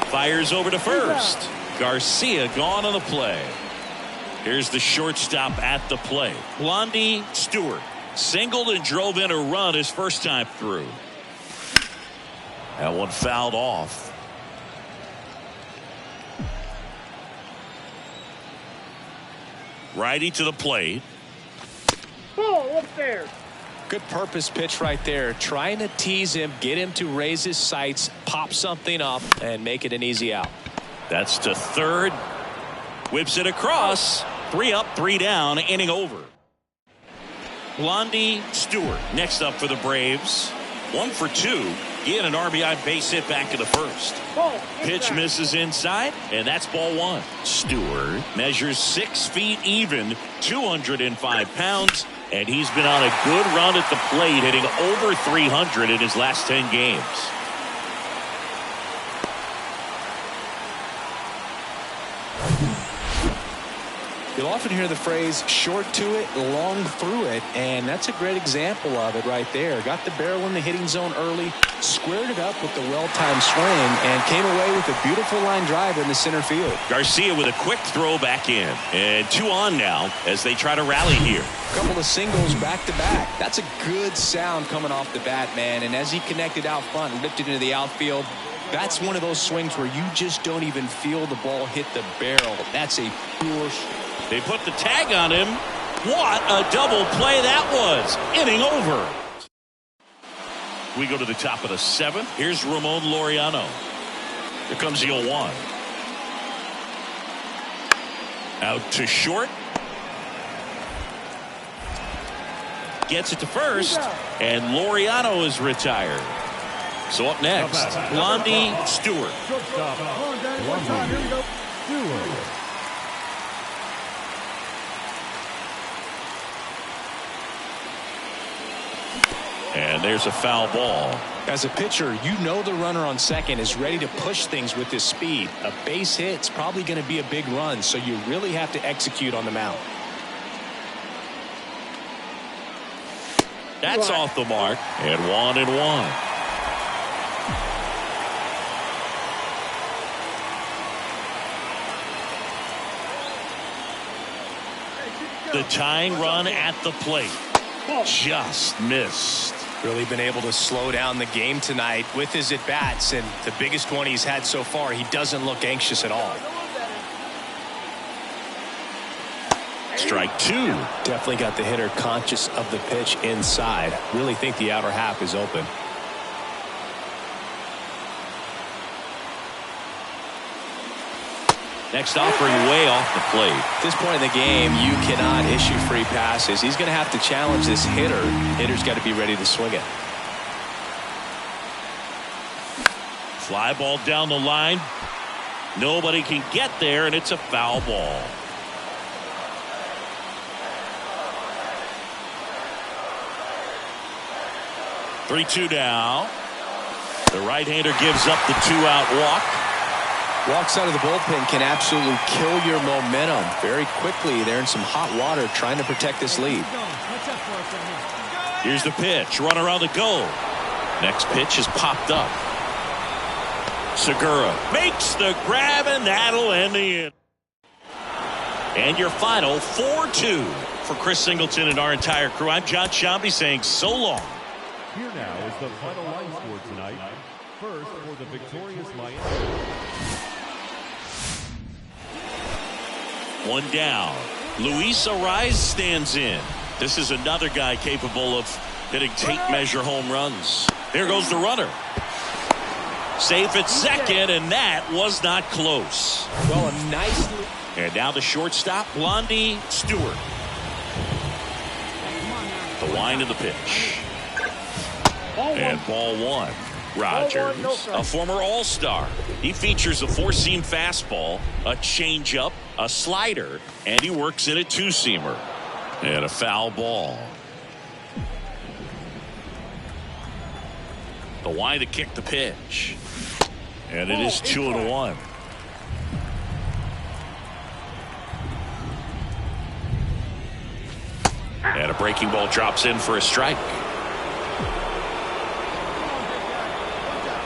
Fires over to first. Garcia gone on the play. Here's the shortstop at the plate. Blondie Stewart singled and drove in a run his first time through. That one fouled off. Righty to the plate. Ball upstairs. Good purpose pitch right there. Trying to tease him, get him to raise his sights, pop something up, and make it an easy out. That's to third. Whips it across. 3 up, 3 down, inning over. Blondie Stewart next up for the Braves. 1 for 2. He had an RBI base hit back to the first. Pitch misses inside, and that's ball 1. Stewart measures 6 feet even, 205 pounds, and he's been on a good run at the plate, hitting over 300 in his last 10 games. You'll often hear the phrase short to it, long through it, and that's a great example of it right there. Got the barrel in the hitting zone early, squared it up with the well-timed swing, and came away with a beautiful line drive in the center field. Garcia with a quick throw back in, and 2 on now as they try to rally here. A couple of singles back-to-back. That's a good sound coming off the bat, man, and as he connected out front and ripped it into the outfield, that's one of those swings where you just don't even feel the ball hit the barrel. That's a pure. They put the tag on him. What a double play that was. Inning over. We go to the top of the 7th. Here's Ramon Laureano. Here comes the 0-1. Out to short. Gets it to first. And Laureano is retired. So up next, Blondie Stewart. Blondie Stewart. And there's a foul ball. As a pitcher, you know the runner on second is ready to push things with his speed. A base hit's probably going to be a big run, so you really have to execute on the mound. That's off the mark. And 1-1. The tying run at the plate. Just missed. Really been able to slow down the game tonight with his at-bats, and the biggest one he's had so far, he doesn't look anxious at all. Strike 2. Definitely got the hitter conscious of the pitch inside. Really think the outer half is open. Next offering way off the plate. At this point in the game, you cannot issue free passes. He's going to have to challenge this hitter. Hitter's got to be ready to swing it. Fly ball down the line. Nobody can get there, and it's a foul ball. Three-two now. The right-hander gives up the 2-out walk. Walks out of the bullpen can absolutely kill your momentum very quickly. They're in some hot water trying to protect this lead. Here's the pitch. Runner on the go. Next pitch is popped up. Segura makes the grab, and that'll end the inning. And your final 4-2 for Chris Singleton and our entire crew. I'm John Shambi saying so long. Here now is the final line score tonight. First for the victorious Miami. One down. Luis Ariz stands in. This is another guy capable of hitting tape measure home runs. Here goes the runner. Safe at second, and that was not close. Well, a nice. And now the shortstop, Blondie Stewart. The line of the pitch. And ball one. Rogers, a former All-Star. He features a four-seam fastball, a changeup, a slider, and he works in a two-seamer. And a foul ball. The line to kick the pitch. And it is 2-1. And a breaking ball drops in for a strike.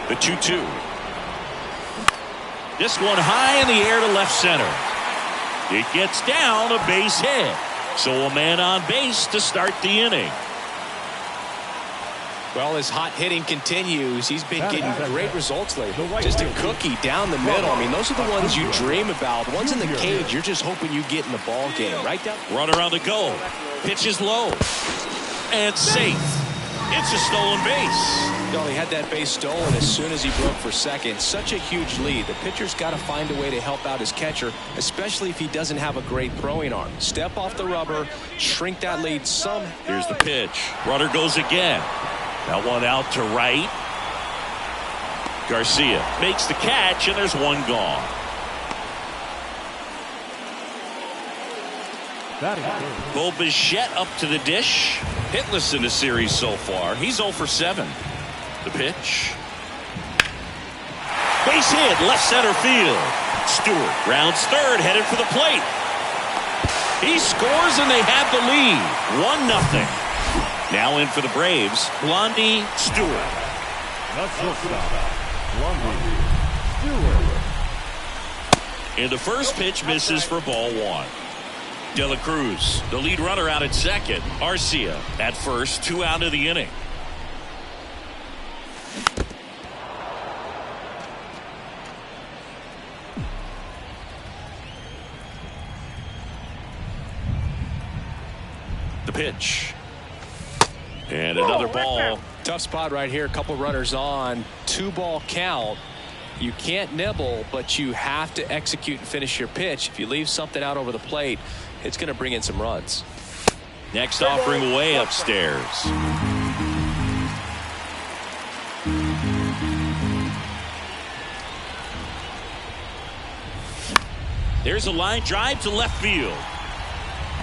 The 2-2. This one high in the air to left center. It gets down, a base hit. So a man on base to start the inning. Well, his hot hitting continues. He's been getting great results lately. Just a cookie down the middle. I mean, those are the ones you dream about. The ones in the cage, you're just hoping you get in the ball game. Right down. Runner on the go. Pitch is low. And safe. It's a stolen base. No, he had that base stolen as soon as he broke for second. Such a huge lead. The pitcher's got to find a way to help out his catcher, especially if he doesn't have a great throwing arm. Step off the rubber, shrink that lead some. Here's the pitch. Runner goes again. That one out to right. Garcia makes the catch, and there's one gone. Bo Bichette up to the dish. Hitless in the series so far. He's 0 for 7. The pitch. Base hit, left center field. Stewart rounds third, headed for the plate. He scores, and they have the lead. 1-0. Now in for the Braves, Blondie Stewart. And the first pitch misses for ball one. De La Cruz, the lead runner, out at second. Arcia at first, 2 out of the inning. The pitch. And another ball. Tough spot right here. A couple runners on. 2-ball count. You can't nibble, but you have to execute and finish your pitch. If you leave something out over the plate, it's going to bring in some runs. Next offering way upstairs. There's a line drive to left field.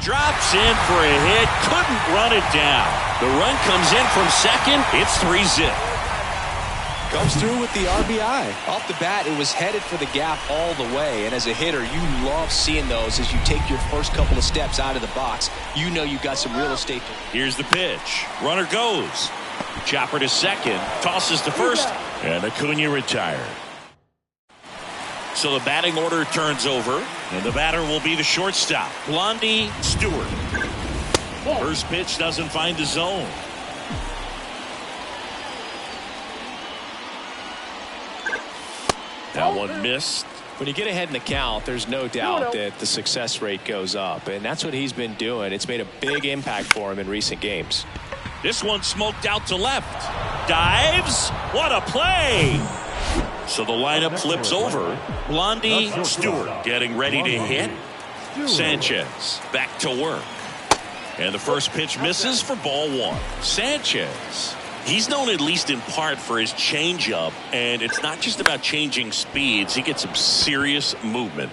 Drops in for a hit. Couldn't run it down. The run comes in from second. It's 3-zip. Comes through with the RBI. Off the bat, it was headed for the gap all the way. And as a hitter, you love seeing those as you take your first couple of steps out of the box. You know you've got some real estate. Here's the pitch. Runner goes. Chopper to second. Tosses to first. And Acuna retired. So the batting order turns over. And the batter will be the shortstop, Blondie Stewart. First pitch doesn't find the zone. That one missed. When you get ahead in the count, there's no doubt that the success rate goes up. And that's what he's been doing. It's made a big impact for him in recent games. This one smoked out to left. Dives. What a play. So the lineup flips over. Blondie Stewart getting ready to hit. Sanchez back to work. And the first pitch misses for ball one. Sanchez. He's known at least in part for his changeup, and it's not just about changing speeds. He gets some serious movement.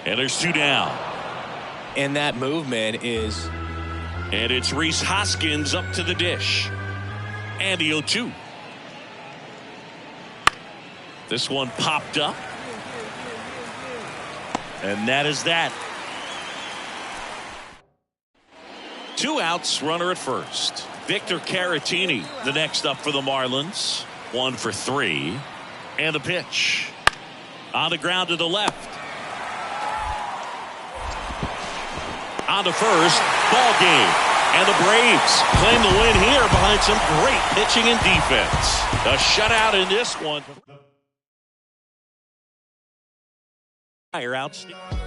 And there's 2 down. And that movement is... And it's Rhys Hoskins up to the dish. And the 0-2. This one popped up. And that is that. 2 outs, runner at first. Victor Caratini, the next up for the Marlins. 1 for 3. And the pitch. On the ground to the left. On to first. Ball game. And the Braves claim the win here behind some great pitching and defense. A shutout in this one. Outstanding.